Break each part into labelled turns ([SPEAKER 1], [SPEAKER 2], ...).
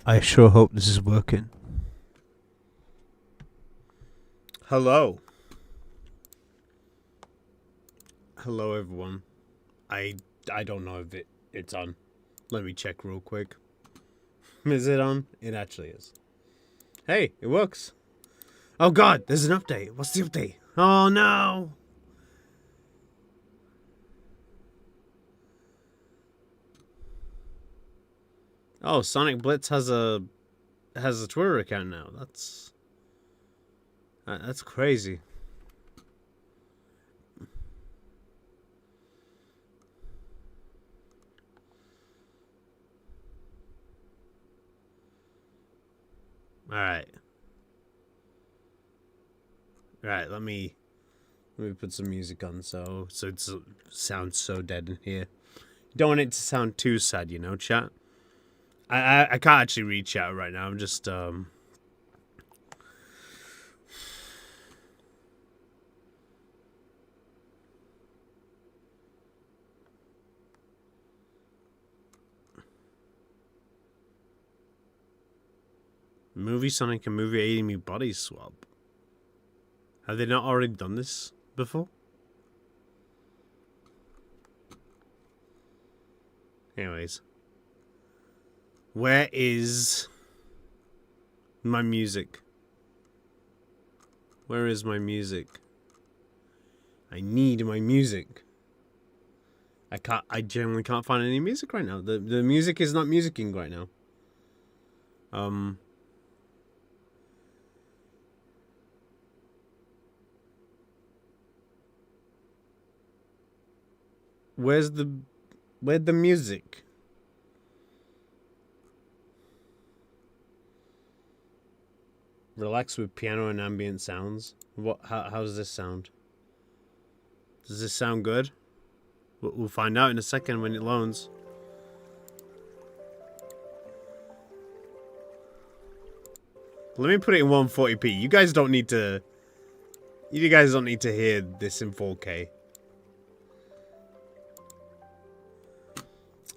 [SPEAKER 1] I sure hope this is working. Hello. Hello, everyone. I don't know if it's on. Let me check real quick. Is it on? It actually is. Hey, it works. Oh god, there's an update. What's the update? Oh no. Oh, Sonic Blitz has a Twitter account now. That's crazy. All right. Let me put some music on so it sounds so dead in here. Don't want it to sound too sad, you know, chat. I can't actually read chat right now. I'm just Movie Sonic and movie aiding me body swap. Have they not already done this before? Anyways. Where is my music? Where is my music? I need my music. I generally can't find any music right now. The music is not musicking right now. Where's the music? Relax with piano and ambient sounds. How does this sound? Does this sound good? We'll find out in a second when it loads. Let me put it in 140p. You guys don't need to hear this in 4K.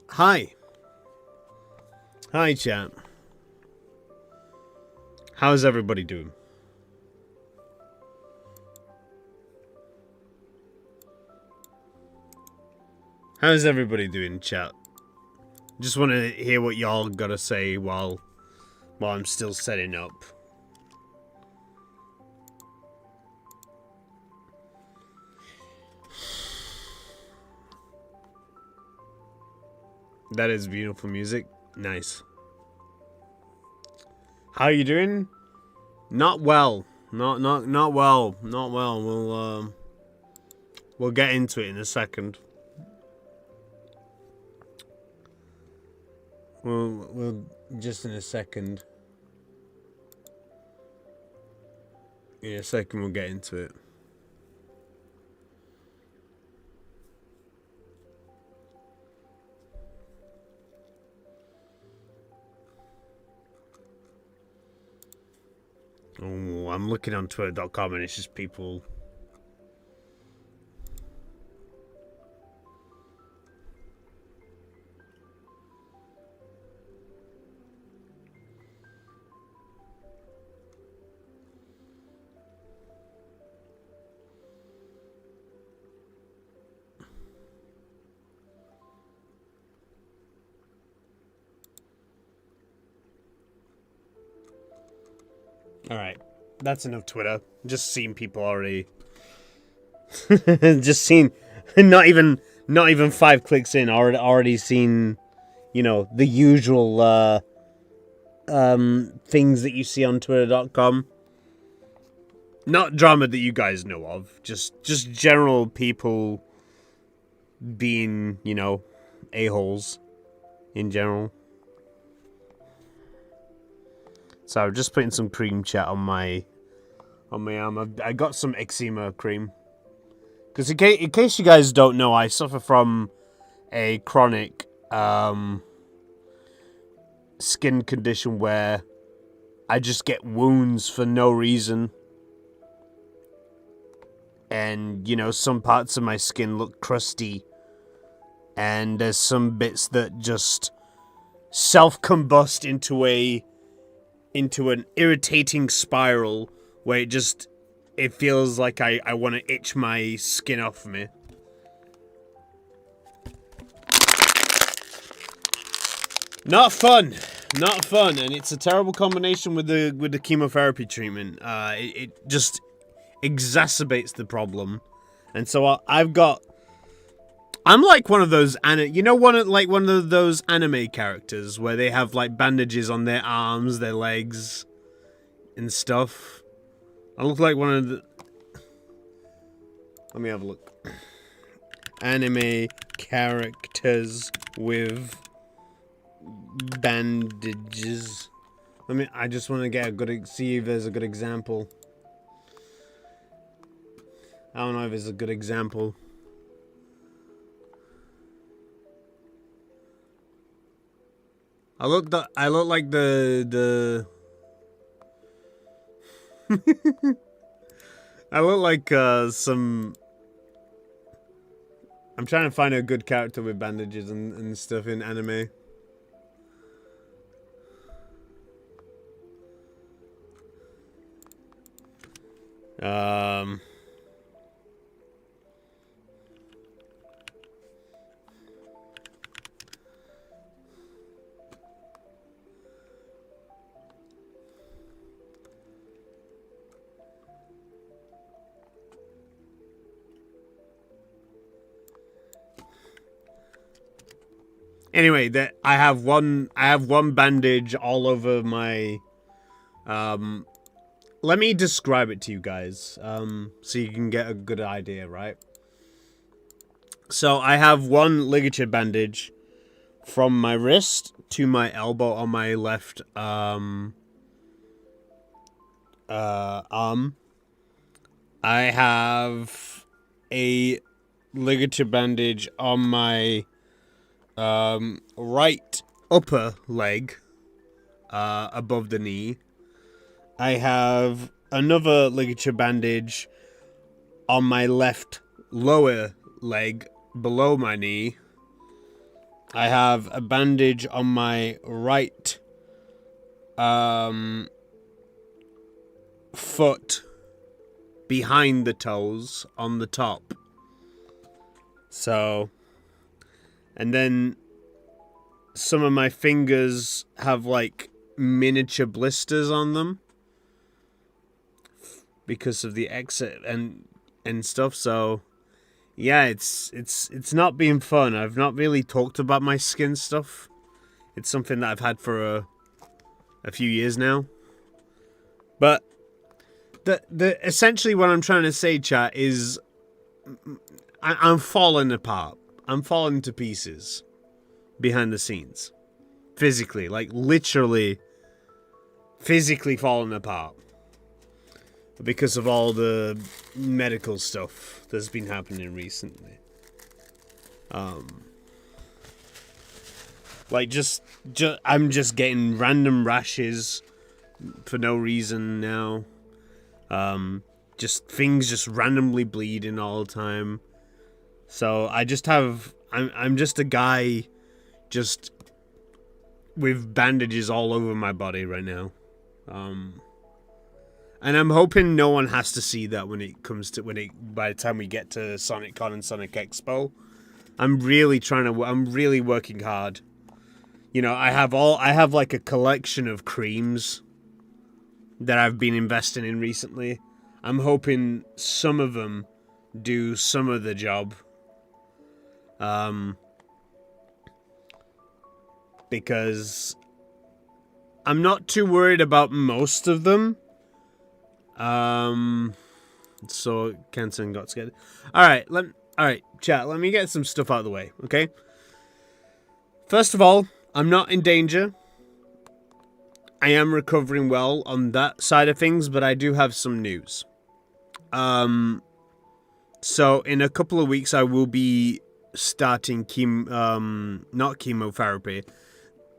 [SPEAKER 1] Hi, chat. How's everybody doing? How's everybody doing, chat? Just want to hear what y'all gotta say while I'm still setting up. That is beautiful music. Nice. How are you doing? Not well. Not well. Not well. We'll get into it in a second. We'll just in a second. In a second we'll get into it. Oh, I'm looking on twitter.com and it's just people. Alright, that's enough Twitter. Just seeing people already. Just seen, not even 5 clicks in, already seen, you know, the usual things that you see on twitter.com. Not drama that you guys know of, just general people being, you know, a-holes in general. So I'm just putting some cream chat on my arm. I got some eczema cream. Because in case you guys don't know, I suffer from a chronic skin condition where I just get wounds for no reason. And, you know, some parts of my skin look crusty. And there's some bits that just self-combust into an irritating spiral where it feels like I want to itch my skin off me. Not fun, and it's a terrible combination with the chemotherapy treatment. It just exacerbates the problem, and so I'm like one of those one of those anime characters where they have like bandages on their arms, their legs, and stuff. I look like one of the. Let me have a look. Anime characters with bandages. I just want to get see if there's a good example. I don't know if it's a good example. I look like the I look like some. I'm trying to find a good character with bandages and stuff in anime. Anyway, I have one bandage all over my. Let me describe it to you guys, so you can get a good idea, right? So I have one ligature bandage from my wrist to my elbow on my left arm. I have a ligature bandage on my right upper leg, above the knee. I have another ligature bandage on my left lower leg below my knee. I have a bandage on my right foot behind the toes on the top. So, and then some of my fingers have like miniature blisters on them because of the exit and stuff. So yeah, it's not been fun. I've not really talked about my skin stuff. It's something that I've had for a few years now. But the essentially what I'm trying to say, chat, is I'm falling apart. I'm falling to pieces behind the scenes. Physically, like literally physically falling apart. Because of all the medical stuff that's been happening recently. Like I'm just getting random rashes for no reason now. Just things just randomly bleeding all the time. So I'm just a guy just with bandages all over my body right now. And I'm hoping no one has to see that by the time we get to SonicCon and Sonic Expo. I'm really working hard. You know, I have like a collection of creams that I've been investing in recently. I'm hoping some of them do some of the job. Because I'm not too worried about most of them. So Kenton got scared. Alright, chat, let me get some stuff out of the way, okay? First of all, I'm not in danger. I am recovering well on that side of things, but I do have some news. So in a couple of weeks I will be starting not chemotherapy.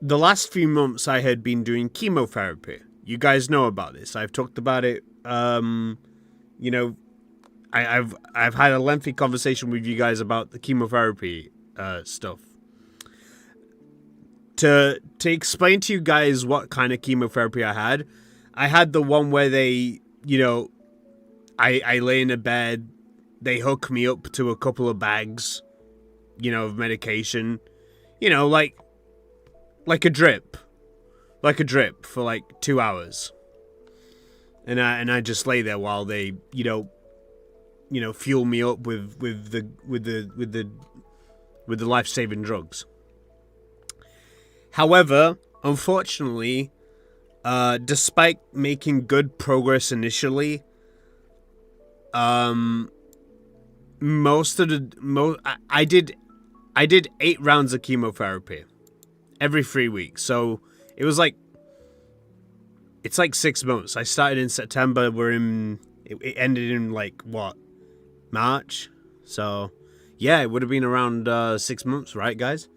[SPEAKER 1] The last few months I had been doing chemotherapy. You guys know about this. I've talked about it. You know, I've had a lengthy conversation with you guys about the chemotherapy stuff. to explain to you guys what kind of chemotherapy I had the one where they, I lay in a bed, they hook me up to a couple of bags, of medication, like a drip for like 2 hours. And I just lay there while they, fuel me up with the life-saving drugs. However, unfortunately, despite making good progress initially, I did 8 rounds of chemotherapy every 3 weeks. So it was like, it's like 6 months. I started in September. It ended in like what, March? So yeah, it would have been around 6 months, right, guys?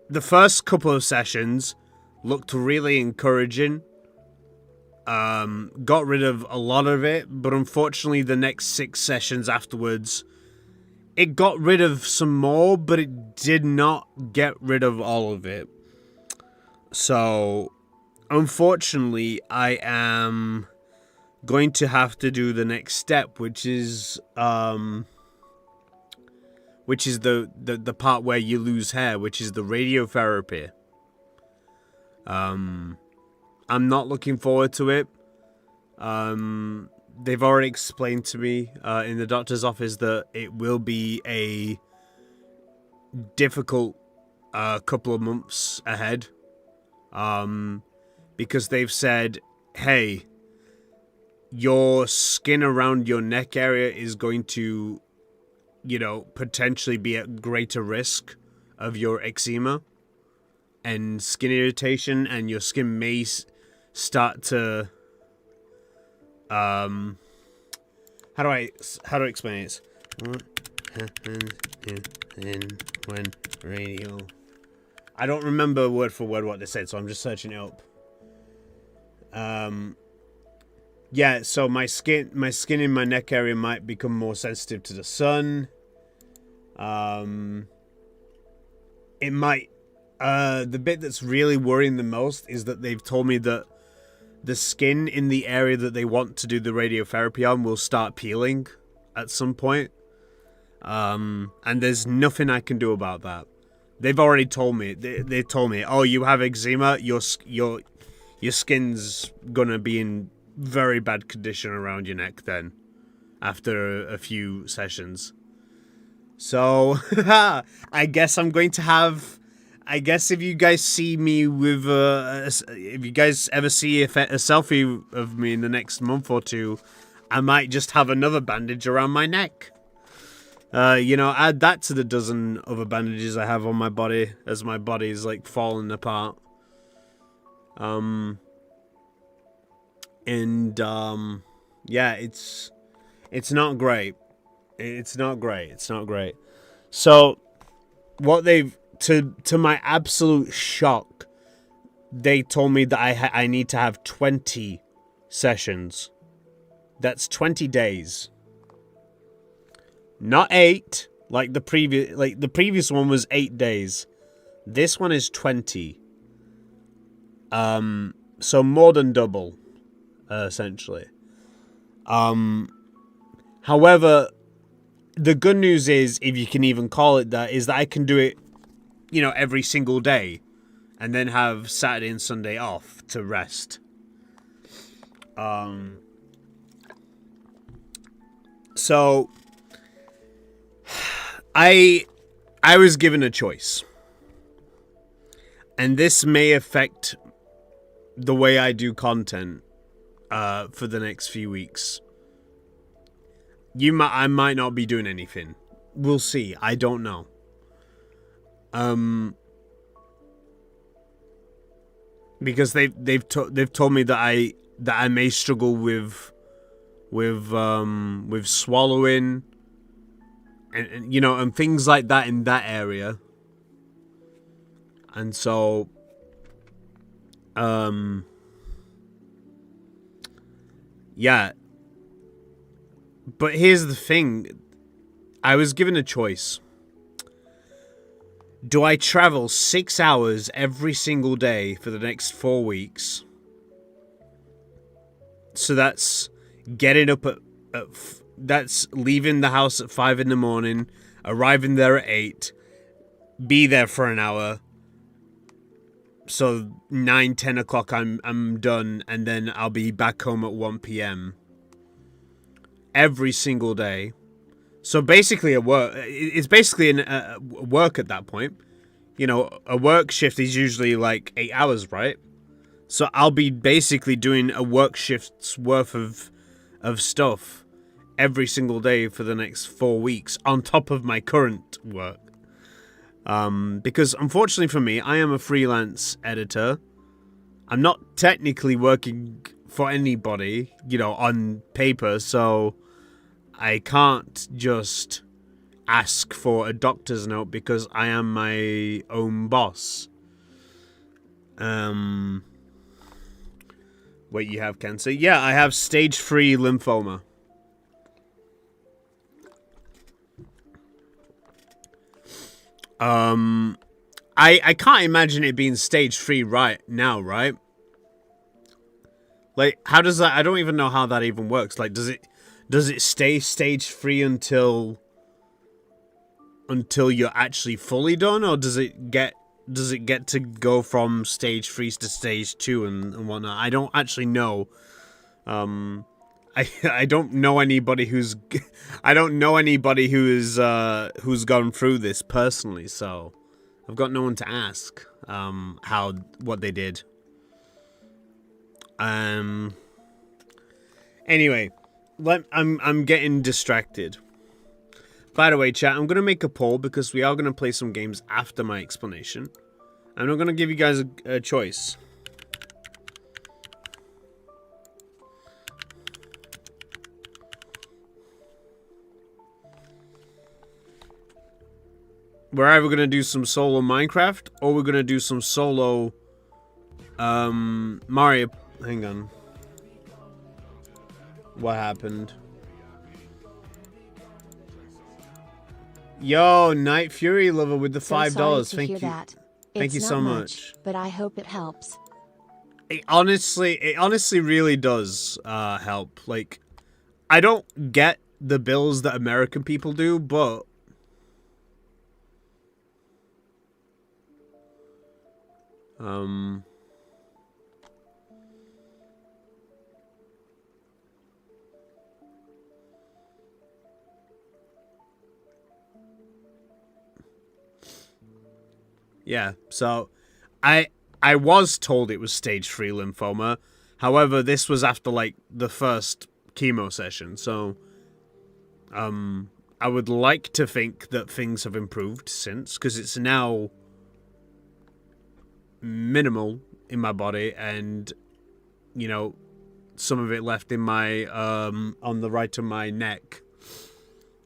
[SPEAKER 1] The first couple of sessions looked really encouraging. Got rid of a lot of it, but unfortunately the next 6 sessions afterwards, it got rid of some more, but it did not get rid of all of it. So, unfortunately, I am going to have to do the next step, which is the part where you lose hair, which is the radiotherapy. I'm not looking forward to it. They've already explained to me in the doctor's office that it will be a difficult couple of months ahead. Because they've said, hey, your skin around your neck area is going to, potentially be at greater risk of your eczema and skin irritation, and your skin may start to, how do I explain it? What happens when radio... I don't remember word for word what they said, so I'm just searching it up. Yeah, so my skin in my neck area might become more sensitive to the sun. It might. The bit that's really worrying the most is that they've told me that the skin in the area that they want to do the radiotherapy on will start peeling at some point. And there's nothing I can do about that. They've already told me. They told me, oh, you have eczema. Your skin's gonna be in very bad condition around your neck then, after a few sessions. So I guess I'm going to have. I guess if you guys see me with, if you guys ever see a selfie of me in the next month or two, I might just have another bandage around my neck. Add that to the dozen other bandages I have on my body as my body is like falling apart. Yeah, it's not great. It's not great. So, what they've, to my absolute shock, they told me that I need to have 20 sessions. That's 20 days. Not 8, like the previous one was 8 days. This one is 20. So more than double, essentially. However, the good news is, if you can even call it that, is that I can do it, every single day, and then have Saturday and Sunday off to rest. So I was given a choice, and this may affect the way I do content for the next few weeks. I might not be doing anything. We'll see. I don't know. Because they've told me that I may struggle with swallowing and and things like that in that area. And so yeah. But here's the thing. I was given a choice. Do I travel 6 hours every single day for the next 4 weeks? So that's getting up that's leaving the house at 5 in the morning, arriving there at 8, be there for an hour. So 9, 10 o'clock I'm done, and then I'll be back home at 1 p.m. every single day. So basically it's basically a work at that point. You know, a work shift is usually like 8 hours, right? So I'll be basically doing a work shift's worth of stuff every single day for the next 4 weeks on top of my current work. Because unfortunately for me, I am a freelance editor. I'm not technically working for anybody, you know, on paper, so I can't just ask for a doctor's note because I am my own boss. Wait, you have cancer? Yeah, I have stage 3 lymphoma. I can't imagine it being stage 3 right now, right? Like, how does that... I don't even know how that even works. Like, does it stay stage 3 until you're actually fully done, or does it get to go from stage 3 to stage 2 and whatnot? I don't actually know. I don't know anybody who's who's gone through this personally, so I've got no one to ask what they did. Anyway, I'm getting distracted. By the way, chat, I'm going to make a poll because we are going to play some games after my explanation. And I'm going to give you guys a choice. We're either going to do some solo Minecraft or we're going to do some solo Mario. Hang on. What happened? Yo, Night Fury lover with the $5. Thank you. Thank you so much.
[SPEAKER 2] But I hope it helps.
[SPEAKER 1] It honestly really does help. Like, I don't get the bills that American people do, but yeah, so I was told it was stage 3 lymphoma. However, this was after like the first chemo session, so I would like to think that things have improved since, because it's now minimal in my body, and you know, some of it left in my on the right of my neck.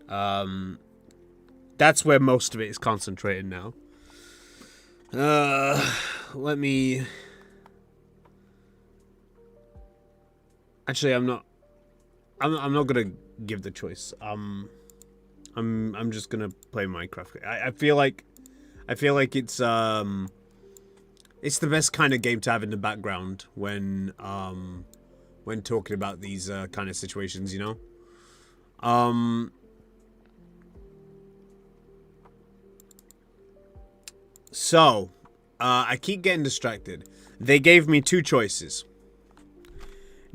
[SPEAKER 1] That's where most of it is concentrated now. Let me... Actually, I'm not gonna give the choice. I'm just gonna play Minecraft. I feel like it's the best kind of game to have in the background when talking about these kind of situations, you know. So, I keep getting distracted. They gave me 2 choices.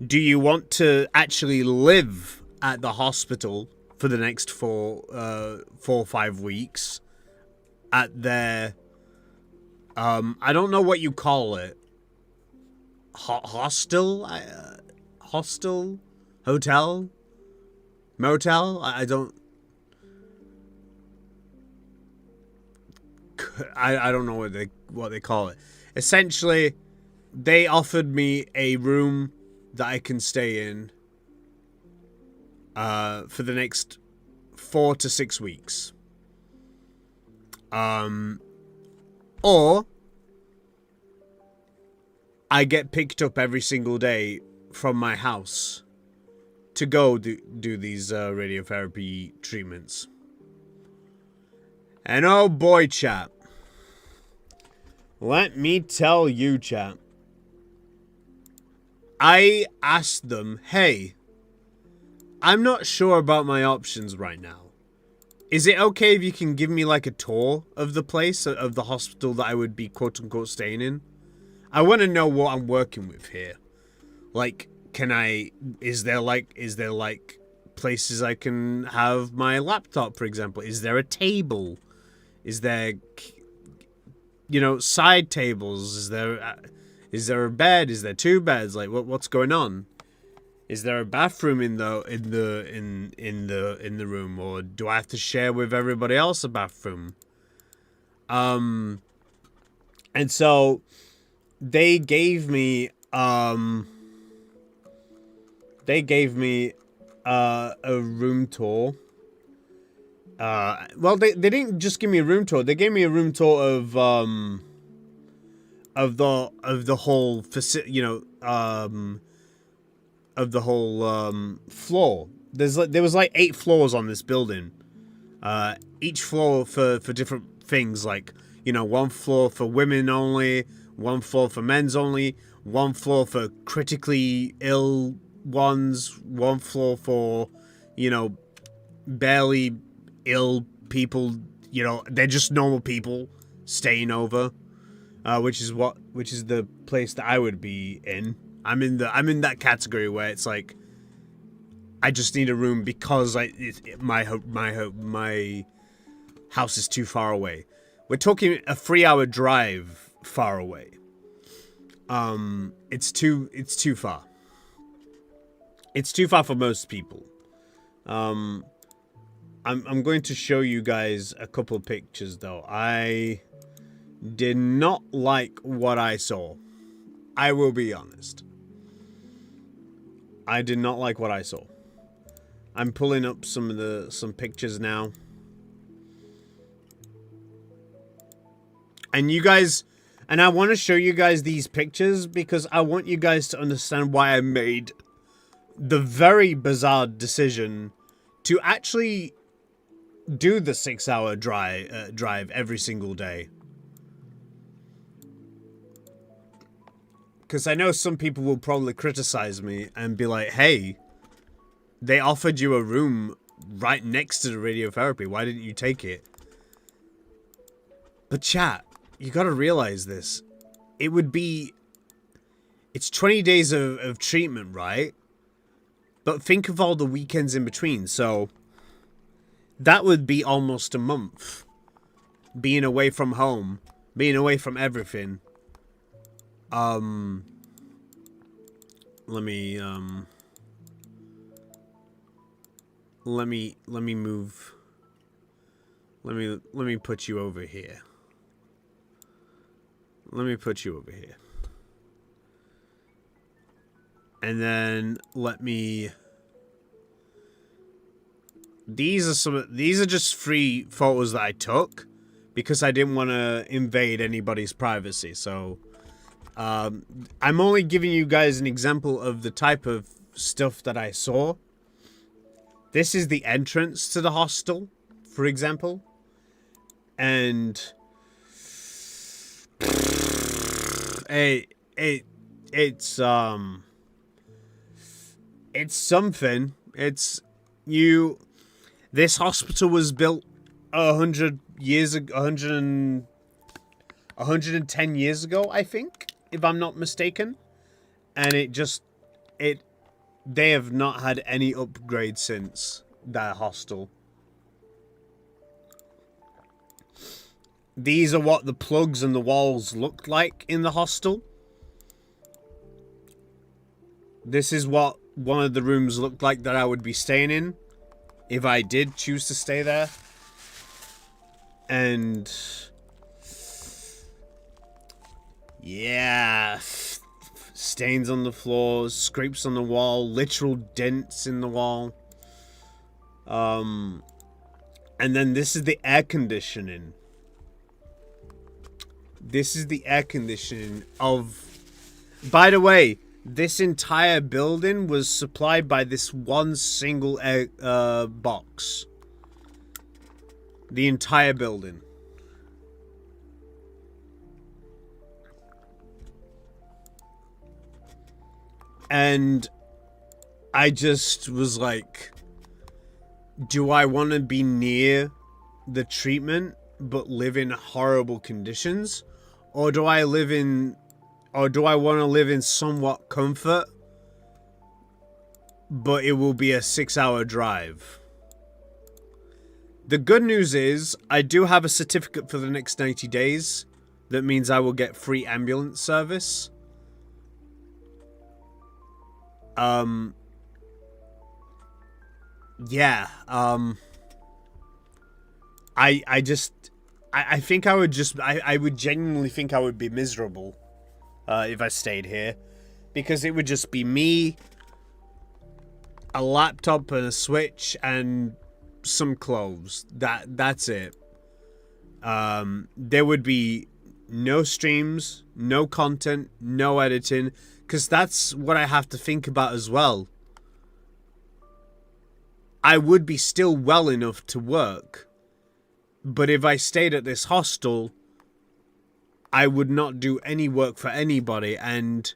[SPEAKER 1] Do you want to actually live at the hospital for the next 4 or 5 weeks at their I don't know what you call it, hostel, hotel, motel? I don't know what they call it. Essentially, they offered me a room that I can stay in for the next 4 to 6 weeks. Or I get picked up every single day from my house to go do these radiotherapy treatments. And oh boy, chat, Let me tell you, chat. I asked them, hey, I'm not sure about my options right now. Is it okay if you can give me like a tour of the place, of the hospital that I would be quote unquote staying in? I want to know what I'm working with here. Like, is there like places I can have my laptop, for example? Is there a table? Is there, you know, side tables? Is there a bed? Is there two beds? Like, what's going on? Is there a bathroom in the room, or do I have to share with everybody else a bathroom? And so they gave me a room tour. Well, they didn't just give me a room tour. They gave me a room tour of the whole facility, you know, of the whole floor. There was like 8 floors on this building. Each floor for different things, like, you know, one floor for women only, one floor for men's only, one floor for critically ill ones, one floor for, you know, barely ill people, you know, they're just normal people staying over, which is the place that I would be in. I'm in that category where it's like I just need a room because my house is too far away. We're talking a 3-hour drive far away. It's too far. It's too far for most people. I'm going to show you guys a couple of pictures though. I did not like what I saw. I will be honest. I did not like what I saw. I'm pulling up some pictures now. And you guys, and I want to show you guys these pictures because I want you guys to understand why I made the very bizarre decision to actually do the 6-hour drive every single day. Because I know some people will probably criticize me and be like, hey, they offered you a room right next to the radiotherapy. Why didn't you take it? But chat, you gotta realize this. It's 20 days of treatment, right? But think of all the weekends in between. So that would be almost a month. Being away from home. Being away from everything. Let me move. Let me put you over here. Let me put you over here. And then these are just free photos that I took because I didn't want to invade anybody's privacy. So I'm only giving you guys an example of the type of stuff that I saw. This is the entrance to the hostel, for example. And it's something. This hospital was built 110 years ago, I think, if I'm not mistaken. And they have not had any upgrade since that hostel. These are what the plugs and the walls looked like in the hostel. This is what one of the rooms looked like that I would be staying in if I did choose to stay there. And yeah, stains on the floors, scrapes on the wall, literal dents in the wall. And then this is the air conditioning. This is the air conditioning of... By the way, this entire building was supplied by this one single air box. The entire building. And I just was like, do I want to be near the treatment but live in horrible conditions? Or do I want to live in somewhat comfort, but it will be a 6-hour drive? The good news is I do have a certificate for the next 90 days. That means I will get free ambulance service. Yeah. I think I would genuinely think I would be miserable if I stayed here, because it would just be me, a laptop and a Switch and some clothes. That's it. There would be no streams, no content, no editing, because that's what I have to think about as well. I would be still well enough to work, but if I stayed at this hostel, I would not do any work for anybody, and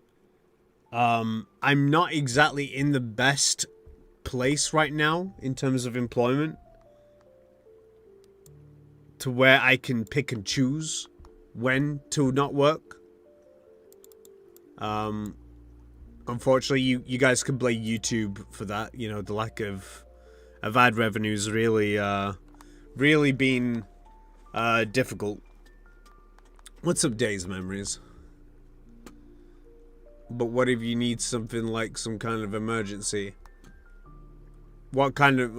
[SPEAKER 1] I'm not exactly in the best place right now in terms of employment to where I can pick and choose when to not work. Unfortunately, you guys can blame YouTube for that. You know, the lack of ad revenues really been difficult. What's up, Days Memories? But what if you need something like some kind of emergency? What kind of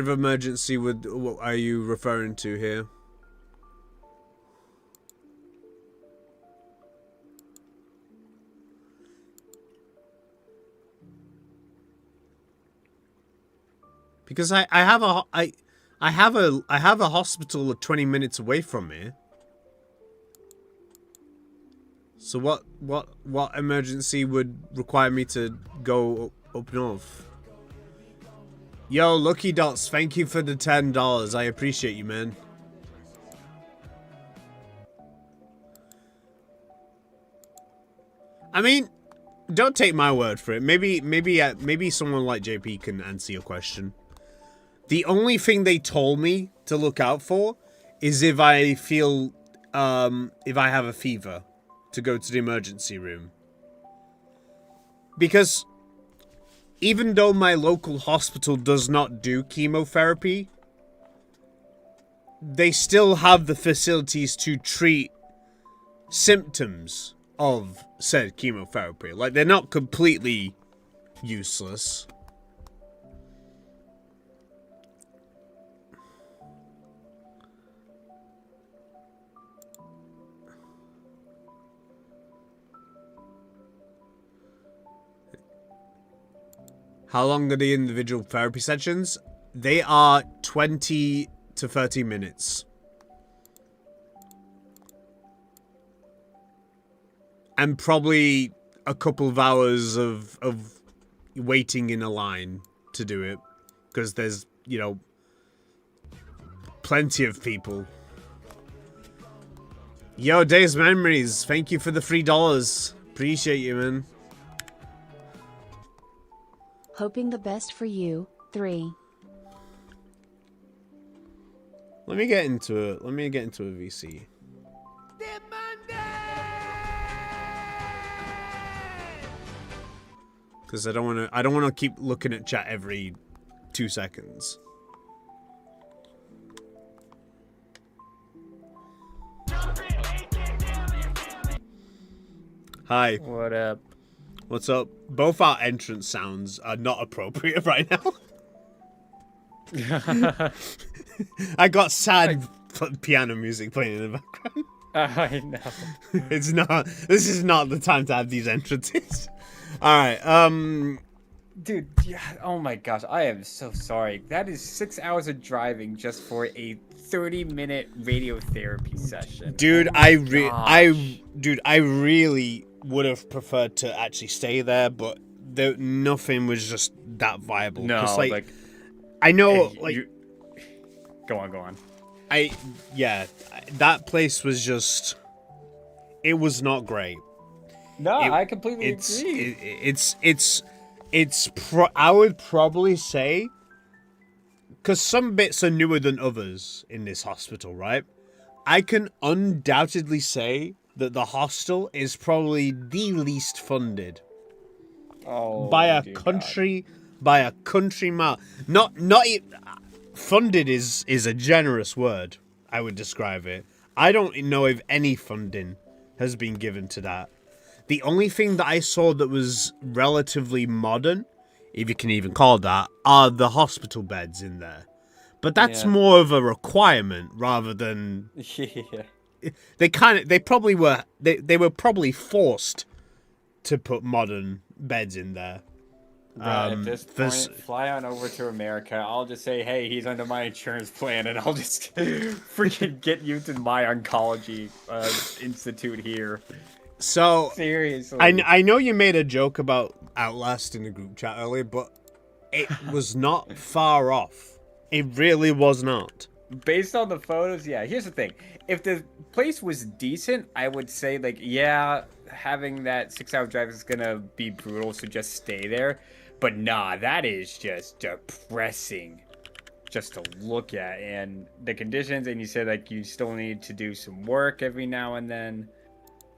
[SPEAKER 1] emergency what are you referring to here? Because I have a hospital 20 minutes away from here. So what emergency would require me to go up north? Yo, Lucky Dots, thank you for the $10. I appreciate you, man. I mean, don't take my word for it. Maybe someone like JP can answer your question. The only thing they told me to look out for is if I feel, if I have a fever, to go to the emergency room. Because even though my local hospital does not do chemotherapy, they still have the facilities to treat symptoms of said chemotherapy. Like, they're not completely useless. How long are the individual therapy sessions? They are 20 to 30 minutes. And probably a couple of hours of waiting in a line to do it. Because there's, you know, plenty of people. Yo, Days Memories, thank you for the $3. Appreciate you, man.
[SPEAKER 2] Hoping the best for you, 3.
[SPEAKER 1] Let me get into it. Let me get into a VC. Because I don't want to keep looking at chat every 2 seconds. Hi.
[SPEAKER 3] What up?
[SPEAKER 1] What's up? Both our entrance sounds are not appropriate right now. I got sad piano music playing in the background.
[SPEAKER 3] I know.
[SPEAKER 1] It's not. This is not the time to have these entrances. All right.
[SPEAKER 3] Dude, yeah, oh my gosh, I am so sorry. That is 6 hours of driving just for a 30-minute radiotherapy session.
[SPEAKER 1] Dude,
[SPEAKER 3] Oh
[SPEAKER 1] I really would have preferred to actually stay there, but nothing was just that viable.
[SPEAKER 3] No, like
[SPEAKER 1] I know,
[SPEAKER 3] Go on.
[SPEAKER 1] That place was just, it was not great.
[SPEAKER 3] No, I completely
[SPEAKER 1] it's
[SPEAKER 3] agree.
[SPEAKER 1] I would probably say, because some bits are newer than others in this hospital, right? I can undoubtedly say that the hostel is probably the least funded by
[SPEAKER 3] Oh
[SPEAKER 1] a
[SPEAKER 3] dear God.
[SPEAKER 1] country mile. Funded is a generous word. I would describe it. I don't know if any funding has been given to that. The only thing that I saw that was relatively modern, if you can even call it that, are the hospital beds in there. But that's
[SPEAKER 3] Yeah.
[SPEAKER 1] more of a requirement rather than
[SPEAKER 3] Yeah.
[SPEAKER 1] they were probably forced to put modern beds in there.
[SPEAKER 3] Bruh, at this
[SPEAKER 1] For
[SPEAKER 3] point, fly on over to America. I'll just say, hey, he's under my insurance plan, and I'll just freaking get you to my oncology institute here.
[SPEAKER 1] so
[SPEAKER 3] Seriously.
[SPEAKER 1] I know you made a joke about Outlast in the group chat earlier, but it was not far off. It really was not.
[SPEAKER 3] Based on the photos, yeah. Here's the thing: if the place was decent, I would say like, yeah, having that 6-hour drive is gonna be brutal, so just stay there. But nah, that is just depressing, just to look at, and the conditions. And you said like you still need to do some work every now and then.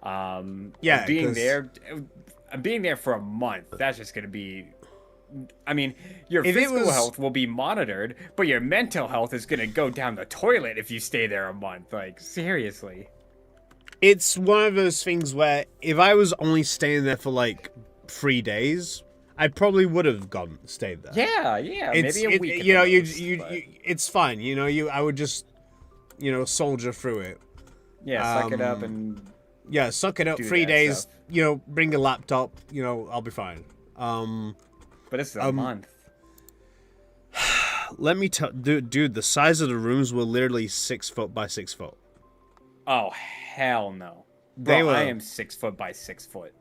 [SPEAKER 1] Yeah,
[SPEAKER 3] Being
[SPEAKER 1] 'cause
[SPEAKER 3] there for a month, that's just gonna be. I mean, your
[SPEAKER 1] if it
[SPEAKER 3] physical
[SPEAKER 1] was
[SPEAKER 3] health will be monitored, but your mental health is gonna go down the toilet if you stay there a month. Like, seriously.
[SPEAKER 1] it's one of those things where if I was only staying there for like 3 days, I probably would have stayed there.
[SPEAKER 3] Yeah, maybe a week.
[SPEAKER 1] You know,
[SPEAKER 3] But
[SPEAKER 1] it's fine. You know, I would just, soldier through it.
[SPEAKER 3] yeah, suck it up and
[SPEAKER 1] Yeah, suck it up.
[SPEAKER 3] do
[SPEAKER 1] 3 days.
[SPEAKER 3] stuff.
[SPEAKER 1] Bring a laptop. I'll be fine.
[SPEAKER 3] But this is a month.
[SPEAKER 1] Let me tell, dude, the size of the rooms were literally 6 foot by 6 foot.
[SPEAKER 3] Oh hell no,
[SPEAKER 1] They
[SPEAKER 3] bro!
[SPEAKER 1] were-
[SPEAKER 3] I am 6 foot by 6 foot.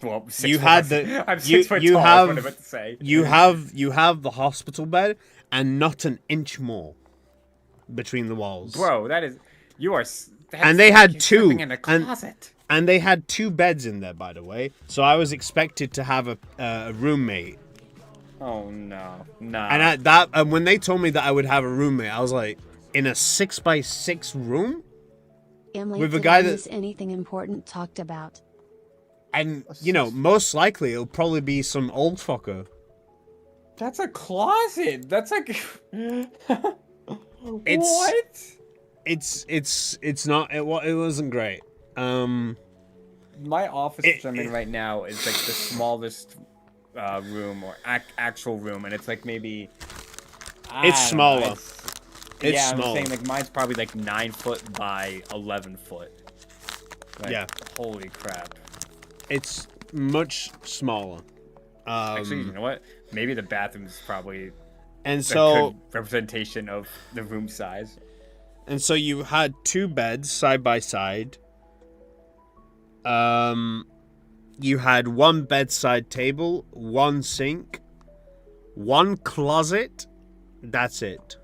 [SPEAKER 3] Well, 6
[SPEAKER 1] You
[SPEAKER 3] foot
[SPEAKER 1] had
[SPEAKER 3] by,
[SPEAKER 1] the
[SPEAKER 3] I'm 6 foot
[SPEAKER 1] you
[SPEAKER 3] tall.
[SPEAKER 1] have
[SPEAKER 3] Is what I meant to say.
[SPEAKER 1] you have the hospital bed and not an inch more between the walls.
[SPEAKER 3] Bro, that is you are.
[SPEAKER 1] And they had
[SPEAKER 3] you're
[SPEAKER 1] two,
[SPEAKER 3] sleeping in a
[SPEAKER 1] and-
[SPEAKER 3] closet.
[SPEAKER 1] And they had 2 beds in there, by the way. So I was expected to have a roommate.
[SPEAKER 3] Oh no, nah.
[SPEAKER 1] And when they told me that I would have a roommate, I was like, in a 6 by 6 room?
[SPEAKER 2] Emily,
[SPEAKER 1] With a
[SPEAKER 2] did
[SPEAKER 1] guy
[SPEAKER 2] I
[SPEAKER 1] that-
[SPEAKER 2] miss anything important talked about?
[SPEAKER 1] And, most likely it'll probably be some old fucker.
[SPEAKER 3] That's a closet. That's like
[SPEAKER 1] It's-
[SPEAKER 3] what?
[SPEAKER 1] It's not, it wasn't great.
[SPEAKER 3] My office which I'm in right now is like the smallest room or actual room, and it's like maybe. I
[SPEAKER 1] It's
[SPEAKER 3] don't know,
[SPEAKER 1] smaller. It's
[SPEAKER 3] yeah,
[SPEAKER 1] smaller.
[SPEAKER 3] I'm saying like mine's probably like 9 foot by 11 foot. Like,
[SPEAKER 1] Yeah.
[SPEAKER 3] Holy crap.
[SPEAKER 1] It's much smaller.
[SPEAKER 3] Actually, you know what? Maybe the bathroom is probably
[SPEAKER 1] And
[SPEAKER 3] a
[SPEAKER 1] so
[SPEAKER 3] good representation of the room size.
[SPEAKER 1] And so you had 2 beds side by side. You had 1 bedside table, 1 sink, 1 closet. That's it.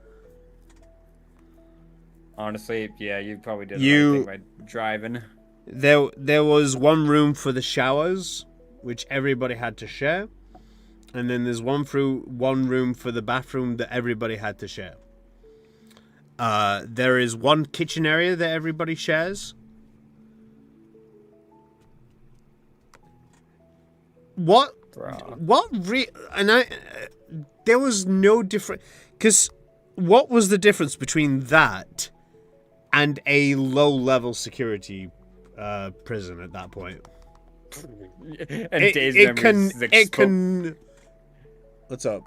[SPEAKER 3] Honestly, yeah, you probably did the
[SPEAKER 1] You-
[SPEAKER 3] right thing by driving.
[SPEAKER 1] There was 1 room for the showers, which everybody had to share. And then there's one room for the bathroom that everybody had to share. There is 1 kitchen area that everybody shares. What?
[SPEAKER 3] Bruh.
[SPEAKER 1] There was no different. Because what was the difference between that and a low-level security prison at that point?
[SPEAKER 3] And Days Memories
[SPEAKER 1] What's up?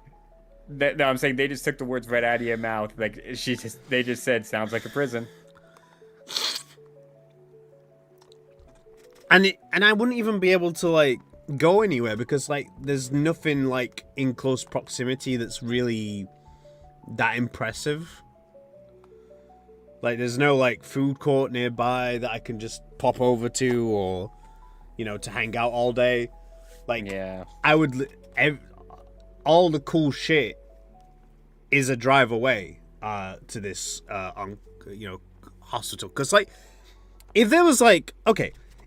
[SPEAKER 3] No, I'm saying they just took the words right out of your mouth. Like they just said, "Sounds like a prison."
[SPEAKER 1] And I wouldn't even be able to like go anywhere because like there's nothing like in close proximity that's really that impressive. Like there's no like food court nearby that I can just pop over to or to hang out all day. Like
[SPEAKER 3] Yeah.
[SPEAKER 1] I would all the cool shit is a drive away to this hospital, because like if there was like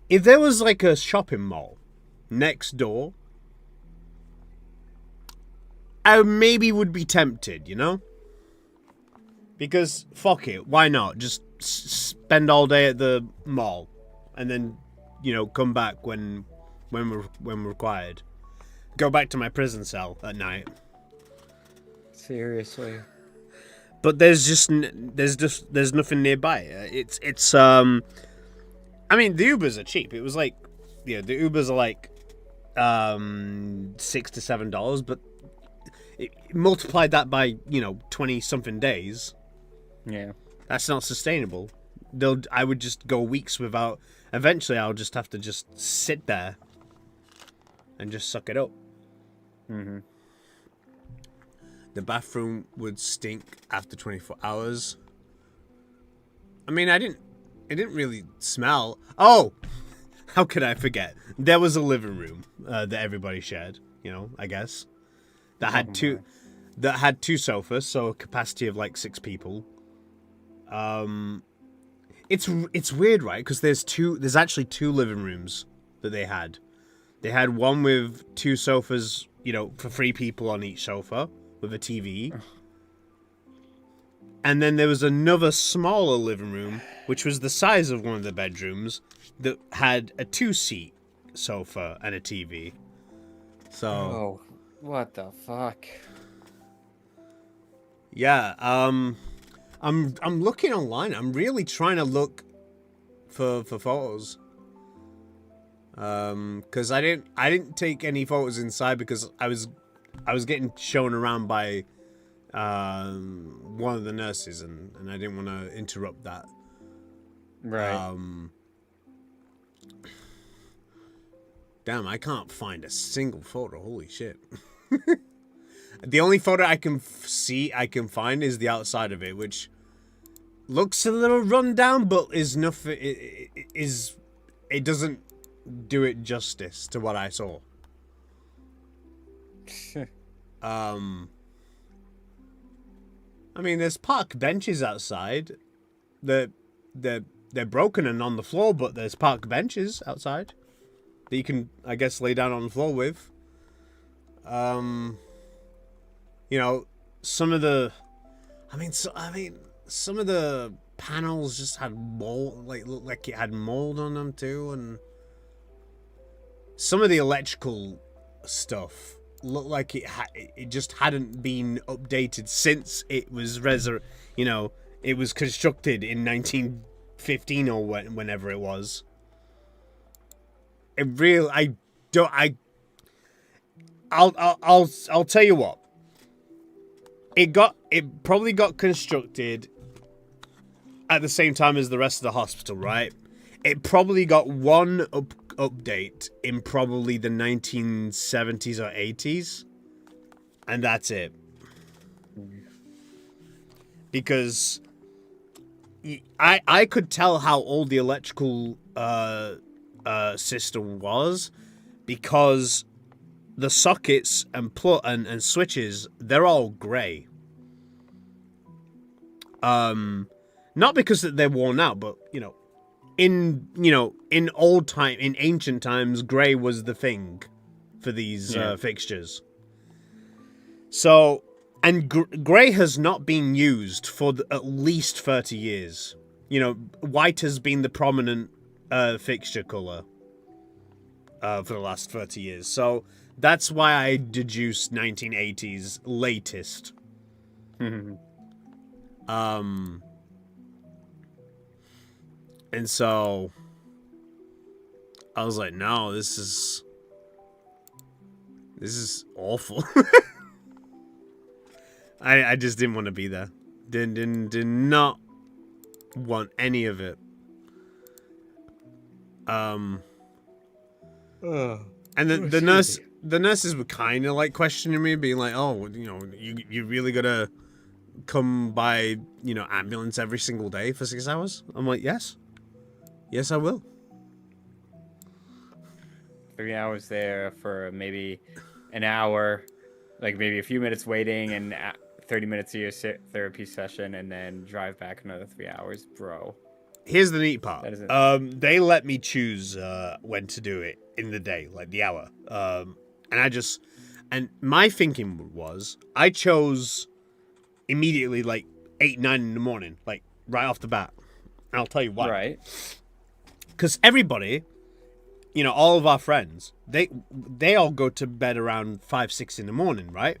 [SPEAKER 1] if there was like a shopping mall next door, I maybe would be tempted, you know? Because fuck it, why not? Just spend all day at the mall, and then, you know, come back when required. Go back to my prison cell at night.
[SPEAKER 3] Seriously.
[SPEAKER 1] But there's nothing nearby. I mean, the Ubers are cheap. It was like, yeah, the Ubers are like $6 to $7, but multiplied that by, you know, 20 something days.
[SPEAKER 3] Yeah.
[SPEAKER 1] That's not sustainable. I would just go weeks without. Eventually, I'll just have to just sit there and just suck it up.
[SPEAKER 3] Mm-hmm.
[SPEAKER 1] The bathroom would stink after 24 hours. I mean, it didn't really smell. Oh, how could I forget? There was a living room that everybody shared. You know, I guess that had two sofas, so a capacity of like 6 people. It's weird, right? Because there's actually 2 living rooms that they had. They had one with 2 sofas, you know, for 3 people on each sofa with a TV. And then there was another smaller living room, which was the size of one of the bedrooms, that had a 2-seat sofa and a TV. So,
[SPEAKER 3] Oh, what the fuck?
[SPEAKER 1] yeah, I'm looking online. I'm really trying to look for photos. Because I didn't take any photos inside because I was getting shown around by one of the nurses, and I didn't want to interrupt that.
[SPEAKER 3] Right.
[SPEAKER 1] Damn, I can't find a single photo. Holy shit. The only photo I can find is the outside of it, which looks a little run down, but is nothing. It doesn't do it justice to what I saw. I mean, there's park benches outside. They're broken and on the floor, but there's park benches outside that you can, I guess, lay down on the floor with. You know, some of the panels just had mold, looked like it had mold on them too, and some of the electrical stuff looked like it just hadn't been updated since it was it was constructed in 1915 or whenever it was. I'll tell you what. It probably got constructed at the same time as the rest of the hospital, right? It probably got one update in probably the 1970s or 80s, and that's it. Because I could tell how old the electrical system was, because the sockets and switches, they're all grey. Not because they're worn out, but in ancient times, grey was the thing for these fixtures. So, and grey has not been used for at least 30 years. White has been the prominent fixture colour for the last 30 years. So that's why I deduced 1980s latest. And so I was like, no, this is awful. I just didn't want to be there. Did not want any of it. And the nurses were kind of like questioning me, being like, "Oh, you really gotta come by, ambulance every single day for 6 hours?" I'm like, yes, I will.
[SPEAKER 3] 3 hours there for maybe an hour, like maybe a few minutes waiting, and 30 minutes of your therapy session, and then drive back another 3 hours, bro.
[SPEAKER 1] Here's the neat part.
[SPEAKER 3] That is it.
[SPEAKER 1] They let me choose when to do it in the day, like the hour. And my thinking was, I chose immediately like 8, 9 in the morning, like right off the bat. And I'll tell you why.
[SPEAKER 3] Right.
[SPEAKER 1] Because everybody, all of our friends, they all go to bed around 5, 6 in the morning, right?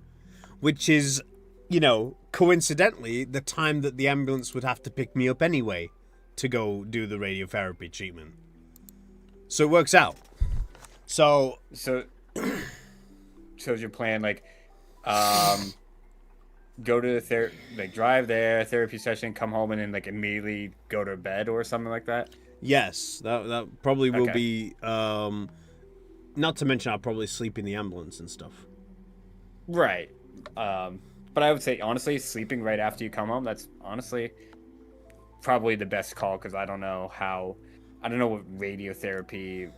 [SPEAKER 1] Which is, coincidentally, the time that the ambulance would have to pick me up anyway to go do the radiotherapy treatment. So it works out. So
[SPEAKER 3] is your plan like, go to the drive there, therapy session, come home, and then like immediately go to bed or something like that?
[SPEAKER 1] Yes, that probably will
[SPEAKER 3] Okay.
[SPEAKER 1] be. Not to mention, I'll probably sleep in the ambulance and stuff.
[SPEAKER 3] Right. But I would say honestly, sleeping right after you come home, that's honestly probably the best call, because I don't know what radiotherapy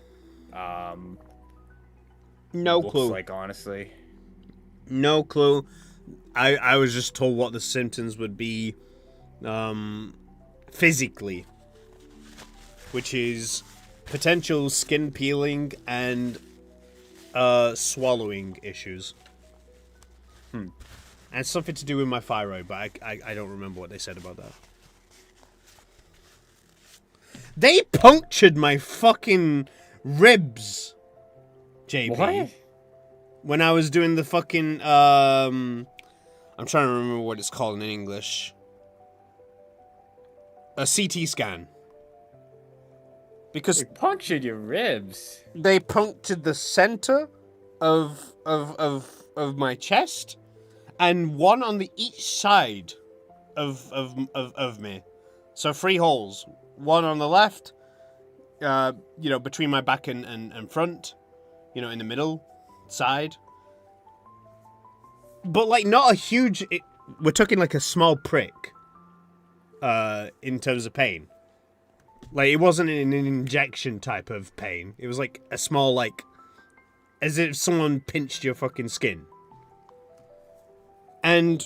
[SPEAKER 1] No
[SPEAKER 3] looks
[SPEAKER 1] clue.
[SPEAKER 3] like, honestly.
[SPEAKER 1] No clue. I was just told what the symptoms would be physically, which is potential skin peeling and swallowing issues. And something to do with my thyroid, but I don't remember what they said about that. They punctured my fucking ribs, JP.
[SPEAKER 3] What?
[SPEAKER 1] When I was doing the fucking, I'm trying to remember what it's called in English. A CT scan. Because
[SPEAKER 3] They punctured your ribs.
[SPEAKER 1] they punctured the center of my chest, and one on the each side of me. So 3 holes. One on the left, between my back and front, in the middle side. But like not a huge. We're talking like a small prick. In terms of pain, like it wasn't an injection type of pain. It was like a small, like, as if someone pinched your fucking skin. And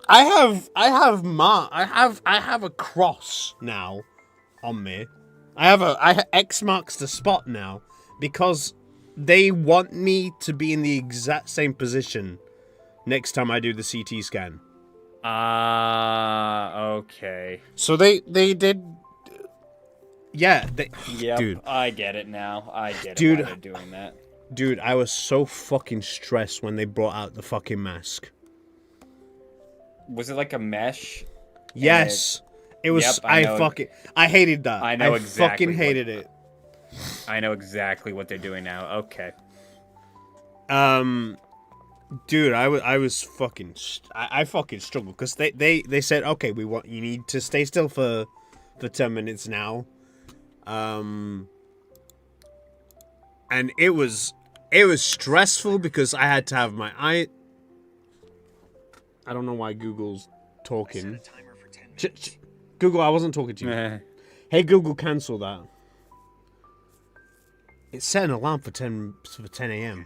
[SPEAKER 1] I have a cross now on me. I X marks the spot now because they want me to be in the exact same position next time I do the CT scan.
[SPEAKER 3] Okay.
[SPEAKER 1] So they did. Yeah,
[SPEAKER 3] Yep,
[SPEAKER 1] dude,
[SPEAKER 3] I get it now. I get
[SPEAKER 1] Dude.
[SPEAKER 3] it why they're doing that.
[SPEAKER 1] dude, I was so fucking stressed when they brought out the fucking mask.
[SPEAKER 3] Was it like a mesh?
[SPEAKER 1] Yes, it was.
[SPEAKER 3] Yep, I know.
[SPEAKER 1] I hated that.
[SPEAKER 3] I know exactly
[SPEAKER 1] fucking hated it.
[SPEAKER 3] I know exactly what they're doing now. Okay.
[SPEAKER 1] Dude, I was fucking. I fucking struggled because they said, okay, you need to stay still for 10 minutes now. And it was stressful because I had to have my eye. I don't know why Google's talking. Google, I wasn't talking to you. Hey Google, cancel that. It's set an alarm for 10 a.m.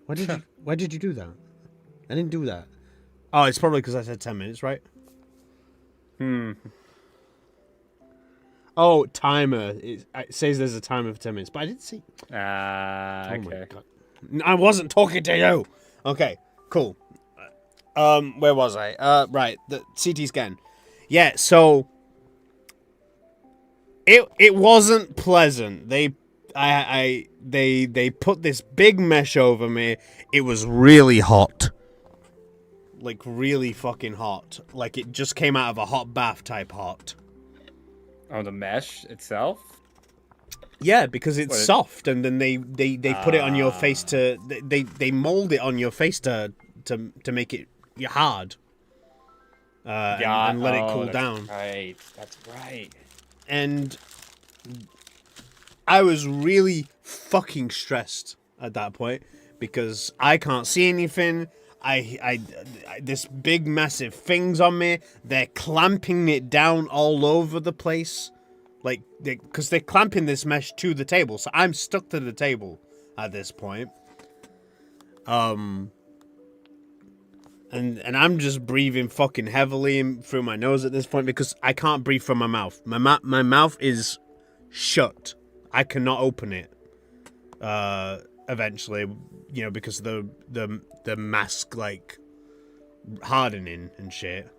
[SPEAKER 1] Why did you do that? I didn't do that. Oh, it's probably because I said 10 minutes, right? Oh, timer. It says there's a timer for 10 minutes, but I didn't see.
[SPEAKER 3] Okay.
[SPEAKER 1] Oh my God. I wasn't talking to you. Okay, cool. Where was I? Right, the CT scan. Yeah, so it wasn't pleasant. They put this big mesh over me. It was really hot. Like really fucking hot. Like it just came out of a hot bath type hot.
[SPEAKER 3] Oh, the mesh itself?
[SPEAKER 1] Yeah, because it's soft, and then they put it on your face to they mold it on your face to make it hard. And let it cool down.
[SPEAKER 3] Right, that's right.
[SPEAKER 1] And I was really fucking stressed at that point because I can't see anything. I this big massive thing's on me. They're clamping it down all over the place, like because they're clamping this mesh to the table. So I'm stuck to the table at this point. And I'm just breathing fucking heavily through my nose at this point because I can't breathe from my mouth. My mouth is shut. I cannot open it. Eventually, you know, because of the mask like hardening and shit.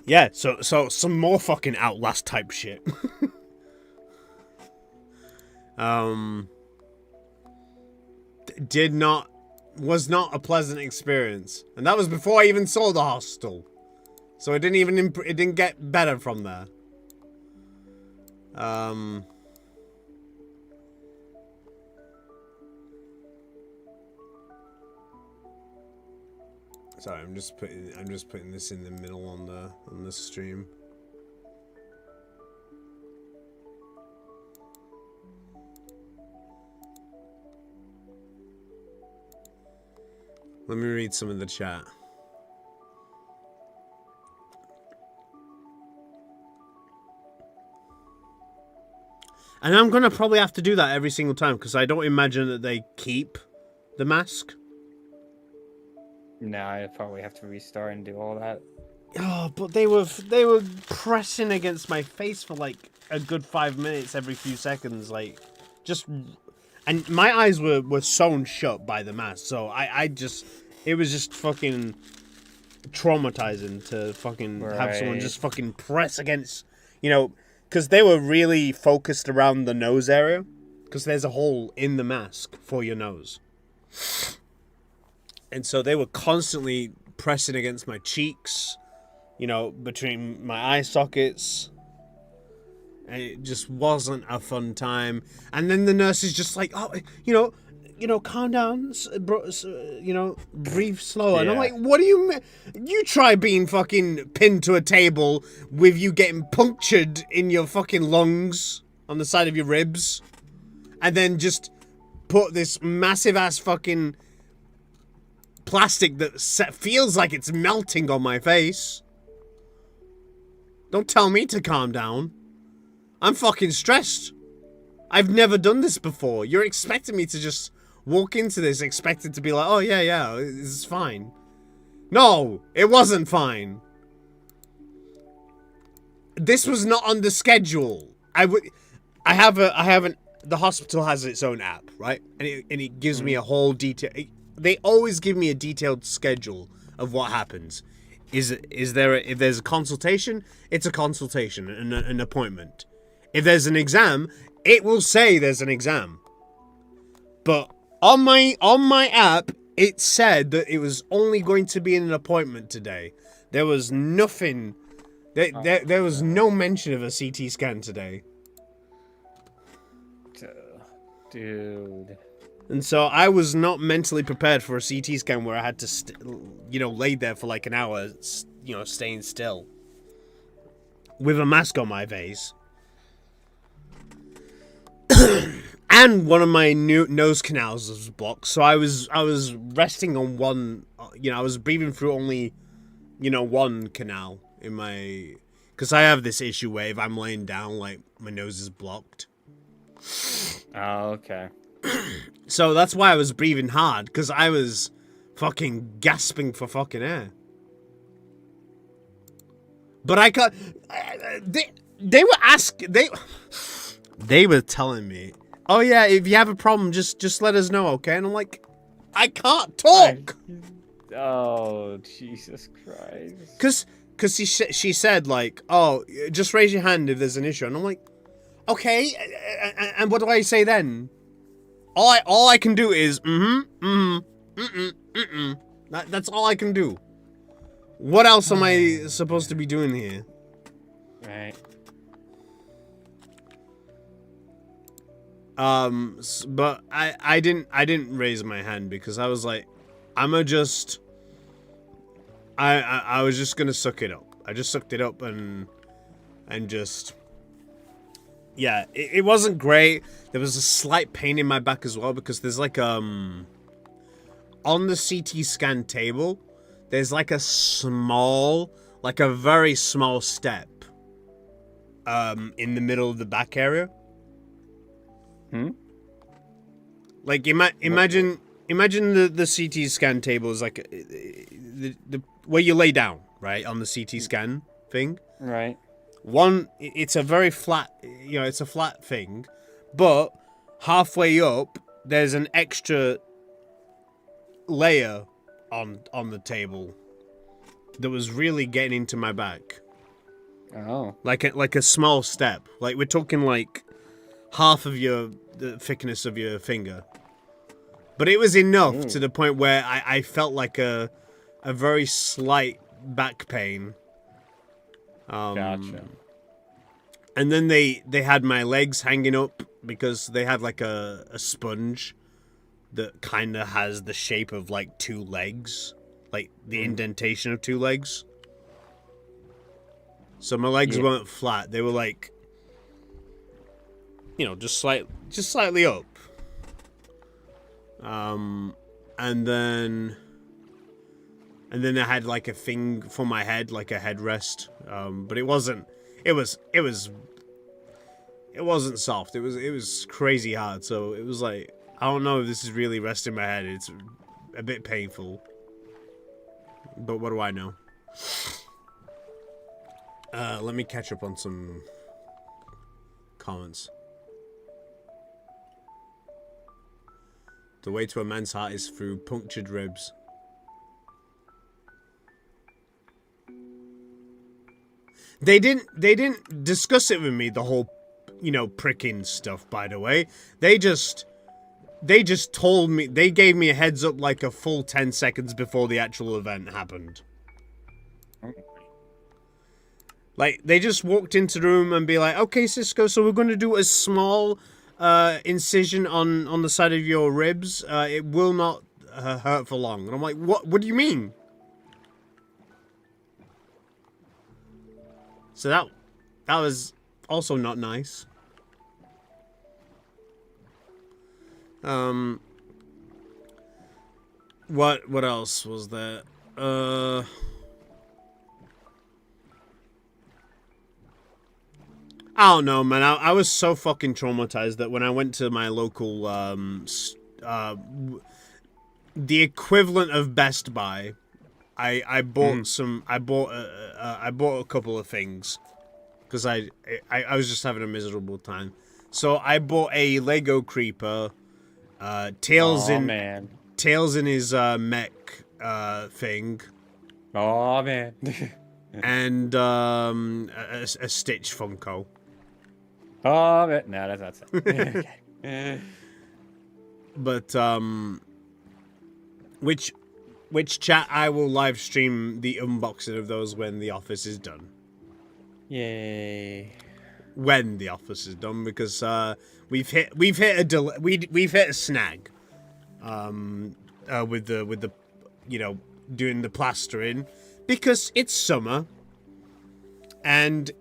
[SPEAKER 1] Yeah, so some more fucking Outlast type shit. Was not a pleasant experience, and that was before I even saw the hostel. So it didn't get better from there. Sorry, I'm just putting this in the middle on the stream. Let me read some of the chat. And I'm gonna probably have to do that every single time because I don't imagine that they keep the mask.
[SPEAKER 3] No, I probably have to restart and do all that.
[SPEAKER 1] Oh, but they were pressing against my face for like a good 5 minutes every few seconds, like just, and my eyes were sewn shut by the mask, so it was just fucking traumatizing to fucking have someone just fucking press against, you know, because they were really focused around the nose area, because there's a hole in the mask for your nose. And so they were constantly pressing against my cheeks, you know, between my eye sockets. And it just wasn't a fun time. And then the nurse is just like, oh, you know, calm down, you know, breathe slower. Yeah. And I'm like, what do you mean? You try being fucking pinned to a table with you getting punctured in your fucking lungs on the side of your ribs. And then just put this massive ass fucking plastic that feels like it's melting on my face. Don't tell me to calm down. I'm fucking stressed. I've never done this before. You're expecting me to just walk into this expected to be like, oh yeah, this is fine. No, it wasn't fine. This was not on the schedule. The hospital has its own app, right? And it gives me a whole detail. They always give me a detailed schedule of what happens. If there's a consultation, it's a consultation, an appointment. If there's an exam, it will say there's an exam. But on my app, it said that it was only going to be an appointment today. There was nothing. There was no mention of a CT scan today.
[SPEAKER 3] Dude.
[SPEAKER 1] And so I was not mentally prepared for a CT scan where I had to, lay there for like an hour, staying still. With a mask on my face. And one of my nose canals was blocked, so I was resting on one, I was breathing through only, one canal in my, because I have this issue where if I'm laying down, like, my nose is blocked.
[SPEAKER 3] Oh, okay.
[SPEAKER 1] So that's why I was breathing hard, because I was fucking gasping for fucking air. But I can't, they were telling me, oh yeah, if you have a problem, just let us know, okay? And I'm like, I can't talk.
[SPEAKER 3] Oh, Jesus Christ.
[SPEAKER 1] Cause she said like, oh, just raise your hand if there's an issue, and I'm like, okay, and what do I say then? All I can do is That's all I can do. What else am I supposed to be doing here?
[SPEAKER 3] Right.
[SPEAKER 1] But I didn't raise my hand because I was like, I was just gonna suck it up. I just sucked it up and just, yeah, it wasn't great. There was a slight pain in my back as well because there's like on the CT scan table, there's like a very small step in the middle of the back area. Like imagine the CT scan table is like the where you lay down, right, on the CT scan thing.
[SPEAKER 3] Right.
[SPEAKER 1] It's a very flat, it's a flat thing, but halfway up there's an extra layer on the table that was really getting into my back.
[SPEAKER 3] Oh.
[SPEAKER 1] Like a small step. Like we're talking like half of the thickness of your finger. But it was enough to the point where I felt like a very slight back pain.
[SPEAKER 3] Gotcha.
[SPEAKER 1] And then they had my legs hanging up because they had like a sponge that kind of has the shape of like two legs, like the indentation of two legs. So my legs weren't flat; they were like, just slightly up. And then I had like a thing for my head, like a headrest. But it wasn't soft. It was crazy hard. So it was like, I don't know if this is really resting my head. It's a bit painful. But what do I know? Let me catch up on some comments. The way to a man's heart is through punctured ribs. They didn't discuss it with me, the whole, pricking stuff, by the way. They just told me, they gave me a heads up like a full 10 seconds before the actual event happened. Like, they just walked into the room and be like, okay, Cisco, so we're going to do a small incision on the side of your ribs. It will not hurt for long. And I'm like, what do you mean? So that was also not nice. What else was there? I don't know, man. I was so fucking traumatized that when I went to my local, the equivalent of Best Buy, I bought I bought a couple of things because I was just having a miserable time. So I bought a Lego creeper, tails in his mech thing.
[SPEAKER 3] Oh man.
[SPEAKER 1] And a Stitch Funko.
[SPEAKER 3] Oh man. No, that's not so. Okay.
[SPEAKER 1] But which chat I will live stream the unboxing of those when the office is done.
[SPEAKER 3] Yay.
[SPEAKER 1] When the office is done, because we've hit a snag with the doing the plastering, because it's summer and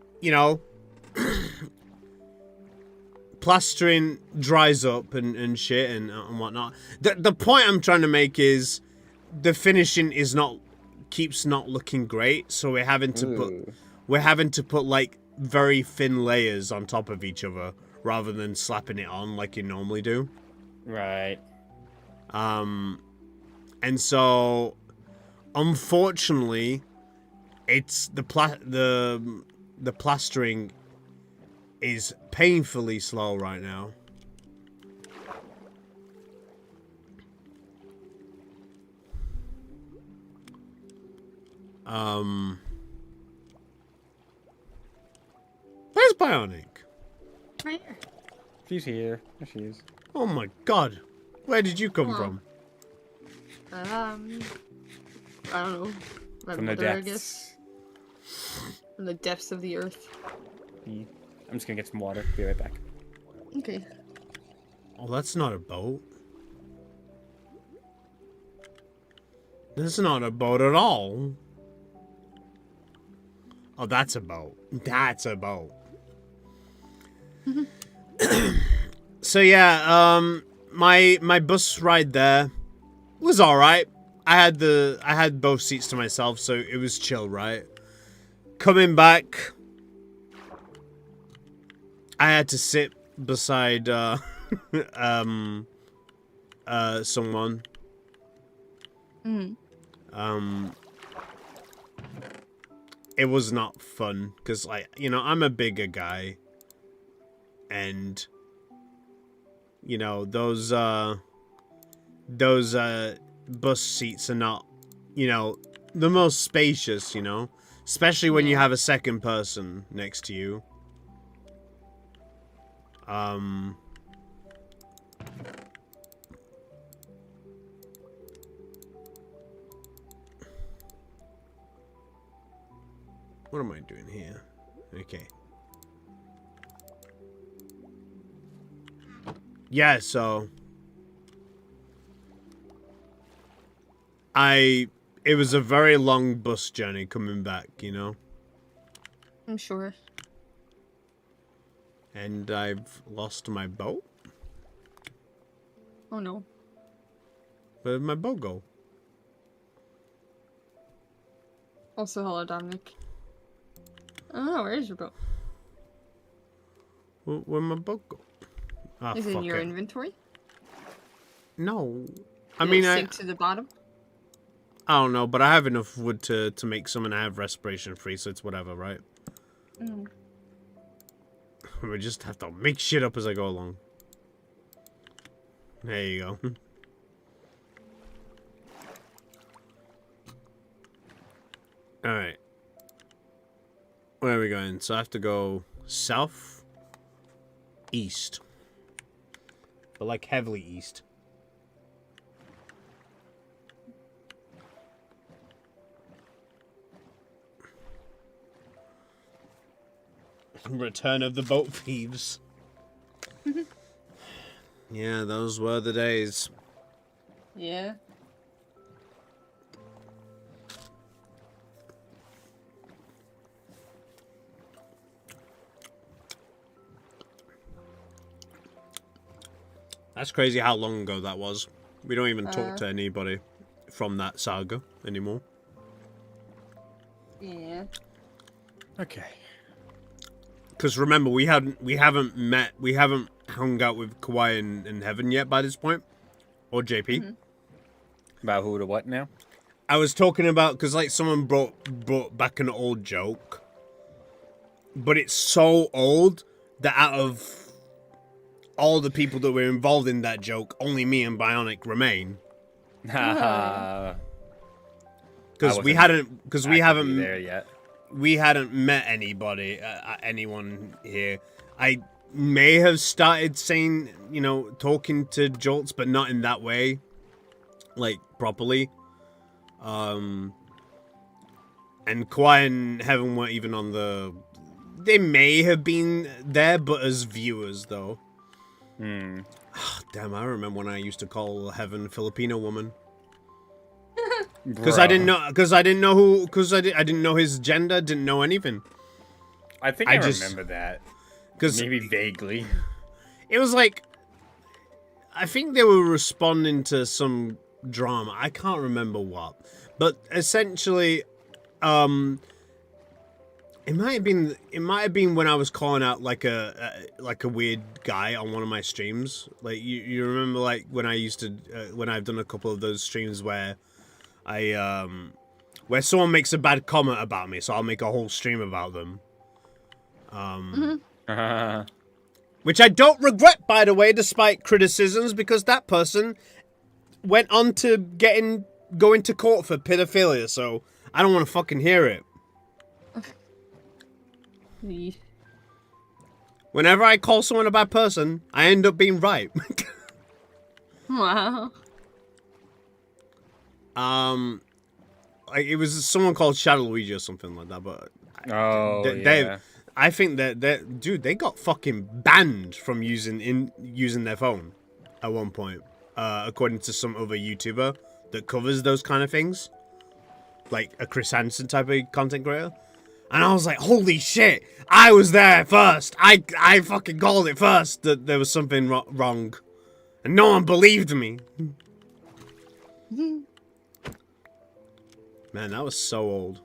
[SPEAKER 1] plastering dries up and shit and whatnot. The point I'm trying to make is the finishing keeps not looking great, so we're having to put like very thin layers on top of each other rather than slapping it on like you normally do.
[SPEAKER 3] Right.
[SPEAKER 1] And so unfortunately it's the plastering is painfully slow right now. Where's Bionic?
[SPEAKER 2] Right here.
[SPEAKER 3] She's here. There she is.
[SPEAKER 1] Oh my god. Where did you come from?
[SPEAKER 2] I don't know. My
[SPEAKER 3] From the
[SPEAKER 2] mother, I
[SPEAKER 3] depths.
[SPEAKER 2] guess. From the depths of the earth.
[SPEAKER 3] I'm just gonna get some water. Be right back.
[SPEAKER 2] Okay.
[SPEAKER 1] Oh, that's not a boat. That's not a boat at all. Oh, that's a boat. That's a boat. So yeah, my bus ride there was all right. I had both seats to myself, so it was chill, right? Coming back, I had to sit beside someone. It was not fun because, like, you know, I'm a bigger guy, and you know those bus seats are not, you know, the most spacious, you know, especially when you have a second person next to you. What am I doing here? Okay. Yeah, so it was a very long bus journey coming back, you know?
[SPEAKER 2] I'm sure.
[SPEAKER 1] And I've lost my boat.
[SPEAKER 2] Oh no.
[SPEAKER 1] Where did my boat go?
[SPEAKER 2] Also, hello, Dominic. Oh, where is your boat?
[SPEAKER 1] Where'd my boat go? Ah,
[SPEAKER 2] Is it in
[SPEAKER 1] fuck
[SPEAKER 2] your
[SPEAKER 1] it.
[SPEAKER 2] inventory?
[SPEAKER 1] No. I
[SPEAKER 2] Did
[SPEAKER 1] mean,
[SPEAKER 2] it sink to the bottom?
[SPEAKER 1] I don't know, but I have enough wood to make some, and I have respiration free, so it's whatever, right? We just have to make shit up as I go along. There you go. Alright. Where are we going? So I have to go south, east. But like heavily east. Return of the boat thieves. Yeah, those were the days.
[SPEAKER 2] Yeah.
[SPEAKER 1] That's crazy how long ago that was. We don't even talk to anybody from that saga anymore.
[SPEAKER 2] Yeah.
[SPEAKER 3] Okay.
[SPEAKER 1] Because remember, we haven't hung out with Kawhi and Heaven yet by this point, or JP.
[SPEAKER 3] About who to what now?
[SPEAKER 1] I was talking about because like someone brought back an old joke, but it's so old that out of all the people that were involved in that joke, only me and Bionic remain. Because we haven't
[SPEAKER 3] there yet.
[SPEAKER 1] We hadn't met anybody, anyone here. I may have started saying, you know, talking to Jolts, but not in that way, like properly. And Kawhi and Heaven weren't even on the. They may have been there, but as viewers, though. Damn, I remember when I used to call Heaven Filipino woman. Because I didn't know his gender, didn't know anything.
[SPEAKER 3] I think I remember that.
[SPEAKER 1] Because
[SPEAKER 3] maybe vaguely.
[SPEAKER 1] It was like, I think they were responding to some drama. I can't remember what, but essentially, it might have been when I was calling out like a weird guy on one of my streams. Like you remember like when I used to when I've done a couple of those streams where where someone makes a bad comment about me, so I'll make a whole stream about them. Which I don't regret, by the way, despite criticisms, because that person went on to going to court for pedophilia, so I don't want to fucking hear it. Whenever I call someone a bad person, I end up being right.
[SPEAKER 2] Wow.
[SPEAKER 1] Like it was someone called shadow.exe or something like that, but I think that dude, they got fucking banned from using their phone at one point, according to some other YouTuber that covers those kind of things, like a Chris Hansen type of content creator. And I was like, holy shit, I was there first. I fucking called it first that there was something wrong, and no one believed me. Man, that was so old.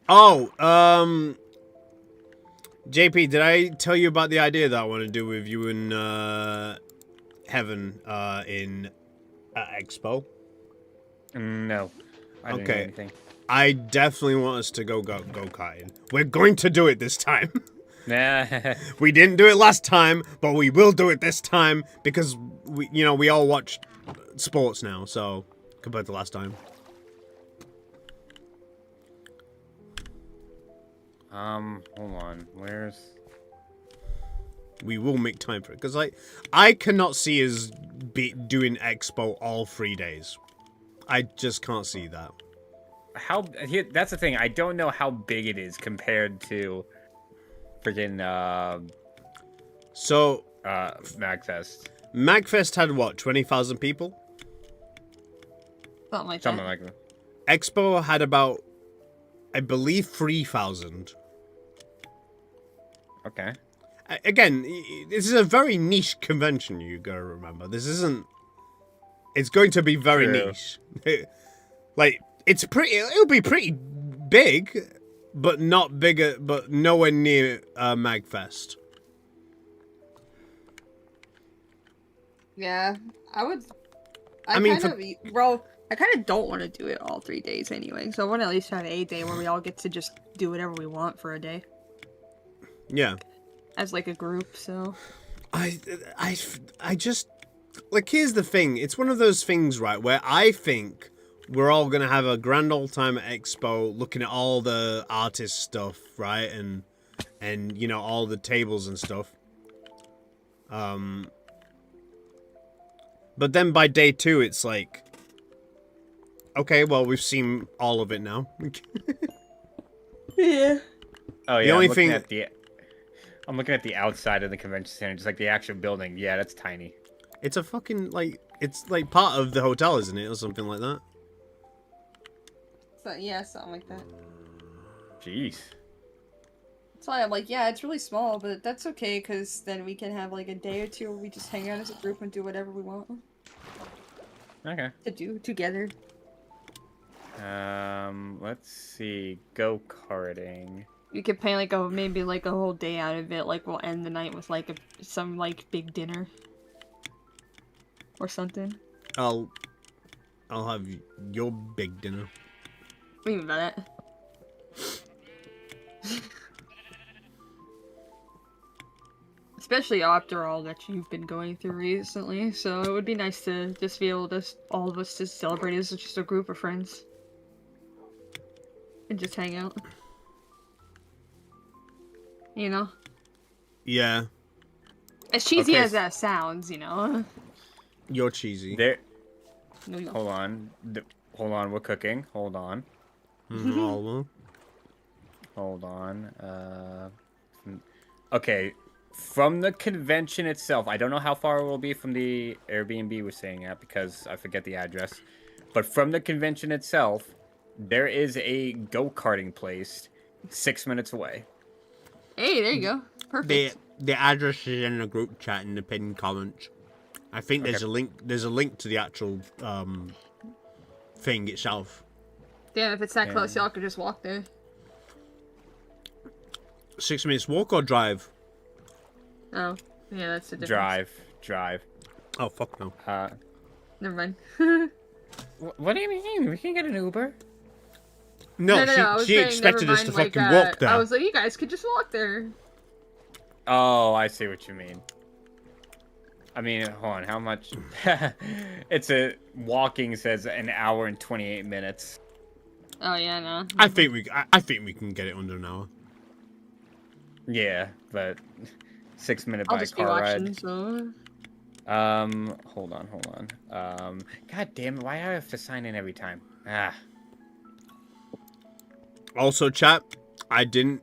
[SPEAKER 1] Oh, JP, did I tell you about the idea that I want to do with you in Heaven in Expo?
[SPEAKER 3] No, I didn't hear
[SPEAKER 1] Okay,
[SPEAKER 3] anything.
[SPEAKER 1] I definitely want us to go karting. We're going to do it this time.
[SPEAKER 3] Nah.
[SPEAKER 1] We didn't do it last time, but we will do it this time because we all watch sports now, so compared to last time.
[SPEAKER 3] Hold on. Where's...
[SPEAKER 1] We will make time for it because I cannot see us doing Expo all 3 days. I just can't see that.
[SPEAKER 3] That's the thing. I don't know how big it is compared to freaking
[SPEAKER 1] So
[SPEAKER 3] Magfest.
[SPEAKER 1] Magfest had what, 20,000 people?
[SPEAKER 2] Something like
[SPEAKER 3] Something
[SPEAKER 2] that.
[SPEAKER 3] like that.
[SPEAKER 1] Expo had about, I believe, 3,000.
[SPEAKER 3] Okay.
[SPEAKER 1] Again, this is a very niche convention, you gotta remember. This isn't... It's going to be very
[SPEAKER 3] True.
[SPEAKER 1] niche. Like, it'll be pretty big, but not bigger, but nowhere near Magfest.
[SPEAKER 2] Yeah, I would.
[SPEAKER 1] I mean,
[SPEAKER 2] I kind of don't want to do it all 3 days anyway. So I want to at least have a day where we all get to just do whatever we want for a day
[SPEAKER 1] Yeah.
[SPEAKER 2] as like a group. So
[SPEAKER 1] I just... Like, here's the thing. It's one of those things, right, where I think we're all going to have a grand old time at Expo looking at all the artist stuff, right? And you know, all the tables and stuff. But then by day 2, it's like... Okay, well, we've seen all of it now.
[SPEAKER 2] yeah.
[SPEAKER 3] Oh yeah.
[SPEAKER 1] The only
[SPEAKER 3] I'm looking
[SPEAKER 1] thing-
[SPEAKER 3] I'm looking at the outside of the convention center, just like the actual building. Yeah, that's tiny.
[SPEAKER 1] It's a fucking, like... It's, like, part of the hotel, isn't it? Or something like that.
[SPEAKER 2] So yeah, something like that.
[SPEAKER 3] Jeez.
[SPEAKER 2] That's why I'm like, yeah, it's really small, but that's okay because then we can have like a day or two where we just hang out as a group and do whatever we want
[SPEAKER 3] Okay.
[SPEAKER 2] to do together.
[SPEAKER 3] Let's see. Go karting.
[SPEAKER 2] We could pay like maybe like a whole day out of it. Like we'll end the night with like some like big dinner or something.
[SPEAKER 1] I'll have your big dinner.
[SPEAKER 2] What do you mean by that? Especially after all that you've been going through recently, so it would be nice to just be able to all of us to celebrate as just a group of friends and just hang out. You know,
[SPEAKER 1] Yeah,
[SPEAKER 2] as cheesy
[SPEAKER 3] Okay,
[SPEAKER 2] as that sounds, you know.
[SPEAKER 1] you're cheesy.
[SPEAKER 3] There.
[SPEAKER 2] No, you don't.
[SPEAKER 3] Hold on. Hold on. We're cooking. Hold on.
[SPEAKER 1] All
[SPEAKER 3] Hold on. Okay. From the convention itself, I don't know how far it will be from the Airbnb we're staying at because I forget the address. But from the convention itself, there is a go-karting place 6 minutes away.
[SPEAKER 2] Hey, there you go. Perfect.
[SPEAKER 1] the address is in the group chat in the pinned comments. I think there's a link. There's a link to the actual thing itself.
[SPEAKER 2] Damn, if it's that close, y'all could just walk there.
[SPEAKER 1] 6 minutes walk or drive?
[SPEAKER 2] Oh, yeah, that's the difference.
[SPEAKER 3] Drive.
[SPEAKER 1] Oh fuck no.
[SPEAKER 2] Never mind.
[SPEAKER 3] What do you mean? We can get an Uber?
[SPEAKER 1] No,
[SPEAKER 2] I was
[SPEAKER 1] she
[SPEAKER 2] saying,
[SPEAKER 1] expected
[SPEAKER 2] never
[SPEAKER 1] us to
[SPEAKER 2] mind,
[SPEAKER 1] fucking
[SPEAKER 2] like,
[SPEAKER 1] walk there.
[SPEAKER 2] I was like, you guys could just walk there.
[SPEAKER 3] Oh, I see what you mean. I mean, hold on, how much? It's a walking says an hour and 28 minutes.
[SPEAKER 2] Oh yeah, no.
[SPEAKER 1] I think we can get it under an hour.
[SPEAKER 3] Yeah, but 6 minute
[SPEAKER 2] I'll
[SPEAKER 3] by
[SPEAKER 2] just be
[SPEAKER 3] car
[SPEAKER 2] watching,
[SPEAKER 3] ride.
[SPEAKER 2] so...
[SPEAKER 3] Hold on. God damn it, why do I have to sign in every time? Ah.
[SPEAKER 1] Also, chat, I didn't.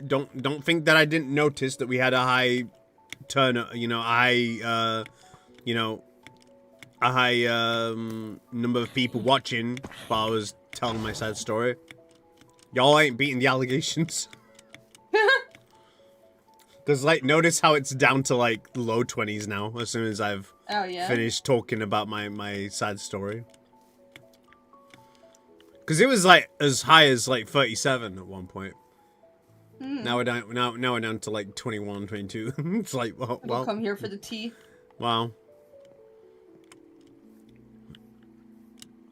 [SPEAKER 1] Don't think that I didn't notice that we had a high turn. You know, a high number of people watching while I was telling my sad story. Y'all ain't beating the allegations. Cause like, notice how it's down to like low 20s now. As soon as I've finished talking about my sad story. Because it was like as high as like 37 at one point. Now we're down. Now we're down to like 21, 22. It's like well.
[SPEAKER 2] We'll come here for the tea.
[SPEAKER 1] Wow.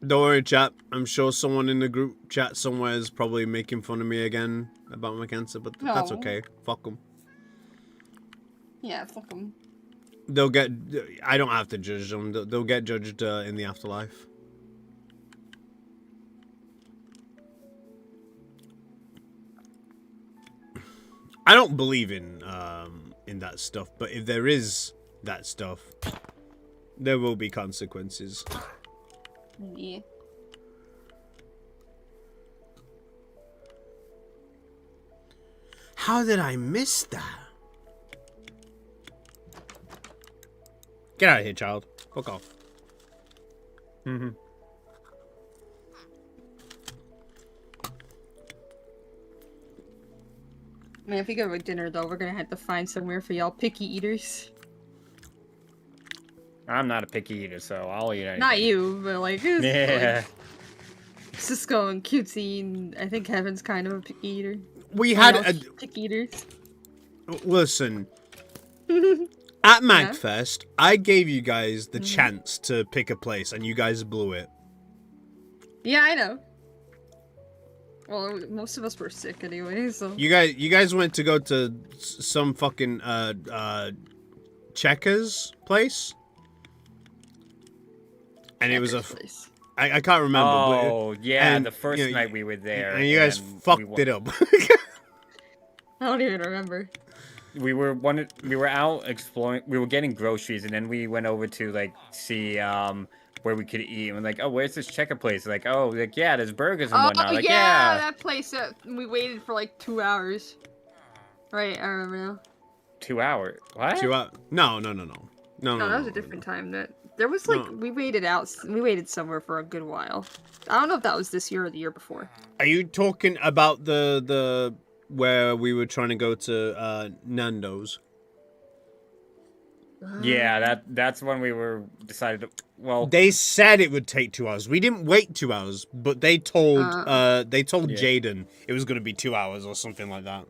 [SPEAKER 1] Don't worry, chat. I'm sure someone in the group chat somewhere is probably making fun of me again about my cancer, but that's
[SPEAKER 2] No.
[SPEAKER 1] okay. Fuck them.
[SPEAKER 2] Yeah, fuck them.
[SPEAKER 1] They'll get. I don't have to judge them. They'll get judged in the afterlife. I don't believe in that stuff, but if there is that stuff, there will be consequences.
[SPEAKER 2] Yeah.
[SPEAKER 1] How did I miss that? Get out of here, child. Fuck off.
[SPEAKER 3] Mm-hmm.
[SPEAKER 2] Man, if we go to dinner though, we're gonna have to find somewhere for y'all picky eaters.
[SPEAKER 3] I'm not a picky eater, so I'll eat anything.
[SPEAKER 2] Not you, but like,
[SPEAKER 3] Yeah.
[SPEAKER 2] Cisco and Cutesy, and I think Kevin's kind of a picky eater.
[SPEAKER 1] We had a
[SPEAKER 2] picky eaters.
[SPEAKER 1] listen. At Magfest, I gave you guys the chance to pick a place, and you guys blew it.
[SPEAKER 2] Yeah, I know. Well, most of us were sick anyway, so.
[SPEAKER 1] You guys went to go to some fucking Checkers place, and it was a.
[SPEAKER 2] Place.
[SPEAKER 1] I can't remember.
[SPEAKER 3] Oh, yeah,
[SPEAKER 1] and,
[SPEAKER 3] the first
[SPEAKER 1] you know,
[SPEAKER 3] night we were there.
[SPEAKER 1] and you guys fucked it up.
[SPEAKER 2] I don't even remember.
[SPEAKER 3] We were out exploring. We were getting groceries, and then we went over to like see where we could eat. And we're like, oh, where's this checker place? Like, oh, like yeah, there's burgers and whatnot. Like, yeah,
[SPEAKER 2] that place that we waited for like 2 hours. Right, I remember now.
[SPEAKER 3] 2 hours. What?
[SPEAKER 1] 2 hours? No.
[SPEAKER 2] No, that was a different time. That there was like we waited somewhere for a good while. I don't know if that was this year or the year before.
[SPEAKER 1] Are you talking about the where we were trying to go to Nando's?
[SPEAKER 3] Yeah, that's when we were decided to. Well,
[SPEAKER 1] They said it would take 2 hours. We didn't wait 2 hours, but they told Jaden it was going to be 2 hours or something like that.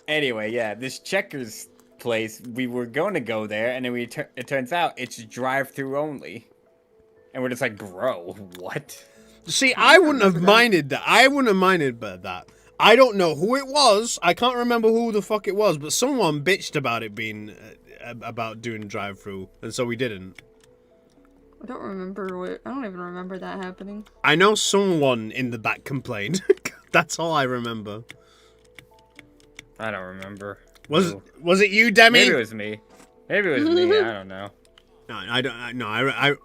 [SPEAKER 3] anyway, yeah, this Checkers place, we were going to go there, and then it turns out it's drive-through only, and we're just like, bro, what?
[SPEAKER 1] See, I wouldn't have minded that. I wouldn't have minded that. I don't know who it was. I can't remember who the fuck it was, but someone bitched about it being about doing drive-through, and so we didn't.
[SPEAKER 2] I don't remember I don't even remember that happening.
[SPEAKER 1] I know someone in the back complained. That's all I remember.
[SPEAKER 3] I don't remember.
[SPEAKER 1] Was it you, Demi?
[SPEAKER 3] Maybe it was me. Maybe it was me. I don't know.
[SPEAKER 1] No, I don't. No,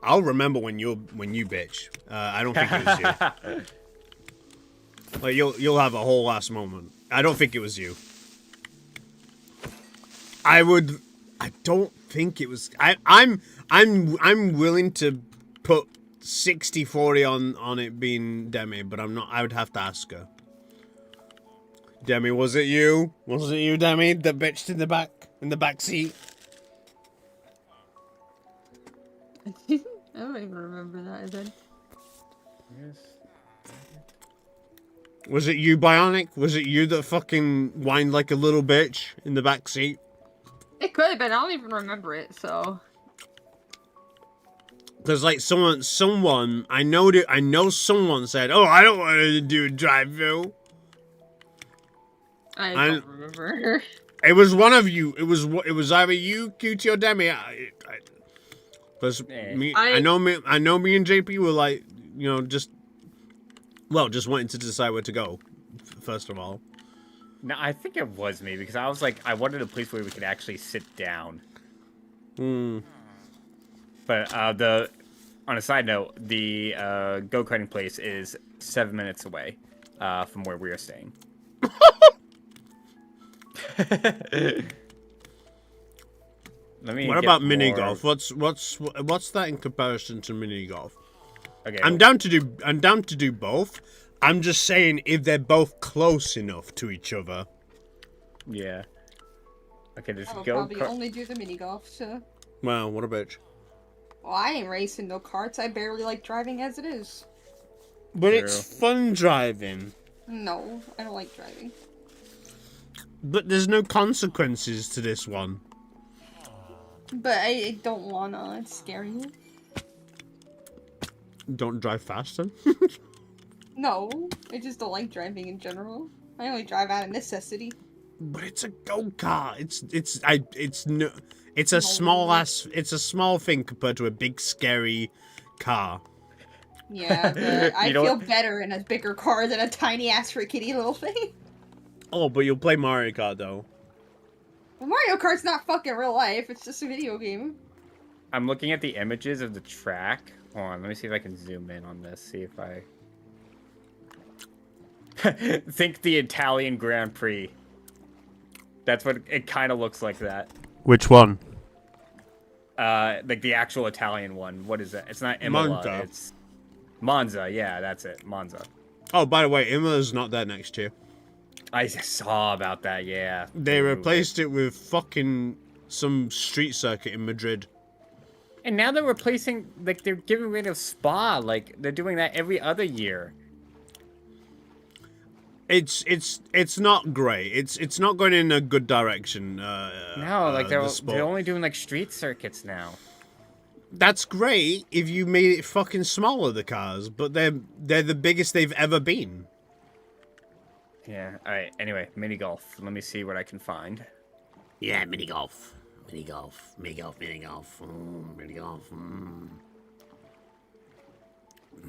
[SPEAKER 1] I'll remember when you bitch. I don't think it was you. Like you'll have a whole last moment. I don't think it was you. I don't think it was. I'm willing to put 60-40 on it being Demi, but I'm not. I would have to ask her. Demi, was it you? Was it you, Demi, that bitched in the back seat?
[SPEAKER 2] I don't even remember that then.
[SPEAKER 3] Yes.
[SPEAKER 1] Was it you, Bionic? Was it you that fucking whined like a little bitch in the back seat?
[SPEAKER 2] It could have been. I don't even remember it. So.
[SPEAKER 1] Because like someone I know someone said, "Oh, I don't want to do a drive-through."
[SPEAKER 2] I don't remember.
[SPEAKER 1] It was one of you. It was either you, QT, or Demi. Because I know me and JP were like, you know, just wanting to decide where to go. First of all.
[SPEAKER 3] No, I think it was me because I was like, I wanted a place where we could actually sit down. But on a side note, the go-karting place is 7 minutes away from where we are staying.
[SPEAKER 1] What about mini golf? What's that in comparison to mini golf?
[SPEAKER 3] Okay,
[SPEAKER 1] I'm down to do both. I'm just saying if they're both close enough to each other.
[SPEAKER 3] Yeah. Okay, there's
[SPEAKER 2] I'll
[SPEAKER 3] go
[SPEAKER 2] probably only do the mini golf. So.
[SPEAKER 1] Well, what a bitch.
[SPEAKER 2] Well, I ain't racing no karts. I barely like driving as it is.
[SPEAKER 1] But
[SPEAKER 3] True.
[SPEAKER 1] it's fun driving.
[SPEAKER 2] No, I don't like driving.
[SPEAKER 1] But there's no consequences to this one.
[SPEAKER 2] But I don't wanna. It's scary.
[SPEAKER 1] Don't drive fast then.
[SPEAKER 2] No, I just don't like driving in general. I only drive out of necessity.
[SPEAKER 1] But it's a go-kart. It's a small thing compared to a big scary car.
[SPEAKER 2] Yeah, but I
[SPEAKER 3] You know
[SPEAKER 2] feel
[SPEAKER 3] what?
[SPEAKER 2] better in a bigger car than a tiny ass rickety little thing.
[SPEAKER 1] Oh, but you'll play Mario Kart though.
[SPEAKER 2] Well, Mario Kart's not fucking real life. It's just a video game.
[SPEAKER 3] I'm looking at the images of the track. Hold on, let me see if I can zoom in on this. See if I think the Italian Grand Prix. That's what it kind of looks like. That
[SPEAKER 1] Which one?
[SPEAKER 3] like the actual Italian one. What is that? It's not Imola.
[SPEAKER 1] Monza.
[SPEAKER 3] It's Monza. Yeah, that's it. Monza.
[SPEAKER 1] Oh, by the way, Imola's not there next year.
[SPEAKER 3] I saw about that. Yeah,
[SPEAKER 1] They
[SPEAKER 3] moved
[SPEAKER 1] replaced it with fucking some street circuit in Madrid.
[SPEAKER 3] And now they're replacing, like, they're getting rid of Spa. Like, they're doing that every other year.
[SPEAKER 1] It's not great. It's not going in a good direction.
[SPEAKER 3] No, like,
[SPEAKER 1] the
[SPEAKER 3] they're
[SPEAKER 1] sport.
[SPEAKER 3] only doing, like, street circuits now.
[SPEAKER 1] That's great if you made it fucking smaller, the cars, but they're the biggest they've ever been.
[SPEAKER 3] Yeah, alright, anyway, mini golf. Let me see what I can find.
[SPEAKER 1] Yeah, mini golf. Mini golf. Mini golf. Mini golf. Mini golf.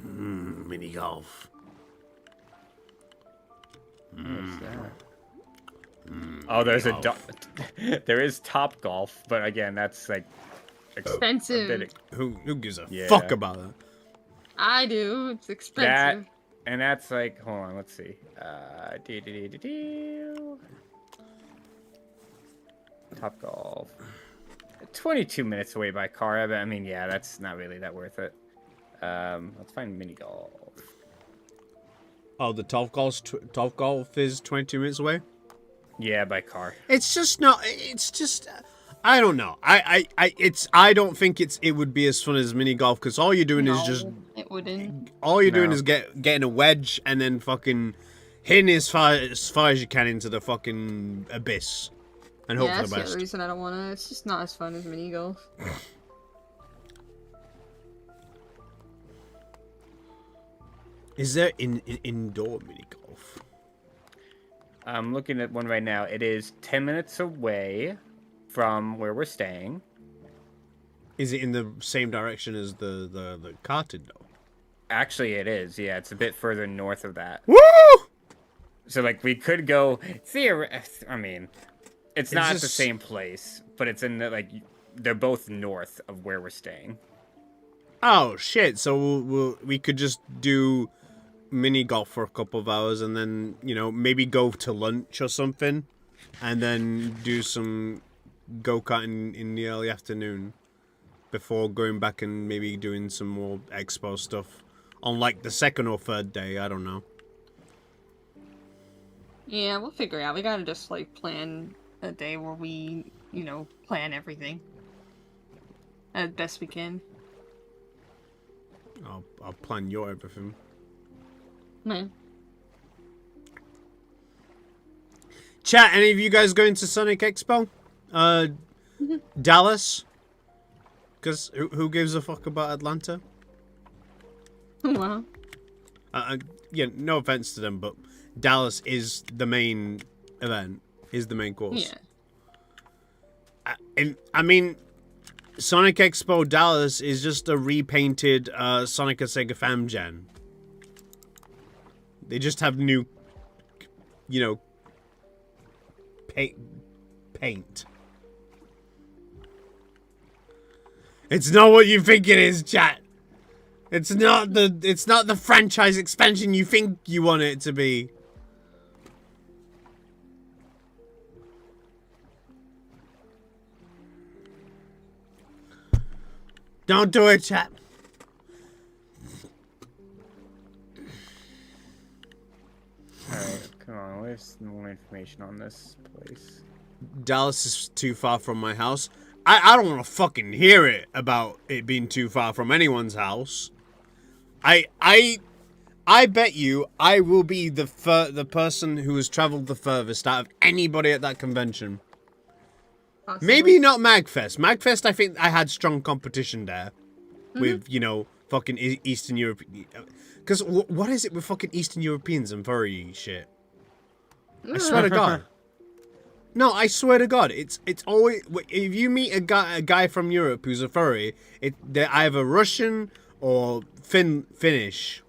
[SPEAKER 1] Mini golf.
[SPEAKER 3] What's that? Oh, there's there is Top Golf, but again, that's, like,
[SPEAKER 2] Expensive.
[SPEAKER 1] Who gives a
[SPEAKER 3] Yeah.
[SPEAKER 1] fuck about that?
[SPEAKER 2] I do. It's
[SPEAKER 3] That,
[SPEAKER 2] expensive.
[SPEAKER 3] and that's, like, hold on, let's see. Top Golf. 22 minutes away by car. I mean, yeah, that's not really that worth it. Let's find mini golf.
[SPEAKER 1] Oh, the Top Golf is 22 minutes away.
[SPEAKER 3] Yeah, by car.
[SPEAKER 1] It's just not. It's just. I don't know. I don't think it would be as fun as mini golf because all you're doing is just.
[SPEAKER 2] It wouldn't.
[SPEAKER 1] All you're doing
[SPEAKER 3] No.
[SPEAKER 1] is getting a wedge and then fucking hitting as far as you can into the fucking abyss, and hope
[SPEAKER 2] Yeah,
[SPEAKER 1] for
[SPEAKER 2] that's
[SPEAKER 1] the
[SPEAKER 2] the
[SPEAKER 1] best.
[SPEAKER 2] reason I don't want to. It's just not as fun as mini golf.
[SPEAKER 1] Is there indoor mini golf?
[SPEAKER 3] I'm looking at one right now. It is 10 minutes away from where we're staying.
[SPEAKER 1] Is it in the same direction as the karted though?
[SPEAKER 3] Actually, it is. Yeah, it's a bit further north of that.
[SPEAKER 1] Woo!
[SPEAKER 3] So, like, we could go... I mean, it's not the
[SPEAKER 1] just-
[SPEAKER 3] same place, but it's in the, like... They're both north of where we're staying.
[SPEAKER 1] Oh shit! So we could just do mini golf for a couple of hours and then maybe go to lunch or something, and then do some go-karting in the early afternoon before going back and maybe doing some more expo stuff on like the second or third day. I don't know.
[SPEAKER 2] Yeah, we'll figure it out. We gotta just like plan a day where we, plan everything as best we can.
[SPEAKER 1] I'll plan your everything.
[SPEAKER 2] Man.
[SPEAKER 1] Chat, any of you guys going to Sonic Expo? Dallas? Because who gives a fuck about Atlanta?
[SPEAKER 2] Wow.
[SPEAKER 1] Yeah, no offense to them, but Dallas is the main event, is the main course.
[SPEAKER 2] Yeah.
[SPEAKER 1] And I mean, Sonic Expo Dallas is just a repainted Sonic and SEGA Fam Jam. They just have new, paint. It's not what you think it is, chat. It's not the franchise expansion you think you want it to be. Don't do it, chat.
[SPEAKER 3] Alright, come on. Where's more information on this place?
[SPEAKER 1] Dallas is too far from my house. I don't want to fucking hear it about it being too far from anyone's house. I I bet you I will be the person who has traveled the furthest out of anybody at that convention.
[SPEAKER 2] Possibly.
[SPEAKER 1] Maybe not Magfest. Magfest, I think I had strong competition there. With, you know, fucking Eastern Europe. Because what is it with fucking Eastern Europeans and furry shit? I swear to God. No, I swear to God. It's always... If you meet a guy from Europe who's a furry, they're either Russian or Finnish.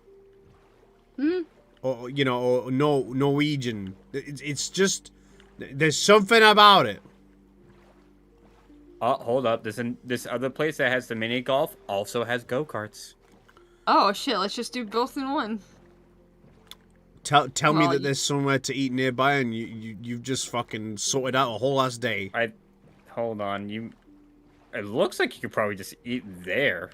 [SPEAKER 1] Or, you know, or Norwegian. It's just... There's something about it.
[SPEAKER 3] Oh, hold up. This other place that has the mini golf also has go-karts.
[SPEAKER 2] Oh shit, let's just do both in one.
[SPEAKER 1] Tell me that there's somewhere to eat nearby and you've just fucking sorted out a whole ass day.
[SPEAKER 3] Hold on, it looks like you could probably just eat there.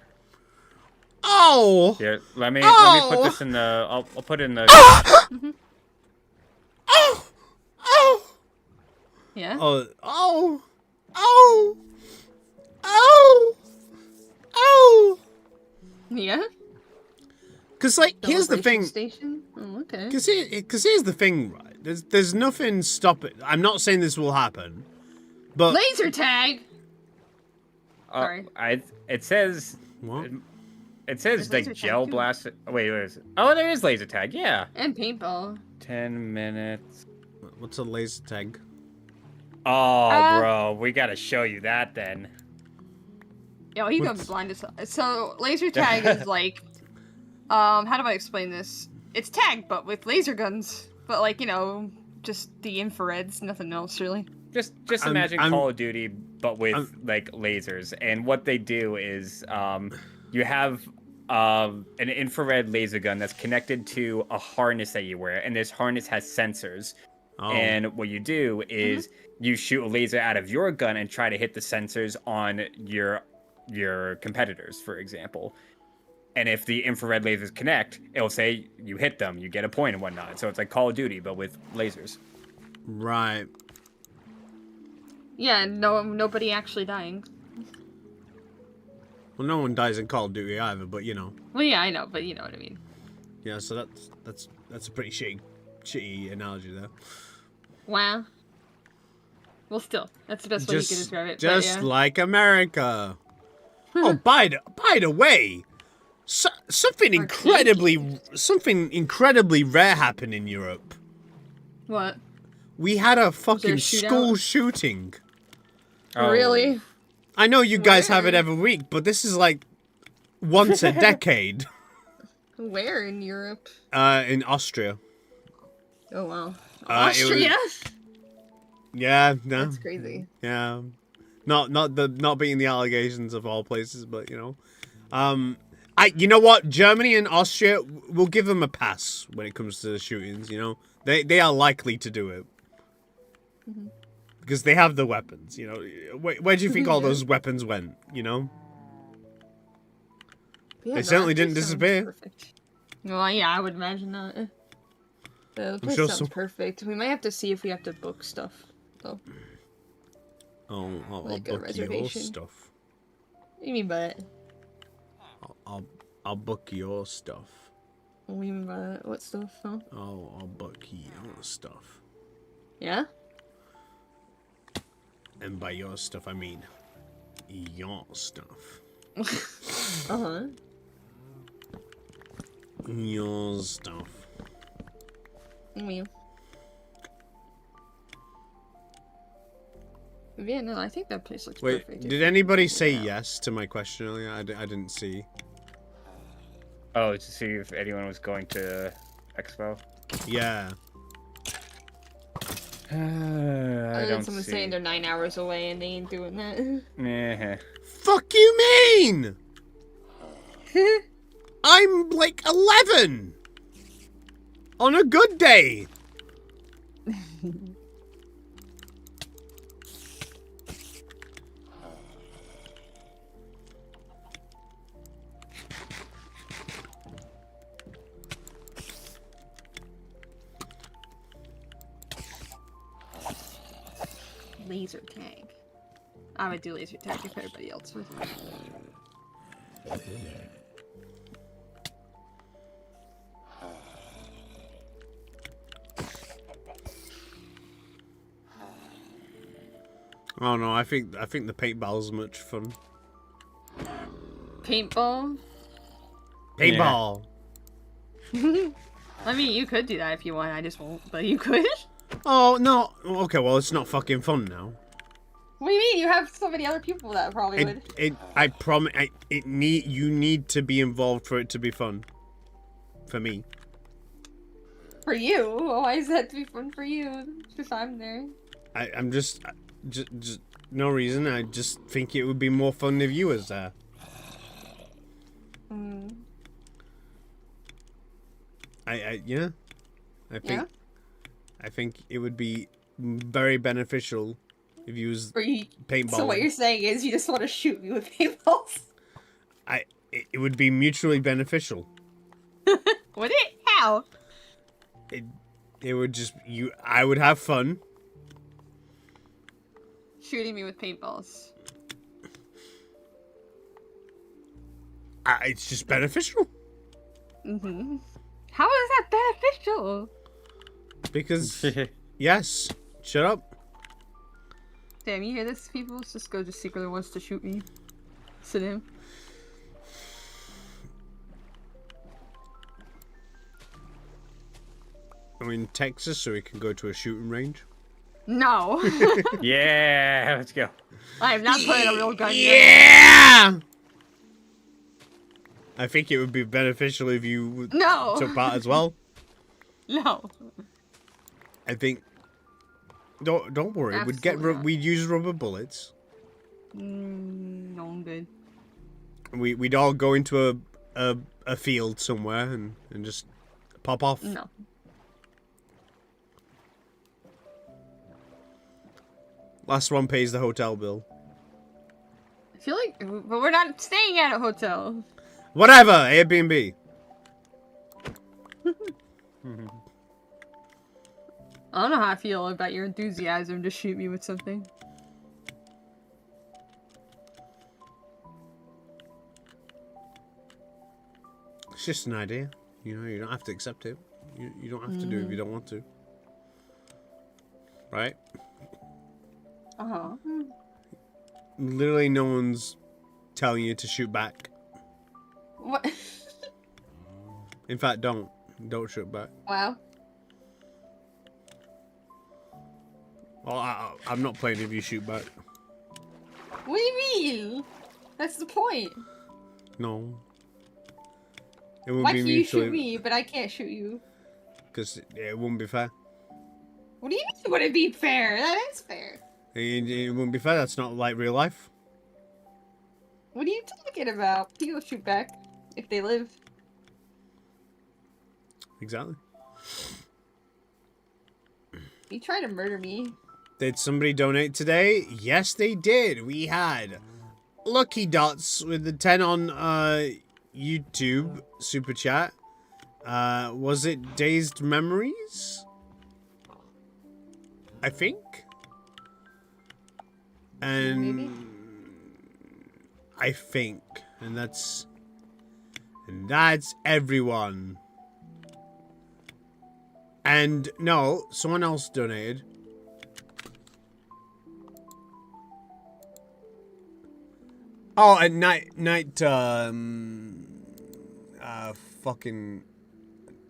[SPEAKER 1] Oh!
[SPEAKER 3] Here, let me put this in the, I'll put it in the...
[SPEAKER 2] Yeah? Yeah?
[SPEAKER 1] Because, like, here's the thing.
[SPEAKER 2] Station? Oh, okay.
[SPEAKER 1] Because here's the thing, right? There's nothing stopping. I'm not saying this will happen, but
[SPEAKER 2] Laser tag! Sorry.
[SPEAKER 3] It says...
[SPEAKER 1] What?
[SPEAKER 3] It says,
[SPEAKER 2] There's
[SPEAKER 3] like,
[SPEAKER 2] laser
[SPEAKER 3] gel
[SPEAKER 2] tag, too.
[SPEAKER 3] blast... Wait, where is it? Oh, there is laser tag, yeah.
[SPEAKER 2] And paintball.
[SPEAKER 3] 10 minutes.
[SPEAKER 1] What's a laser tag?
[SPEAKER 3] Oh, bro, we gotta show you that, then.
[SPEAKER 2] Yo, he's gonna be blind as hell. So, laser tag is like... how do I explain this? It's tag, but with laser guns. But, like, you know, just the infrareds, nothing else, really.
[SPEAKER 3] Just imagine Call of Duty, but with, like, lasers. And what they do is, you have an infrared laser gun that's connected to a harness that you wear, and this harness has sensors. Oh. And what you do is you shoot a laser out of your gun and try to hit the sensors on your competitors, for example. And if the infrared lasers connect, it'll say you hit them, you get a point and whatnot. So it's like Call of Duty, but with lasers.
[SPEAKER 1] Right.
[SPEAKER 2] Yeah, nobody actually dying.
[SPEAKER 1] Well, no one dies in Call of Duty either, but you know.
[SPEAKER 2] Well, yeah, I know, but you know what I mean.
[SPEAKER 1] Yeah, so that's a pretty shitty analogy there.
[SPEAKER 2] Wow. Well, still, that's the best way you can describe it.
[SPEAKER 1] Just like America. Oh, by the way, something incredibly rare happened in Europe.
[SPEAKER 2] What?
[SPEAKER 1] We had a fucking school shooting.
[SPEAKER 2] Oh. Really?
[SPEAKER 1] I know you guys have it every week, but this is like once a decade.
[SPEAKER 2] Where in Europe?
[SPEAKER 1] In Austria.
[SPEAKER 2] Oh wow. Austria?
[SPEAKER 1] Yeah, no.
[SPEAKER 2] That's crazy.
[SPEAKER 1] Yeah. Not being the allegations of all places, but you know. You know what? Germany and Austria, we'll give them a pass when it comes to the shootings, you know. They are likely to do it. Because they have the weapons, you know. Where do you think all those weapons went, you know?
[SPEAKER 2] Yeah,
[SPEAKER 1] they certainly didn't disappear.
[SPEAKER 2] Perfect. Well, yeah, I would imagine not. The place sounds perfect. We might have to see if we have to book stuff, though.
[SPEAKER 1] Oh, I'll
[SPEAKER 2] like
[SPEAKER 1] book your stuff.
[SPEAKER 2] What do you mean by that?
[SPEAKER 1] I'll book your stuff.
[SPEAKER 2] What do you mean by that? What stuff, huh?
[SPEAKER 1] Oh, I'll book your stuff.
[SPEAKER 2] Yeah?
[SPEAKER 1] And by your stuff, I mean your stuff.
[SPEAKER 2] Uh-huh.
[SPEAKER 1] Your stuff.
[SPEAKER 2] Yeah, no, I think that place looks perfect.
[SPEAKER 1] Wait, did anybody say yes to my question earlier? I didn't see.
[SPEAKER 3] Oh, to see if anyone was going to Expo?
[SPEAKER 1] Yeah.
[SPEAKER 3] I don't
[SPEAKER 2] someone
[SPEAKER 3] see.
[SPEAKER 2] saying they're 9 hours away and they ain't doing that.
[SPEAKER 1] Fuck you mean? I'm like 11 on a good day.
[SPEAKER 2] Laser tag. I would do laser tag if everybody else was.
[SPEAKER 1] Oh no, I think the paintball's much fun.
[SPEAKER 2] Paintball?
[SPEAKER 1] Paintball!
[SPEAKER 2] I mean, you could do that if you want. I just won't, but you could.
[SPEAKER 1] Oh, no. Okay, well, it's not fucking fun now.
[SPEAKER 2] What do you mean? You have so many other people that probably would.
[SPEAKER 1] I promise, you need to be involved for it to be fun. For me.
[SPEAKER 2] For you? Why is that to be fun for you? If I'm there.
[SPEAKER 1] I'm just no reason. I just think it would be more fun if you was there. Yeah. I think it would be very beneficial if you was paintball.
[SPEAKER 2] So what you're saying is you just want to shoot me with paintballs?
[SPEAKER 1] It would be mutually beneficial.
[SPEAKER 2] Would it? How?
[SPEAKER 1] It would just I would have fun
[SPEAKER 2] shooting me with paintballs.
[SPEAKER 1] It's just beneficial.
[SPEAKER 2] Mm-hmm. How is that beneficial?
[SPEAKER 1] Because yes, shut up.
[SPEAKER 2] Damn, you hear this, people? Cisco just secretly wants to shoot me. Sit him.
[SPEAKER 1] I'm in Texas, so we can go to a shooting range.
[SPEAKER 2] No.
[SPEAKER 3] Yeah, let's go.
[SPEAKER 2] I am not putting a real gun in.
[SPEAKER 1] Yeah! I think it would be beneficial if you took part as well.
[SPEAKER 2] No.
[SPEAKER 1] I think. Don't worry. We'd use rubber bullets.
[SPEAKER 2] No, I'm good.
[SPEAKER 1] We'd all go into a field somewhere and just pop off.
[SPEAKER 2] No.
[SPEAKER 1] Last one pays the hotel bill.
[SPEAKER 2] I feel like, but we're not staying at a hotel.
[SPEAKER 1] Whatever, Airbnb.
[SPEAKER 2] I don't know how I feel about your enthusiasm to shoot me with something.
[SPEAKER 1] It's just an idea. You know, you don't have to accept it. You don't have to do it if you don't want to. Right?
[SPEAKER 2] Uh-huh.
[SPEAKER 1] Literally no one's telling you to shoot back.
[SPEAKER 2] What?
[SPEAKER 1] In fact, don't shoot back.
[SPEAKER 2] Wow.
[SPEAKER 1] Well, I'm not playing if you shoot back.
[SPEAKER 2] What do you mean? That's the point.
[SPEAKER 1] No. It wouldn't
[SPEAKER 2] Why
[SPEAKER 1] be
[SPEAKER 2] can
[SPEAKER 1] mutually...
[SPEAKER 2] you shoot me, but I can't shoot you?
[SPEAKER 1] Because it wouldn't be fair.
[SPEAKER 2] What do you mean would it be fair? That is fair.
[SPEAKER 1] It wouldn't be fair. That's not like real life.
[SPEAKER 2] What are you talking about? People shoot back if they live.
[SPEAKER 1] Exactly.
[SPEAKER 2] You trying to murder me?
[SPEAKER 1] Did somebody donate today? Yes, they did. We had Lucky Dots with the 10 on YouTube super chat. Was it Dazed Memories? I think. And
[SPEAKER 2] maybe.
[SPEAKER 1] I think, and that's everyone. And no, someone else donated. Oh, at fucking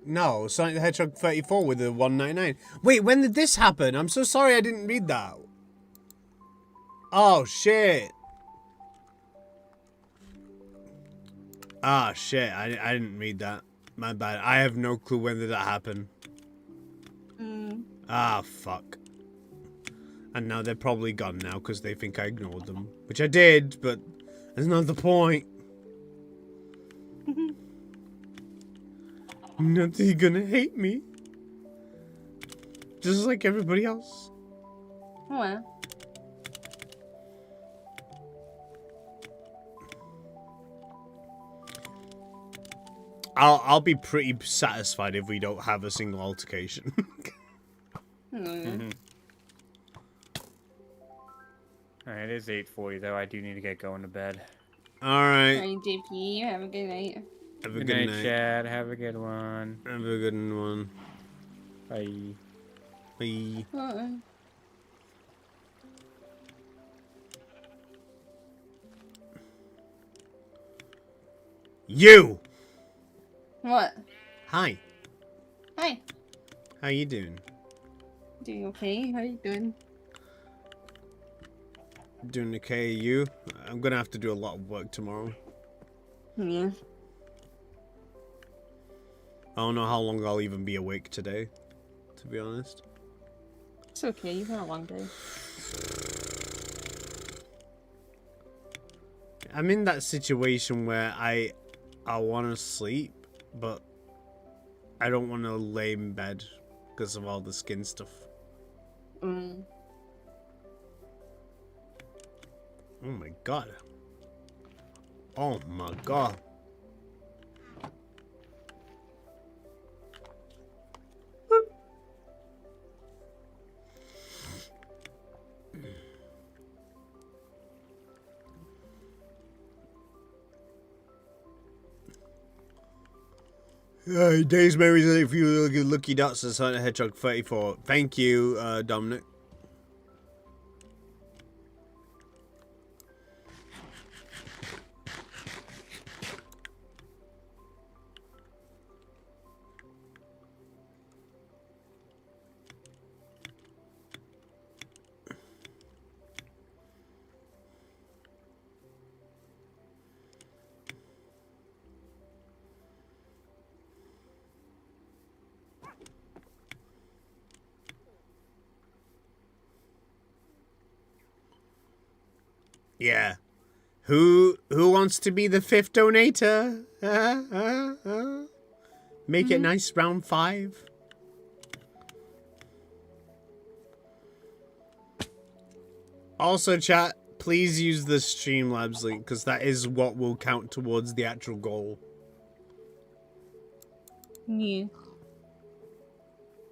[SPEAKER 1] no, Sonic the Hedgehog 34 with the 199. Wait, when did this happen? I'm so sorry I didn't read that. Oh shit. Ah shit, I didn't read that. My bad. I have no clue when did that happen. Ah, fuck. And now they're probably gone now because they think I ignored them. Which I did, but that's not the point. Not that you're gonna hate me. Just like everybody else.
[SPEAKER 2] Oh, well.
[SPEAKER 1] I'll be pretty satisfied if we don't have a single altercation.
[SPEAKER 3] Alright, it is 8:40 though. I do need to get going to bed.
[SPEAKER 1] Alright.
[SPEAKER 2] Alright, JP, have a good night.
[SPEAKER 1] Have a
[SPEAKER 3] Good night, Chad. Have a good one.
[SPEAKER 1] Have a good one.
[SPEAKER 3] Bye.
[SPEAKER 1] Bye.
[SPEAKER 2] Bye.
[SPEAKER 1] You!
[SPEAKER 2] What?
[SPEAKER 1] Hi.
[SPEAKER 2] Hi.
[SPEAKER 1] How you doing?
[SPEAKER 2] Doing okay? How you doing?
[SPEAKER 1] Doing okay, you? I'm gonna have to do a lot of work tomorrow.
[SPEAKER 2] Yeah.
[SPEAKER 1] I don't know how long I'll even be awake today, to be honest.
[SPEAKER 2] It's okay. You've had a long day.
[SPEAKER 1] I'm in that situation where I want to sleep, but I don't want to lay in bed because of all the skin stuff.
[SPEAKER 2] Mm.
[SPEAKER 1] Oh my god. Oh my god. Days memories if you look at Lucky Dots and Sonic Hedgehog 34. Thank you, Dominic. Yeah. Who wants to be the 5th donator? Make it nice, round 5. Also, chat, please use the Streamlabs link, because that is what will count towards the actual goal.
[SPEAKER 2] Yeah.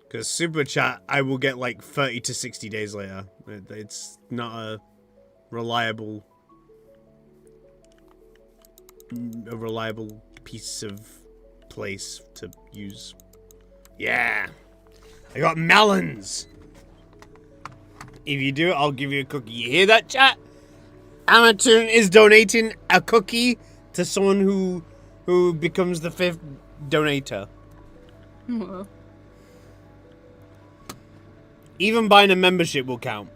[SPEAKER 1] Because Super Chat, I will get like 30 to 60 days later. It's not a reliable piece of place to use. Yeah! I got melons! If you do, I'll give you a cookie. You hear that, chat? Amatoon is donating a cookie to someone who becomes the 5th donator. Even buying a membership will count.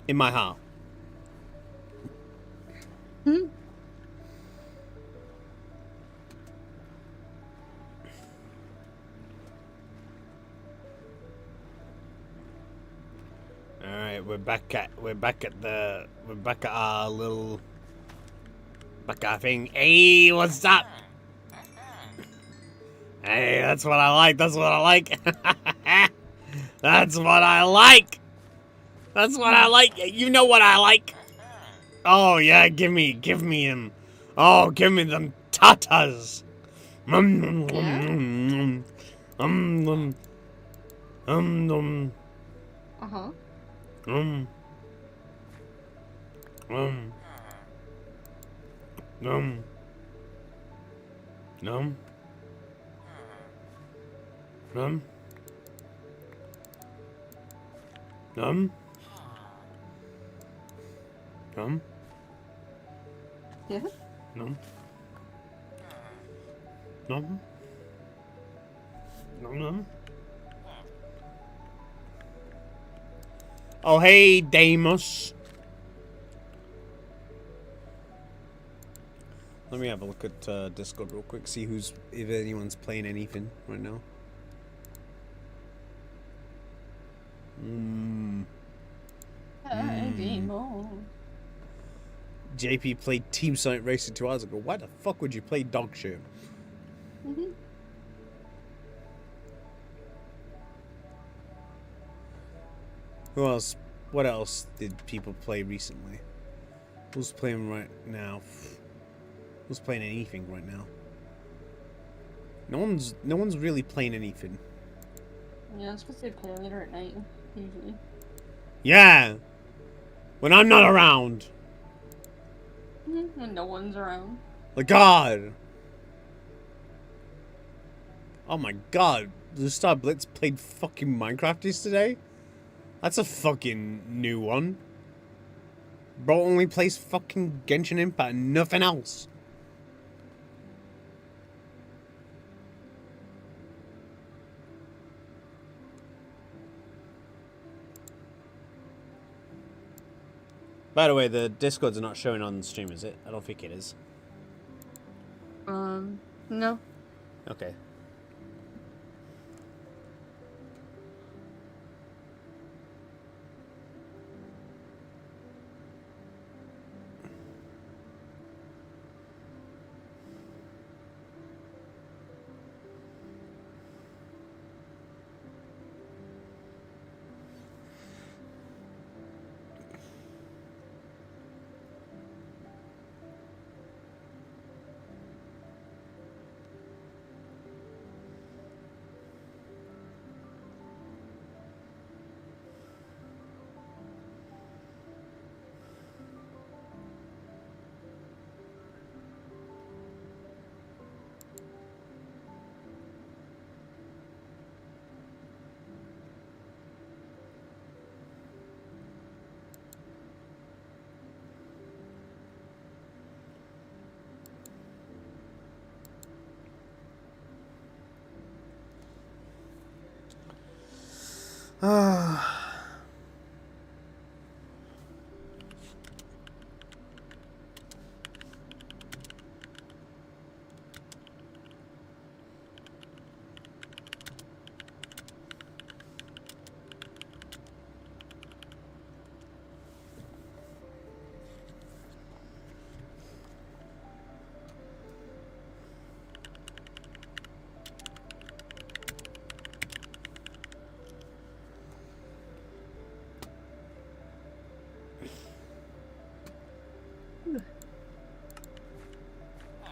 [SPEAKER 1] In my heart. Alright, we're back at our little thing. Hey, what's up? Hey, that's what I like. That's what I like. That's what I like. That's what I like. You know what I like. Oh yeah, give me him. Oh, give me them tatas.
[SPEAKER 2] Yeah? Uh-huh.
[SPEAKER 1] Num. Num. Num. Num. Num. Num. Num.
[SPEAKER 2] Yeah?
[SPEAKER 1] Num. Num. Num num. Oh hey, Deimos. Let me have a look at Discord real quick, see if anyone's playing anything right now. JP played Team Sonic Racing 2 hours ago. Why the fuck would you play dog shit? Who else? What else did people play recently? Who's playing right now? Who's playing anything right now? No one's really playing anything.
[SPEAKER 2] Yeah, it's because they play later at night, usually.
[SPEAKER 1] Yeah! When I'm not around!
[SPEAKER 2] When no one's around.
[SPEAKER 1] Like, God! Oh my god, the Star Blitz played fucking Minecraft yesterday? That's a fucking new one. Bro only plays fucking Genshin Impact and nothing else. By the way, the Discords are not showing on the stream, is it? I don't think it is.
[SPEAKER 2] No.
[SPEAKER 1] Okay.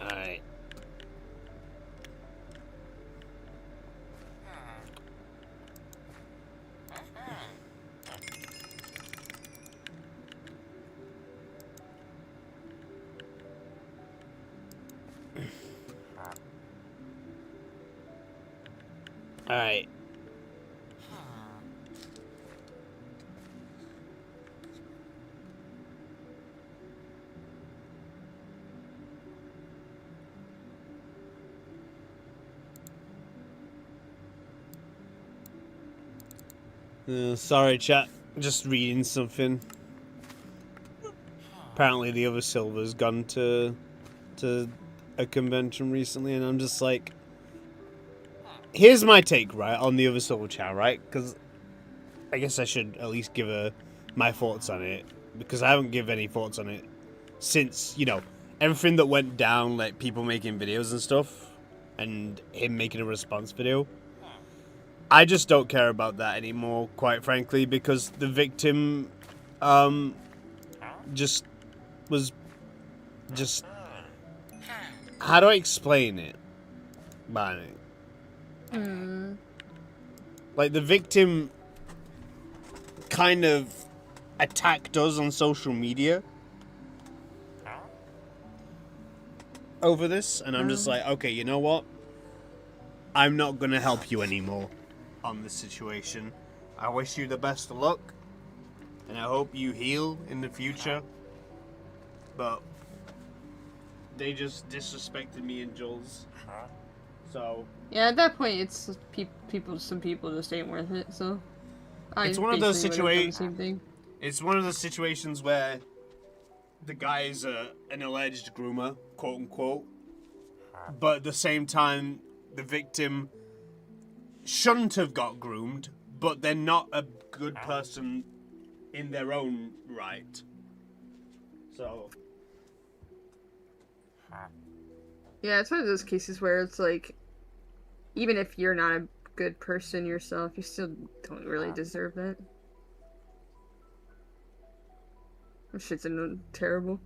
[SPEAKER 1] Alright. Alright. Sorry, chat. Just reading something. Apparently, the other Silver's gone to a convention recently, and I'm just like, here's my take, right, on the other Silver chat, right? Because I guess I should at least give my thoughts on it, because I haven't given any thoughts on it since, you know, everything that went down, like people making videos and stuff, and him making a response video. I just don't care about that anymore, quite frankly, because the victim, just was just. How do I explain it, Barney? Like, the victim kind of attacked us on social media over this, and I'm just like, okay, you know what? I'm not gonna help you anymore on this situation. I wish you the best of luck, and I hope you heal in the future, but they just disrespected me and Jules, so...
[SPEAKER 2] Yeah, at that point, it's some people just ain't worth it, so...
[SPEAKER 1] It's one of those
[SPEAKER 2] situations.
[SPEAKER 1] It's one of those situations where the guy is an alleged groomer, quote unquote, but at the same time, the victim shouldn't have got groomed, but they're not a good person in their own right. So...
[SPEAKER 2] Yeah, it's one of those cases where it's like, even if you're not a good person yourself, you still don't really deserve that. That shit's terrible.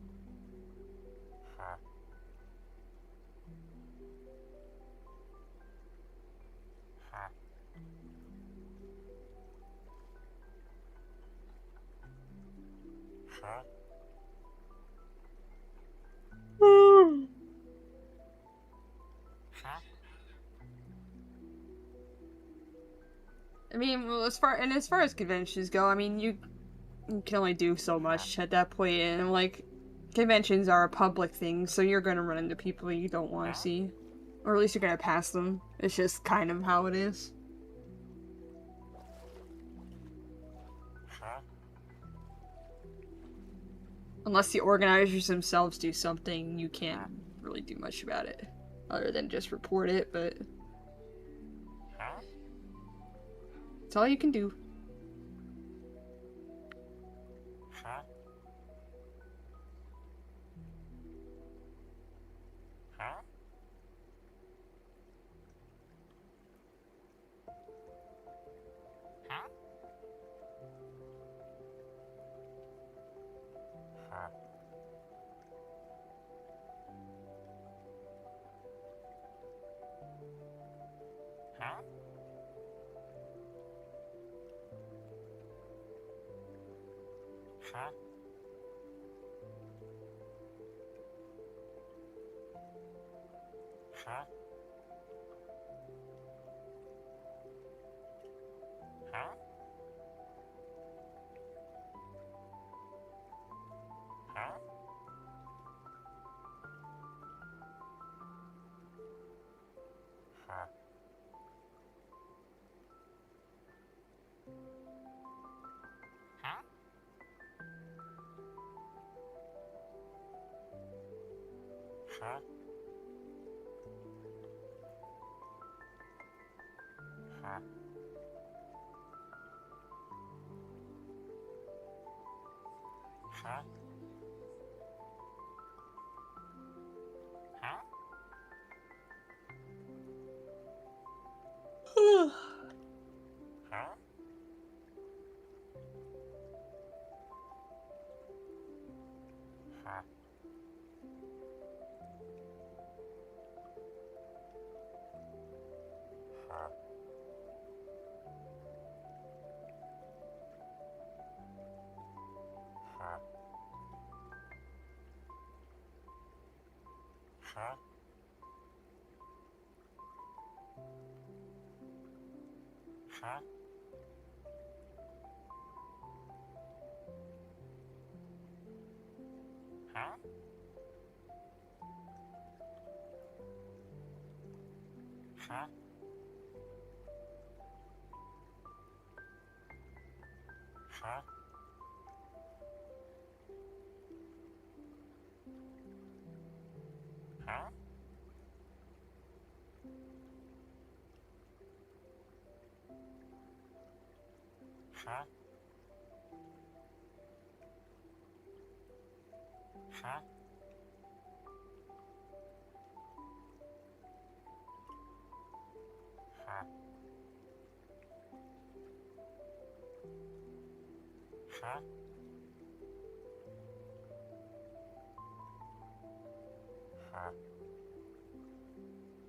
[SPEAKER 2] I mean, well, as far as conventions go, I mean, you can only do so much at that point, and like, conventions are a public thing, so you're gonna run into people you don't want to see, or at least you're gonna pass them. It's just kind of how it is. unless the organizers themselves do something, you can't really do much about it. Other than just report it, but... That's all you can do.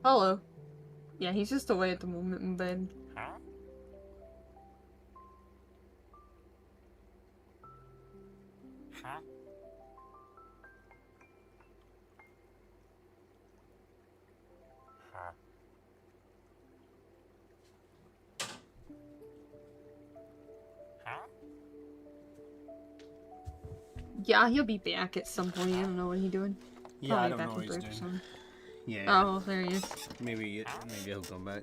[SPEAKER 2] Hello. Yeah, he's just away at the moment in bed. Yeah, he'll be back at some point. I don't know what he's doing.
[SPEAKER 1] Yeah, I
[SPEAKER 2] Probably
[SPEAKER 1] don't know what he's
[SPEAKER 2] break or
[SPEAKER 1] doing.
[SPEAKER 2] something.
[SPEAKER 1] Yeah.
[SPEAKER 2] Oh, there he is.
[SPEAKER 1] Maybe he'll come back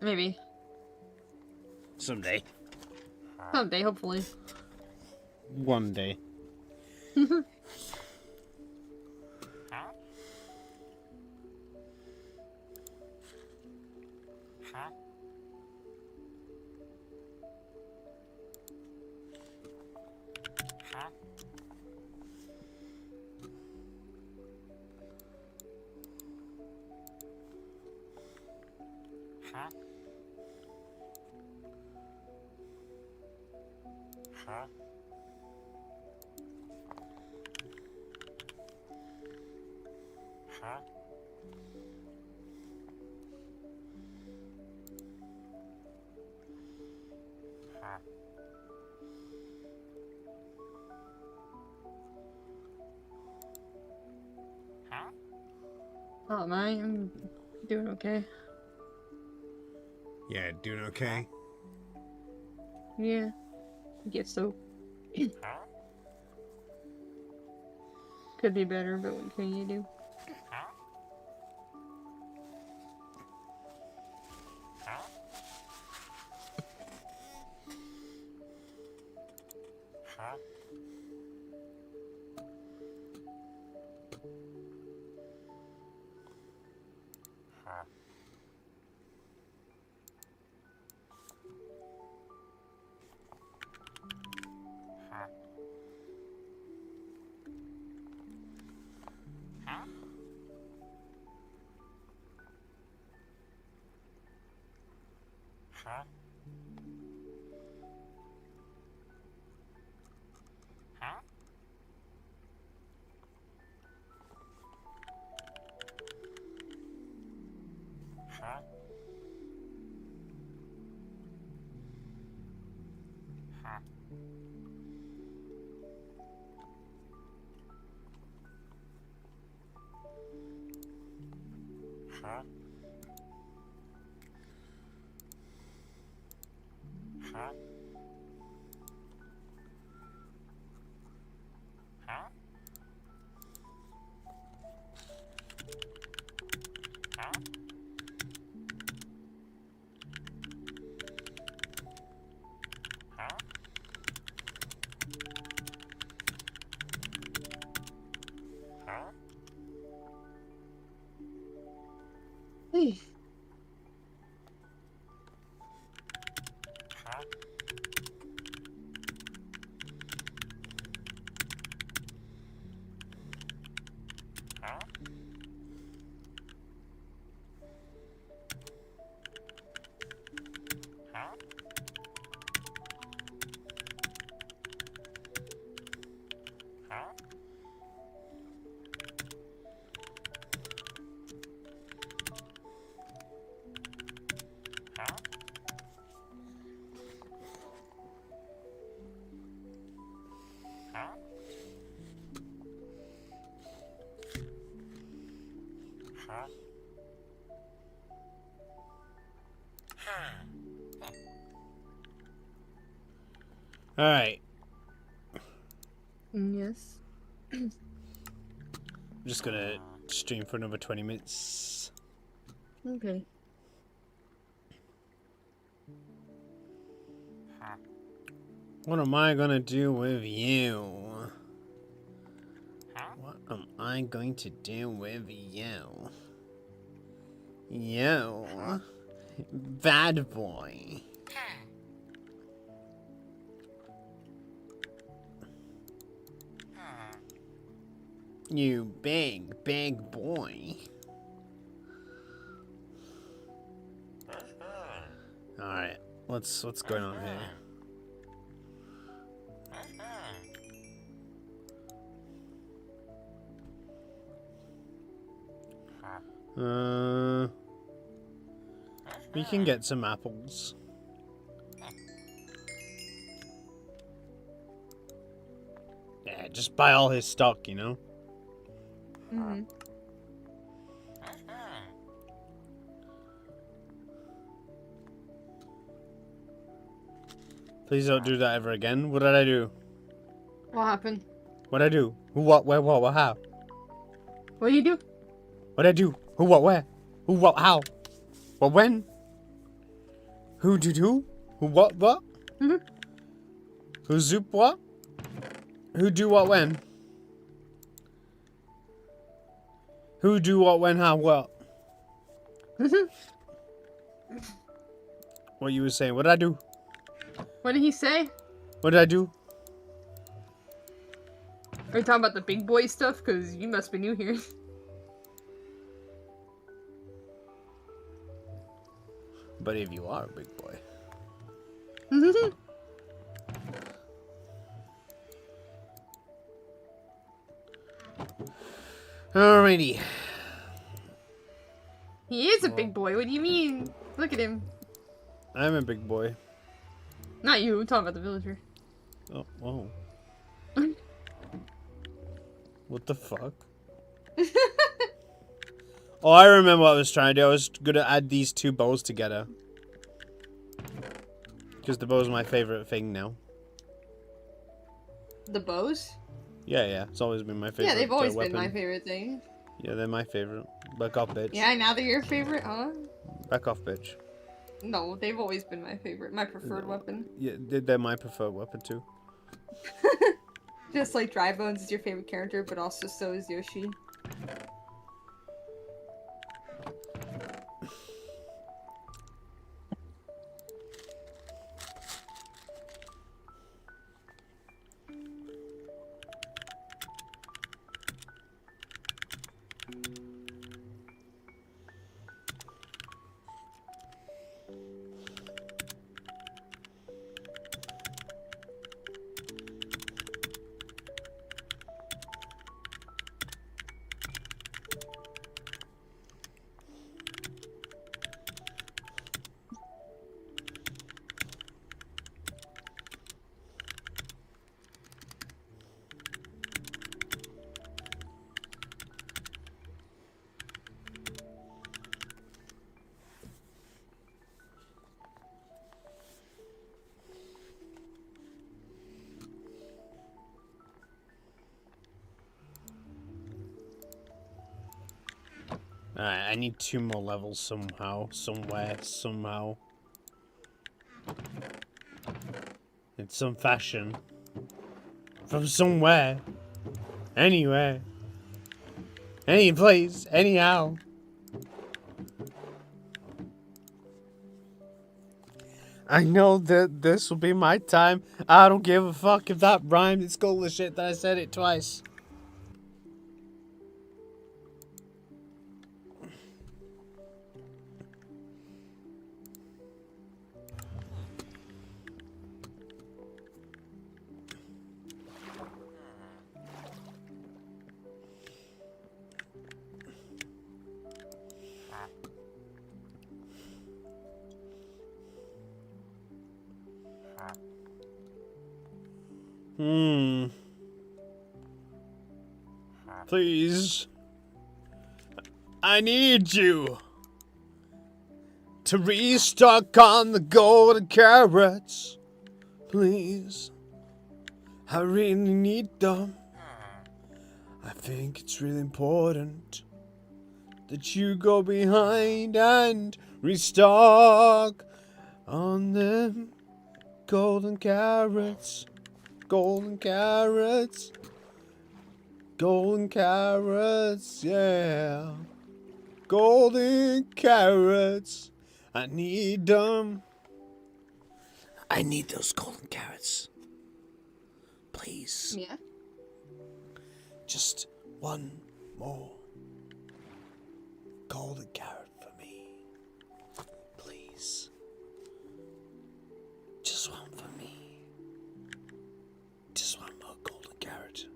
[SPEAKER 2] Maybe.
[SPEAKER 1] someday.
[SPEAKER 2] Someday, hopefully.
[SPEAKER 1] One day.
[SPEAKER 2] Oh, I'm doing okay.
[SPEAKER 1] Yeah, doing okay.
[SPEAKER 2] Yeah. I guess so. Could be better, but what can you do? Hey.
[SPEAKER 1] Alright.
[SPEAKER 2] Yes.
[SPEAKER 1] I'm just gonna stream for another 20 minutes.
[SPEAKER 2] Okay.
[SPEAKER 1] What am I gonna do with you? What am I going to do with you? You. Bad boy. You big, big boy. Alright, what's going on here? We can get some apples. Yeah, just buy all his stock, you know?
[SPEAKER 2] Mm-hmm.
[SPEAKER 1] Please don't do that ever again. What did I do?
[SPEAKER 2] What happened?
[SPEAKER 1] What did I do? Who, what, where, what, how?
[SPEAKER 2] What do you do?
[SPEAKER 1] What did I do? Who, what, where? Who, what, how? What, when? Who, did who? Who, what?
[SPEAKER 2] Mm-hmm.
[SPEAKER 1] Who, zoop, what? Who, do, what, when? Who, do, what, when, how, what? What you were saying? What did I do?
[SPEAKER 2] What did he say?
[SPEAKER 1] What did I do?
[SPEAKER 2] Are you talking about the big boy stuff? Because you must be new here.
[SPEAKER 1] But if you are a big boy. Alrighty.
[SPEAKER 2] He is a big boy. What do you mean? Look at him.
[SPEAKER 1] I'm a big boy.
[SPEAKER 2] Not you. I'm talking about the villager.
[SPEAKER 1] Oh, whoa. What the fuck? Oh, I remember what I was trying to do. I was gonna add these two bows together. Because the bow is my favorite thing now.
[SPEAKER 2] The bows?
[SPEAKER 1] Yeah. It's always been my favorite.
[SPEAKER 2] Yeah, they've always been
[SPEAKER 1] weapon.
[SPEAKER 2] my favorite thing.
[SPEAKER 1] Yeah, they're my favorite. Back off, bitch.
[SPEAKER 2] Yeah, now they're your favorite, huh?
[SPEAKER 1] Back off, bitch.
[SPEAKER 2] No, they've always been my favorite. My preferred weapon.
[SPEAKER 1] Yeah, they're my preferred weapon too.
[SPEAKER 2] Just like Dry Bones is your favorite character, but also so is Yoshi.
[SPEAKER 1] Alright, I need 2 more levels somehow. Somewhere. Somehow. In some fashion. From somewhere. Anywhere. Any place. Anyhow. I know that this will be my time. I don't give a fuck if that rhymed. It's cool as shit that I said it twice. Please. I need you to restock on the golden carrots. Please. I really need them. I think it's really important that you go behind and restock on them golden carrots. Golden carrots. Golden carrots, yeah. Golden carrots. I need them. I need those golden carrots. Please.
[SPEAKER 2] Yeah.
[SPEAKER 1] Just one more golden carrot for me. Please. Just one for me. Just one more golden carrot.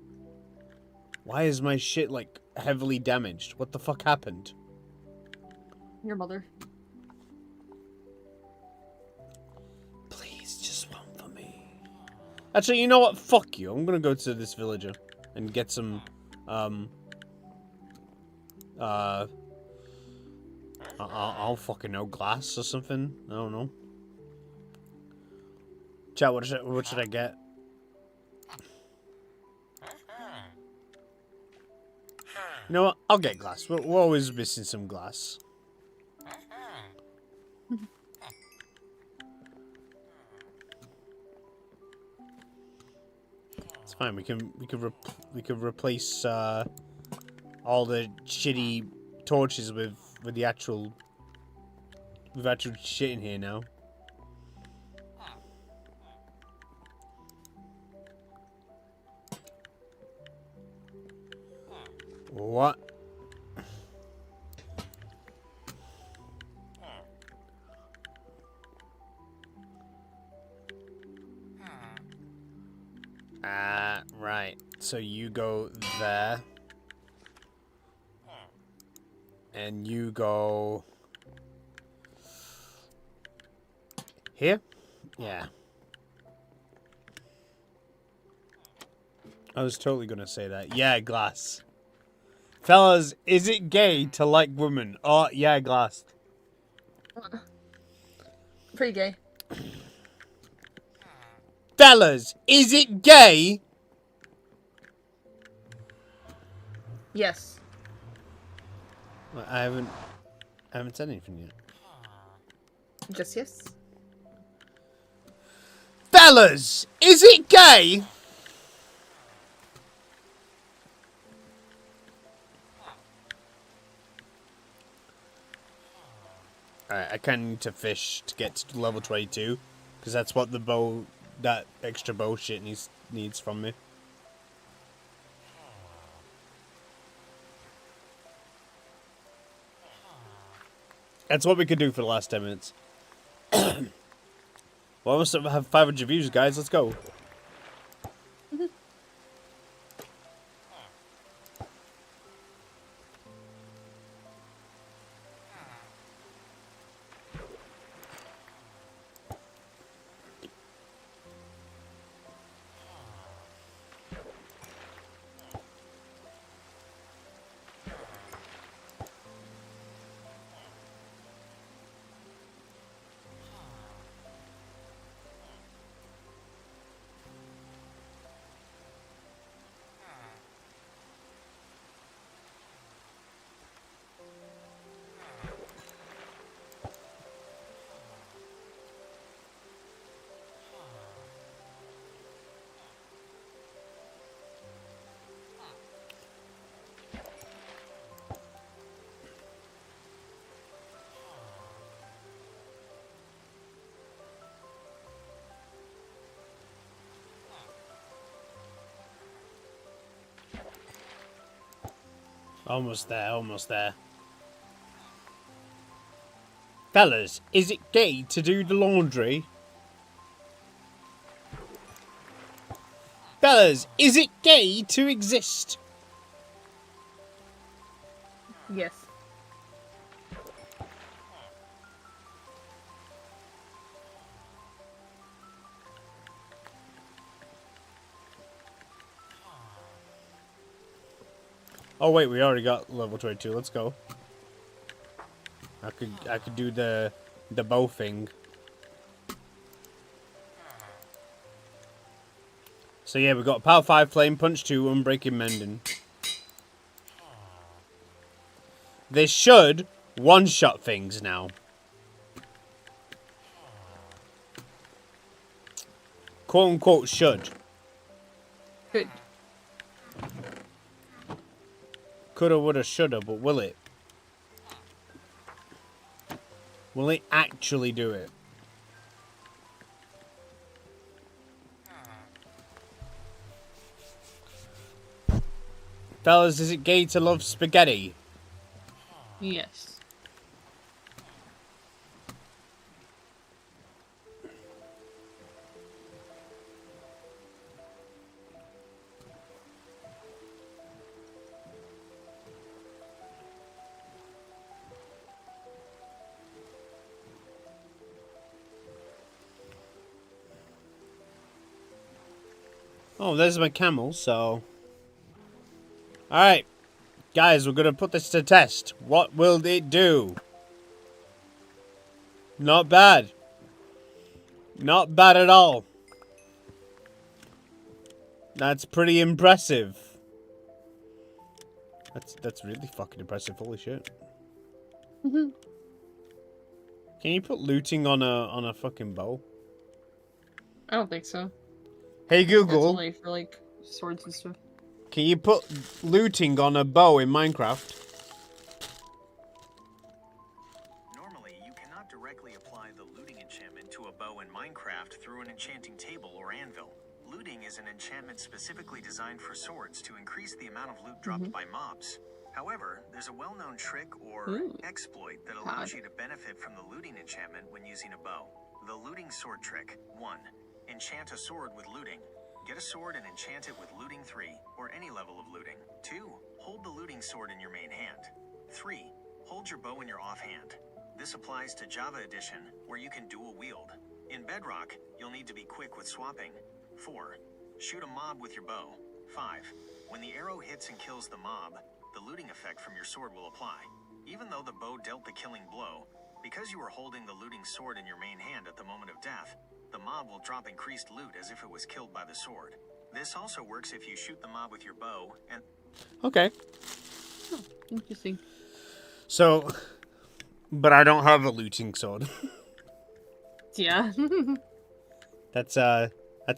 [SPEAKER 1] Why is my shit, like, heavily damaged? What the fuck happened?
[SPEAKER 2] Your mother.
[SPEAKER 1] Please, just one for me. Actually, you know what? Fuck you. I'm gonna go to this villager and get some, I don't fucking know, glass or something? I don't know. Chat, what should I get? You know what? I'll get glass. We're always missing some glass. It's fine. We can replace all the shitty torches with the actual shit in here now. What? Right. So you go there. And you go here? Yeah. I was totally gonna say that. Yeah, glass. Fellas, is it gay to like women? Oh, yeah, glass.
[SPEAKER 2] Pretty gay.
[SPEAKER 1] Fellas, is it gay?
[SPEAKER 2] Yes.
[SPEAKER 1] I haven't said anything yet.
[SPEAKER 2] Just yes.
[SPEAKER 1] Fellas, is it gay? Alright, I kind of need to fish to get to level 22. Because that's what that extra bow shit needs from me. That's what we could do for the last 10 minutes. Well, I must have 500 views, guys. Let's go. Almost there, almost there. Fellas, is it gay to do the laundry? Fellas, is it gay to exist?
[SPEAKER 2] Yes.
[SPEAKER 1] Oh wait, we already got level 22. Let's go. I could do the bow thing. So yeah, we got Power 5, Flame Punch 2, Unbreaking Mending. They should one-shot things now. Quote-unquote should.
[SPEAKER 2] Good.
[SPEAKER 1] Coulda, woulda, shoulda, but will it? Will it actually do it? Fellas, is it gay to love spaghetti?
[SPEAKER 2] Yes.
[SPEAKER 1] Oh, there's my camel, so... Alright. Guys, we're gonna put this to test. What will it do? Not bad. Not bad at all. That's pretty impressive. That's really fucking impressive. Holy shit. Can you put looting on a fucking bow?
[SPEAKER 2] I don't think so.
[SPEAKER 1] Hey
[SPEAKER 2] That's
[SPEAKER 1] Google,
[SPEAKER 2] only for like swords and stuff.
[SPEAKER 1] can you put looting on a bow in Minecraft?
[SPEAKER 4] Normally, you cannot directly apply the looting enchantment to a bow in Minecraft through an enchanting table or anvil. Looting is an enchantment specifically designed for swords to increase the amount of loot dropped by mobs. However, there's a well-known trick or exploit that allows you to benefit from the looting enchantment when using a bow. The looting sword trick. 1. Enchant a sword with looting. Get a sword and enchant it with looting 3, or any level of looting. 2. Hold the looting sword in your main hand. 3. Hold your bow in your offhand. This applies to Java Edition, where you can dual wield. In Bedrock, you'll need to be quick with swapping. 4. Shoot a mob with your bow. 5. When the arrow hits and kills the mob, the looting effect from your sword will apply. Even though the bow dealt the killing blow, because you are holding the looting sword in your main hand at the moment of death, the mob will drop increased loot as if it was killed by the sword. This also works if you shoot the mob with your bow and...
[SPEAKER 1] Okay.
[SPEAKER 2] Oh, interesting.
[SPEAKER 1] So, but I don't have a looting sword.
[SPEAKER 2] Yeah.
[SPEAKER 1] That's a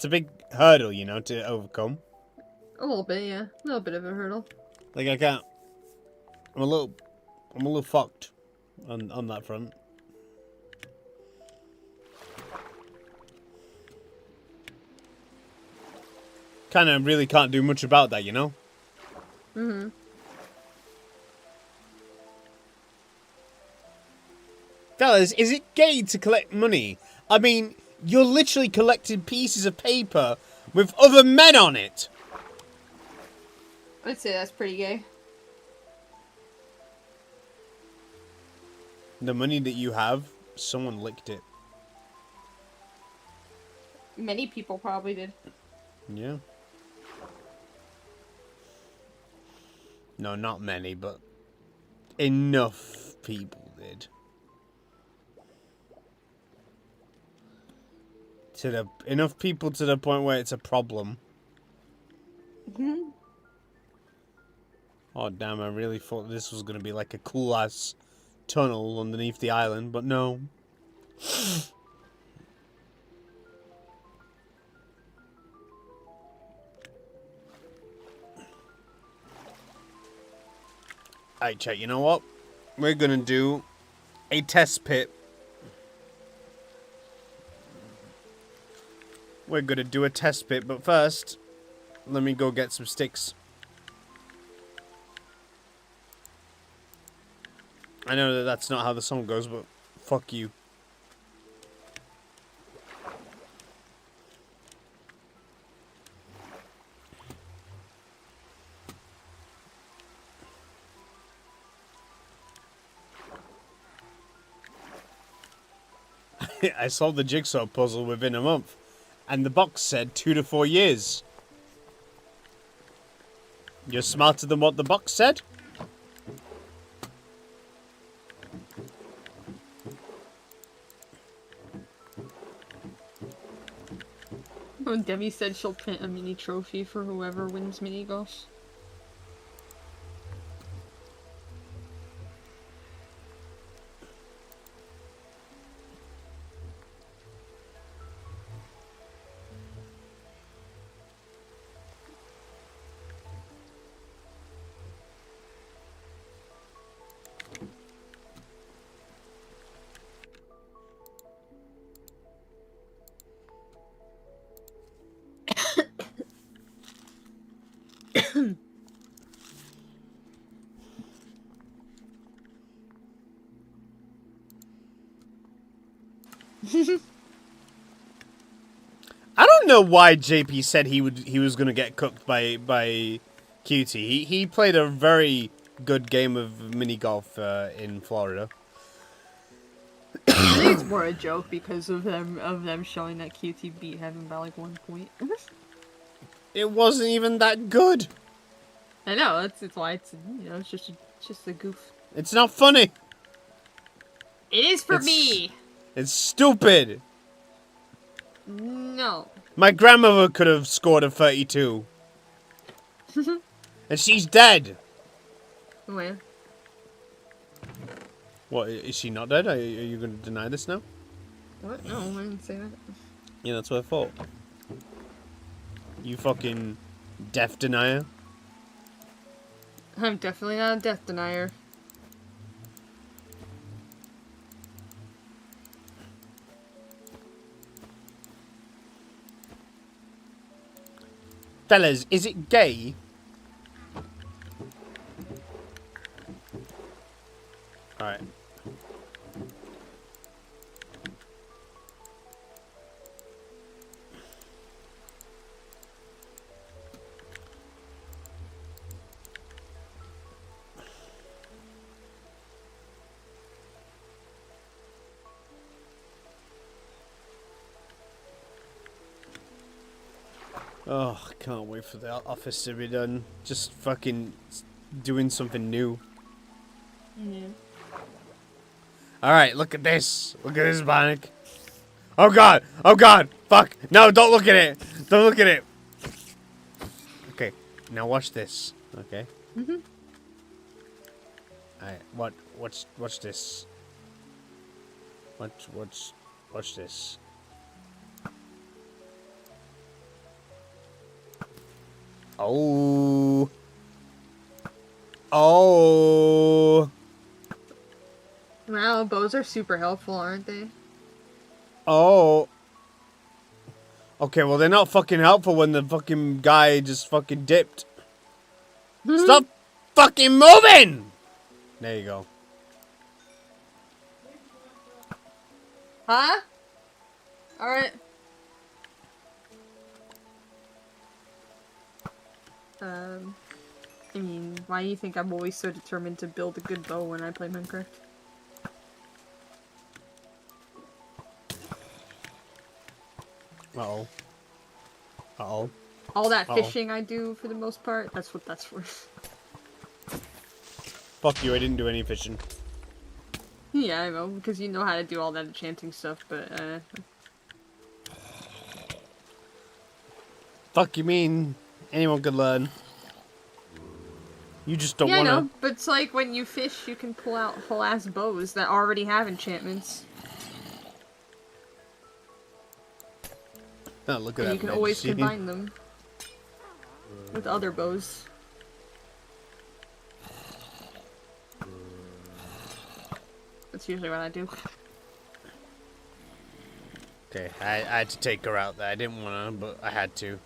[SPEAKER 1] big hurdle, you know, to overcome.
[SPEAKER 2] A little bit, yeah. A little bit of a hurdle.
[SPEAKER 1] Like I can't. I'm a little fucked on that front. Kind of really can't do much about that, you know?
[SPEAKER 2] Mm-hmm.
[SPEAKER 1] Fellas, is it gay to collect money? I mean, you're literally collecting pieces of paper with other men on it.
[SPEAKER 2] I'd say that's pretty gay.
[SPEAKER 1] The money that you have, someone licked it.
[SPEAKER 2] Many people probably did.
[SPEAKER 1] Yeah. No, not many, but enough people did. Enough people to the point where it's a problem.
[SPEAKER 2] Mm-hmm.
[SPEAKER 1] Oh damn, I really thought this was gonna be like a cool ass tunnel underneath the island, but no. Alright, chat, you know what? We're gonna do a test pit. We're gonna do a test pit, but first, let me go get some sticks. I know that that's not how the song goes, but fuck you. I solved the jigsaw puzzle within a month, and the box said 2 to 4 years. You're smarter than what the box said?
[SPEAKER 2] Oh, Demi said she'll print a mini trophy for whoever wins mini golf.
[SPEAKER 1] I don't know why JP said he was gonna get cooked by QT. He played a very good game of mini golf in Florida.
[SPEAKER 2] I think it's more a joke because of them showing that QT beat him by like 1 point.
[SPEAKER 1] It wasn't even that good.
[SPEAKER 2] I know, it's why it's it's just a goof.
[SPEAKER 1] It's not funny.
[SPEAKER 2] It is for me.
[SPEAKER 1] It's stupid.
[SPEAKER 2] No.
[SPEAKER 1] My grandmother could have scored a 32. And she's dead.
[SPEAKER 2] Where?
[SPEAKER 1] What, is she not dead? Are you going to deny this now?
[SPEAKER 2] What? No, I didn't say that.
[SPEAKER 1] Yeah, that's what I thought. You fucking death denier.
[SPEAKER 2] I'm definitely not a death denier.
[SPEAKER 1] Fellas, is it gay? Alright. Oh, I can't wait for the office to be done. Just fucking doing something new.
[SPEAKER 2] Yeah.
[SPEAKER 1] Alright, look at this. Look at this, Bionic. Oh god! Oh god! Fuck! No, don't look at it! Don't look at it! Okay, now watch this. Okay?
[SPEAKER 2] Mm-hmm.
[SPEAKER 1] Alright, watch this. Watch this. Oh. Oh.
[SPEAKER 2] Wow, bows are super helpful, aren't they?
[SPEAKER 1] Oh. Okay, well, they're not fucking helpful when the fucking guy just fucking dipped. Stop fucking moving! There you go.
[SPEAKER 2] Huh? Alright. I mean, why do you think I'm always so determined to build a good bow when I play Minecraft?
[SPEAKER 1] Uh-oh. Uh-oh.
[SPEAKER 2] All that fishing I do, for the most part, that's what that's for.
[SPEAKER 1] Fuck you, I didn't do any fishing.
[SPEAKER 2] Yeah, I know, because you know how to do all that enchanting stuff, but,
[SPEAKER 1] Fuck you mean anyone could learn. You just don't
[SPEAKER 2] yeah,
[SPEAKER 1] wanna.
[SPEAKER 2] I know, but it's like when you fish, you can pull out whole-ass bows that already have enchantments.
[SPEAKER 1] Oh, look at
[SPEAKER 2] And
[SPEAKER 1] that.
[SPEAKER 2] you can
[SPEAKER 1] bitch.
[SPEAKER 2] always
[SPEAKER 1] See?
[SPEAKER 2] combine them with other bows. That's usually what I do.
[SPEAKER 1] Okay, I had to take her out there. I didn't wanna, but I had to.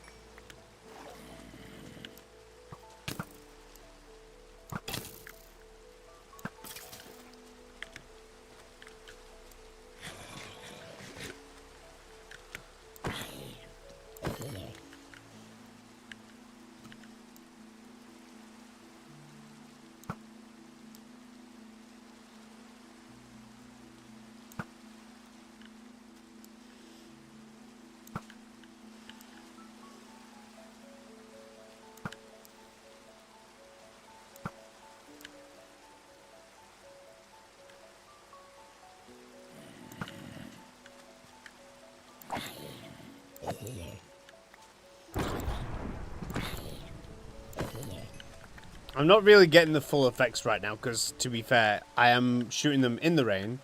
[SPEAKER 1] I'm not really getting the full effects right now because, to be fair, I am shooting them in the rain.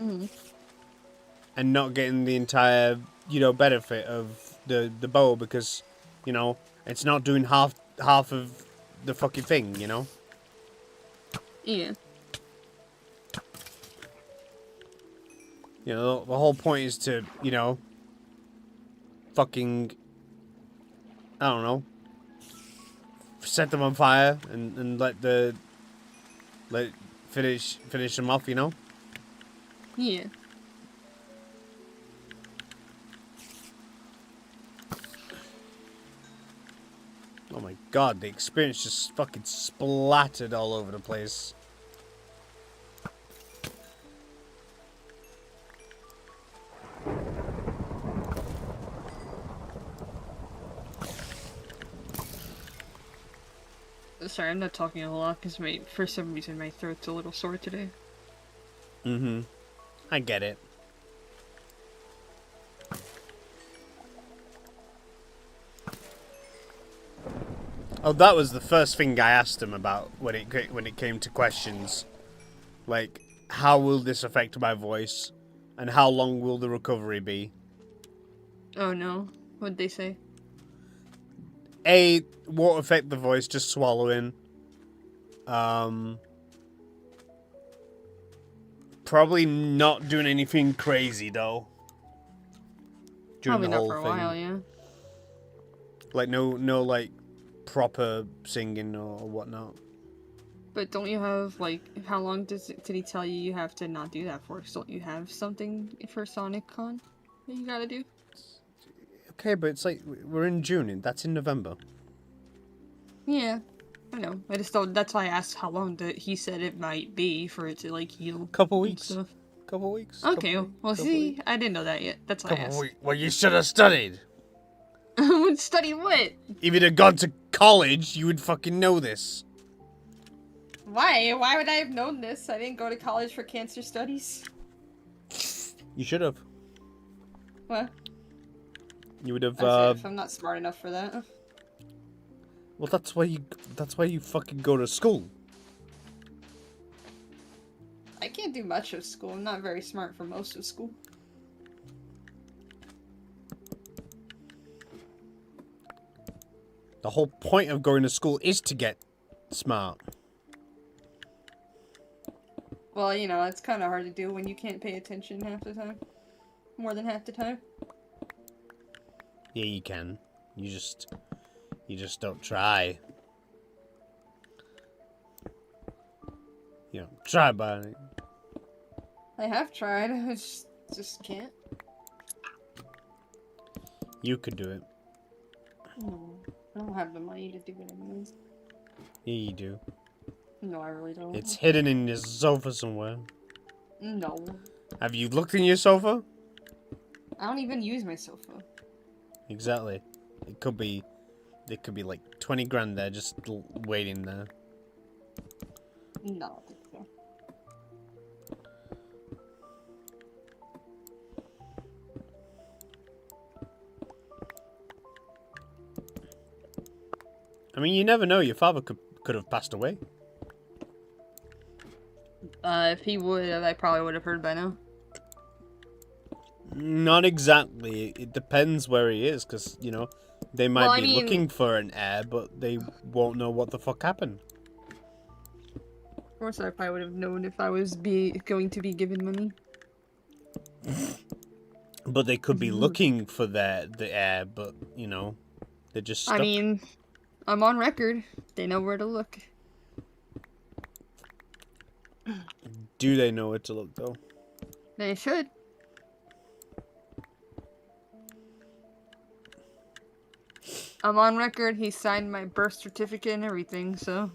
[SPEAKER 2] Mm.
[SPEAKER 1] And not getting the entire, benefit of the bow because, it's not doing half of the fucking thing,
[SPEAKER 2] Yeah.
[SPEAKER 1] The whole point is to, fucking, I don't know, set them on fire and finish them off,
[SPEAKER 2] Yeah.
[SPEAKER 1] Oh my god, the experience just fucking splattered all over the place.
[SPEAKER 2] Sorry, I'm not talking a whole lot because for some reason my throat's a little sore today.
[SPEAKER 1] Mm-hmm. I get it. Oh, that was the first thing I asked him about when it came to questions. Like, how will this affect my voice? And how long will the recovery be?
[SPEAKER 2] Oh no. What'd they say?
[SPEAKER 1] Won't affect the voice, just swallowing. Probably not doing anything crazy, though. During
[SPEAKER 2] Probably
[SPEAKER 1] the
[SPEAKER 2] not
[SPEAKER 1] whole
[SPEAKER 2] for a
[SPEAKER 1] thing.
[SPEAKER 2] while, yeah.
[SPEAKER 1] Like, no, like, proper singing or whatnot.
[SPEAKER 2] But don't you have, like, how long did he tell you have to not do that for? Don't you have something for Sonic Con that you gotta do?
[SPEAKER 1] Okay, but it's like, we're in June, and that's in November.
[SPEAKER 2] Yeah, I know. I just don't, that's why I asked how long he said it might be for it to, like, heal.
[SPEAKER 1] Couple
[SPEAKER 2] and
[SPEAKER 1] weeks.
[SPEAKER 2] stuff.
[SPEAKER 1] Couple weeks.
[SPEAKER 2] Okay,
[SPEAKER 1] couple
[SPEAKER 2] well,
[SPEAKER 1] couple
[SPEAKER 2] see,
[SPEAKER 1] weeks.
[SPEAKER 2] I didn't know that yet. That's why I asked.
[SPEAKER 1] Well, you should have studied.
[SPEAKER 2] Would study what?
[SPEAKER 1] If you'd have gone to college, you would fucking know this.
[SPEAKER 2] Why? Why would I have known this? I didn't go to college for cancer studies.
[SPEAKER 1] You should have.
[SPEAKER 2] What?
[SPEAKER 1] You would have.
[SPEAKER 2] If I'm not smart enough for that.
[SPEAKER 1] Well, that's why you fucking go to school.
[SPEAKER 2] I can't do much of school. I'm not very smart for most of school.
[SPEAKER 1] The whole point of going to school is to get smart.
[SPEAKER 2] Well, it's kind of hard to do when you can't pay attention half the time. More than half the time.
[SPEAKER 1] Yeah, you can. You just don't try. Try about it.
[SPEAKER 2] I have tried. I just can't.
[SPEAKER 1] You could do it.
[SPEAKER 2] No, I don't have the money to do it anyways.
[SPEAKER 1] Yeah, you do.
[SPEAKER 2] No, I really don't.
[SPEAKER 1] It's hidden in your sofa somewhere.
[SPEAKER 2] No.
[SPEAKER 1] Have you looked in your sofa?
[SPEAKER 2] I don't even use my sofa.
[SPEAKER 1] Exactly. There could be like 20 grand there just waiting there.
[SPEAKER 2] No, I don't think so.
[SPEAKER 1] I mean, you never know. Your father could have passed away.
[SPEAKER 2] If he would, I probably would have heard by now.
[SPEAKER 1] Not exactly. It depends where he is, because, they might be looking for an heir, but they won't know what the fuck happened.
[SPEAKER 2] Of course, I probably would have known if I was going to be given money.
[SPEAKER 1] But they could be looking for the heir, but, they're just stuck.
[SPEAKER 2] I mean, I'm on record. They know where to look.
[SPEAKER 1] Do they know where to look, though?
[SPEAKER 2] They should. I'm on record. He signed my birth certificate and everything, so.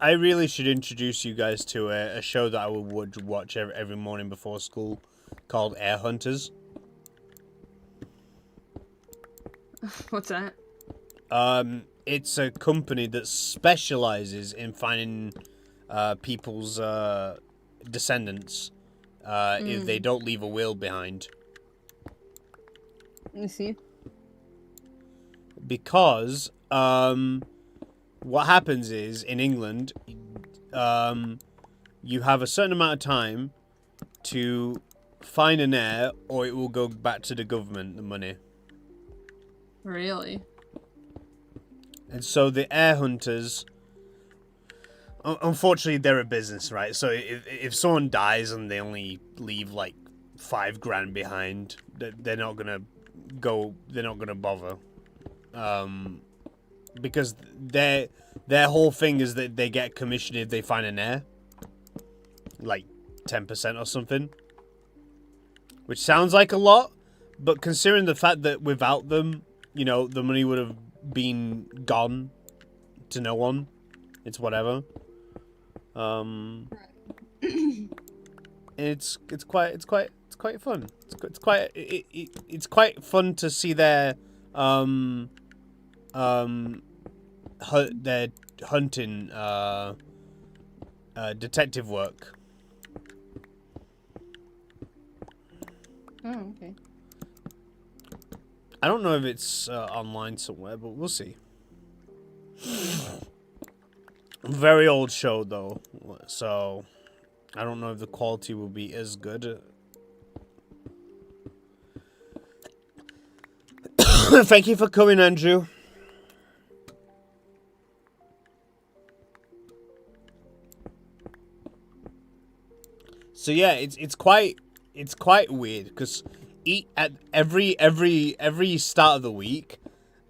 [SPEAKER 1] I really should introduce you guys to a show that I would watch every morning before school called Air Hunters.
[SPEAKER 2] What's that?
[SPEAKER 1] It's a company that specializes in finding people's descendants if they don't leave a will behind.
[SPEAKER 2] You see?
[SPEAKER 1] Because what happens is in England, you have a certain amount of time to find an heir, or it will go back to the government, the money.
[SPEAKER 2] Really?
[SPEAKER 1] And so the heir hunters, unfortunately, they're a business, right? So if someone dies and they only leave like $5,000 behind, they're not gonna bother, because their whole thing is that they get commission if they find an heir, like 10% or something, which sounds like a lot, but considering the fact that without them, you know, the money would have been gone to no one, it's whatever. It's quite fun. It's quite fun to see their hunting detective work.
[SPEAKER 2] Oh, okay.
[SPEAKER 1] I don't know if it's online somewhere, but we'll see. Very old show though, so I don't know if the quality will be as good. Thank you for coming, Andrew. So yeah, it's quite weird because at every start of the week,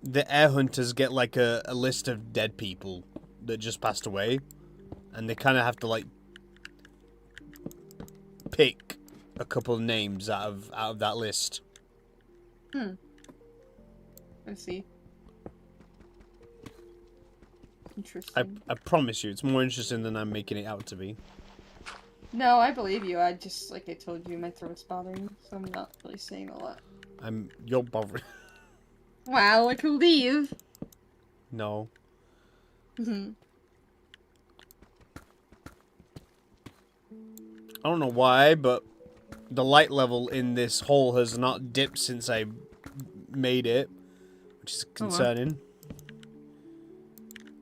[SPEAKER 1] the air hunters get like a list of dead people that just passed away, and they kind of have to like pick a couple of names out of that list.
[SPEAKER 2] I see. Interesting.
[SPEAKER 1] I promise you, it's more interesting than I'm making it out to be.
[SPEAKER 2] No, I believe you. I just, like I told you, my throat's bothering me, so I'm not really saying a lot.
[SPEAKER 1] You're bothering.
[SPEAKER 2] Wow, I can leave.
[SPEAKER 1] No.
[SPEAKER 2] Mm-hmm.
[SPEAKER 1] I don't know why, but the light level in this hole has not dipped since I made it, which is concerning.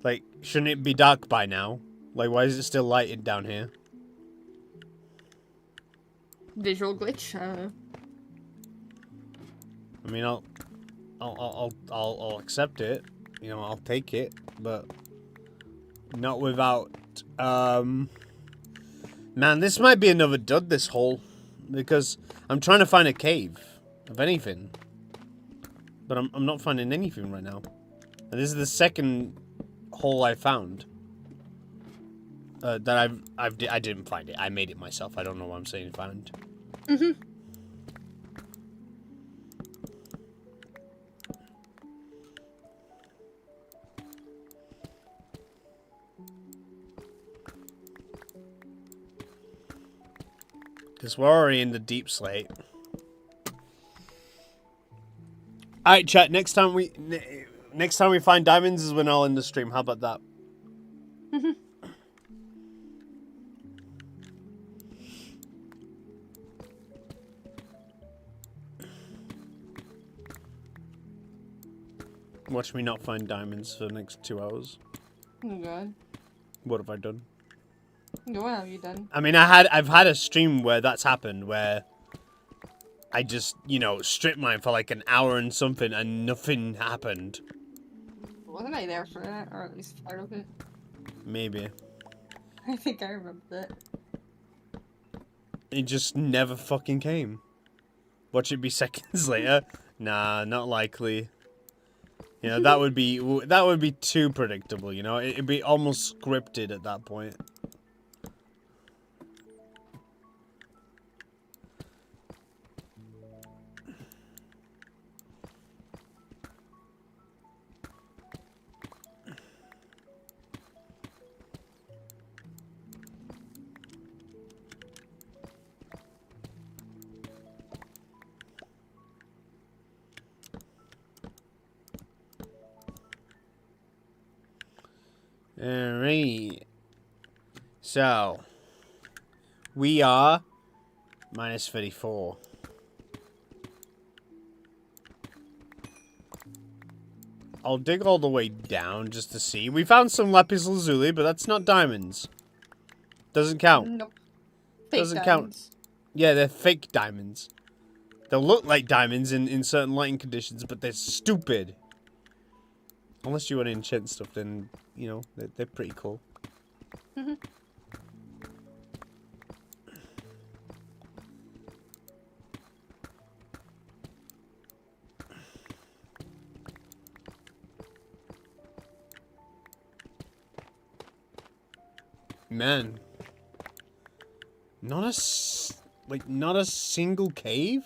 [SPEAKER 1] Like, shouldn't it be dark by now? Like, why is it still lighted down here?
[SPEAKER 2] Visual glitch.
[SPEAKER 1] I mean, I'll accept it. You know, I'll take it, but not without. Man, this might be another dud. This hole, because I'm trying to find a cave of anything, but I'm not finding anything right now. And this is the second hole I found. That I didn't find it. I made it myself. I don't know what I'm saying found.
[SPEAKER 2] Mm-hmm.
[SPEAKER 1] Because we're already in the deep slate. Alright, chat, next time we find diamonds is when I'll end the stream. How about that? Watch me not find diamonds for the next 2 hours.
[SPEAKER 2] Oh god.
[SPEAKER 1] What have I done?
[SPEAKER 2] What have you done?
[SPEAKER 1] I mean, I've had a stream where that's happened, where I just, you know, strip mine for like an hour and something and nothing happened.
[SPEAKER 2] Wasn't I there for that? Or at least part of it?
[SPEAKER 1] Maybe.
[SPEAKER 2] I think I remember that.
[SPEAKER 1] It just never fucking came. Watch it be seconds later. Nah, not likely. You know, that would be too predictable, you know? It'd be almost scripted at that point. Alright. So, we are minus 34. I'll dig all the way down just to see. We found some lapis lazuli, but that's not diamonds. Doesn't count.
[SPEAKER 2] Nope. Fake
[SPEAKER 1] Doesn't
[SPEAKER 2] diamonds.
[SPEAKER 1] count. Yeah, they're fake diamonds. They'll look like diamonds in certain lighting conditions, but they're stupid. Unless you want to enchant stuff, then, you know, they're pretty cool.
[SPEAKER 2] Mhm.
[SPEAKER 1] Man. Not a single cave?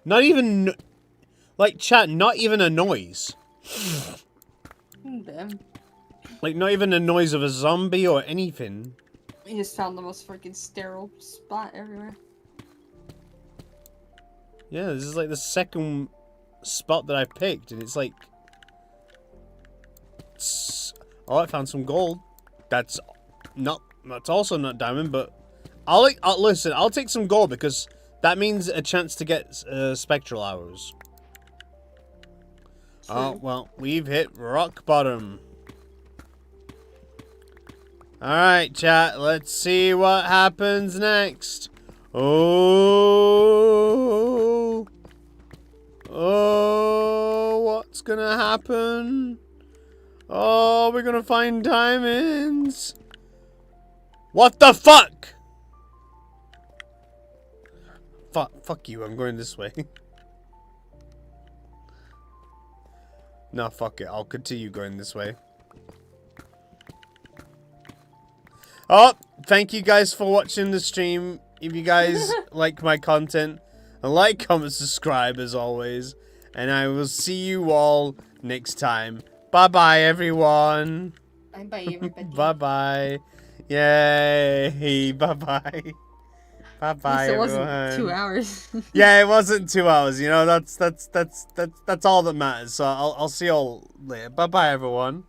[SPEAKER 1] Not even, like, chat, not even a noise.
[SPEAKER 2] Damn.
[SPEAKER 1] Like, not even a noise of a zombie or anything.
[SPEAKER 2] You just found the most freaking sterile spot everywhere.
[SPEAKER 1] Yeah, this is like the second spot that I picked, and it's like... Oh, I found some gold. That's also not diamond, but... listen, I'll take some gold, because that means a chance to get spectral arrows. Oh, well, we've hit rock bottom. Alright, chat, let's see what happens next. Oh, what's gonna happen? Oh, we're gonna find diamonds. What the fuck? Fuck you, I'm going this way. No, fuck it, I'll continue going this way. Oh, thank you guys for watching the stream. If you guys like my content, like, comment, subscribe as always. And I will see you all next time. Bye-bye, everyone.
[SPEAKER 2] Bye-bye, everybody.
[SPEAKER 1] Bye-bye. Yay. Bye-bye. Bye-bye,
[SPEAKER 2] It
[SPEAKER 1] everyone.
[SPEAKER 2] wasn't 2 hours.
[SPEAKER 1] Yeah, it wasn't 2 hours. You know, that's all that matters. So I'll see you all later. Bye-bye, everyone.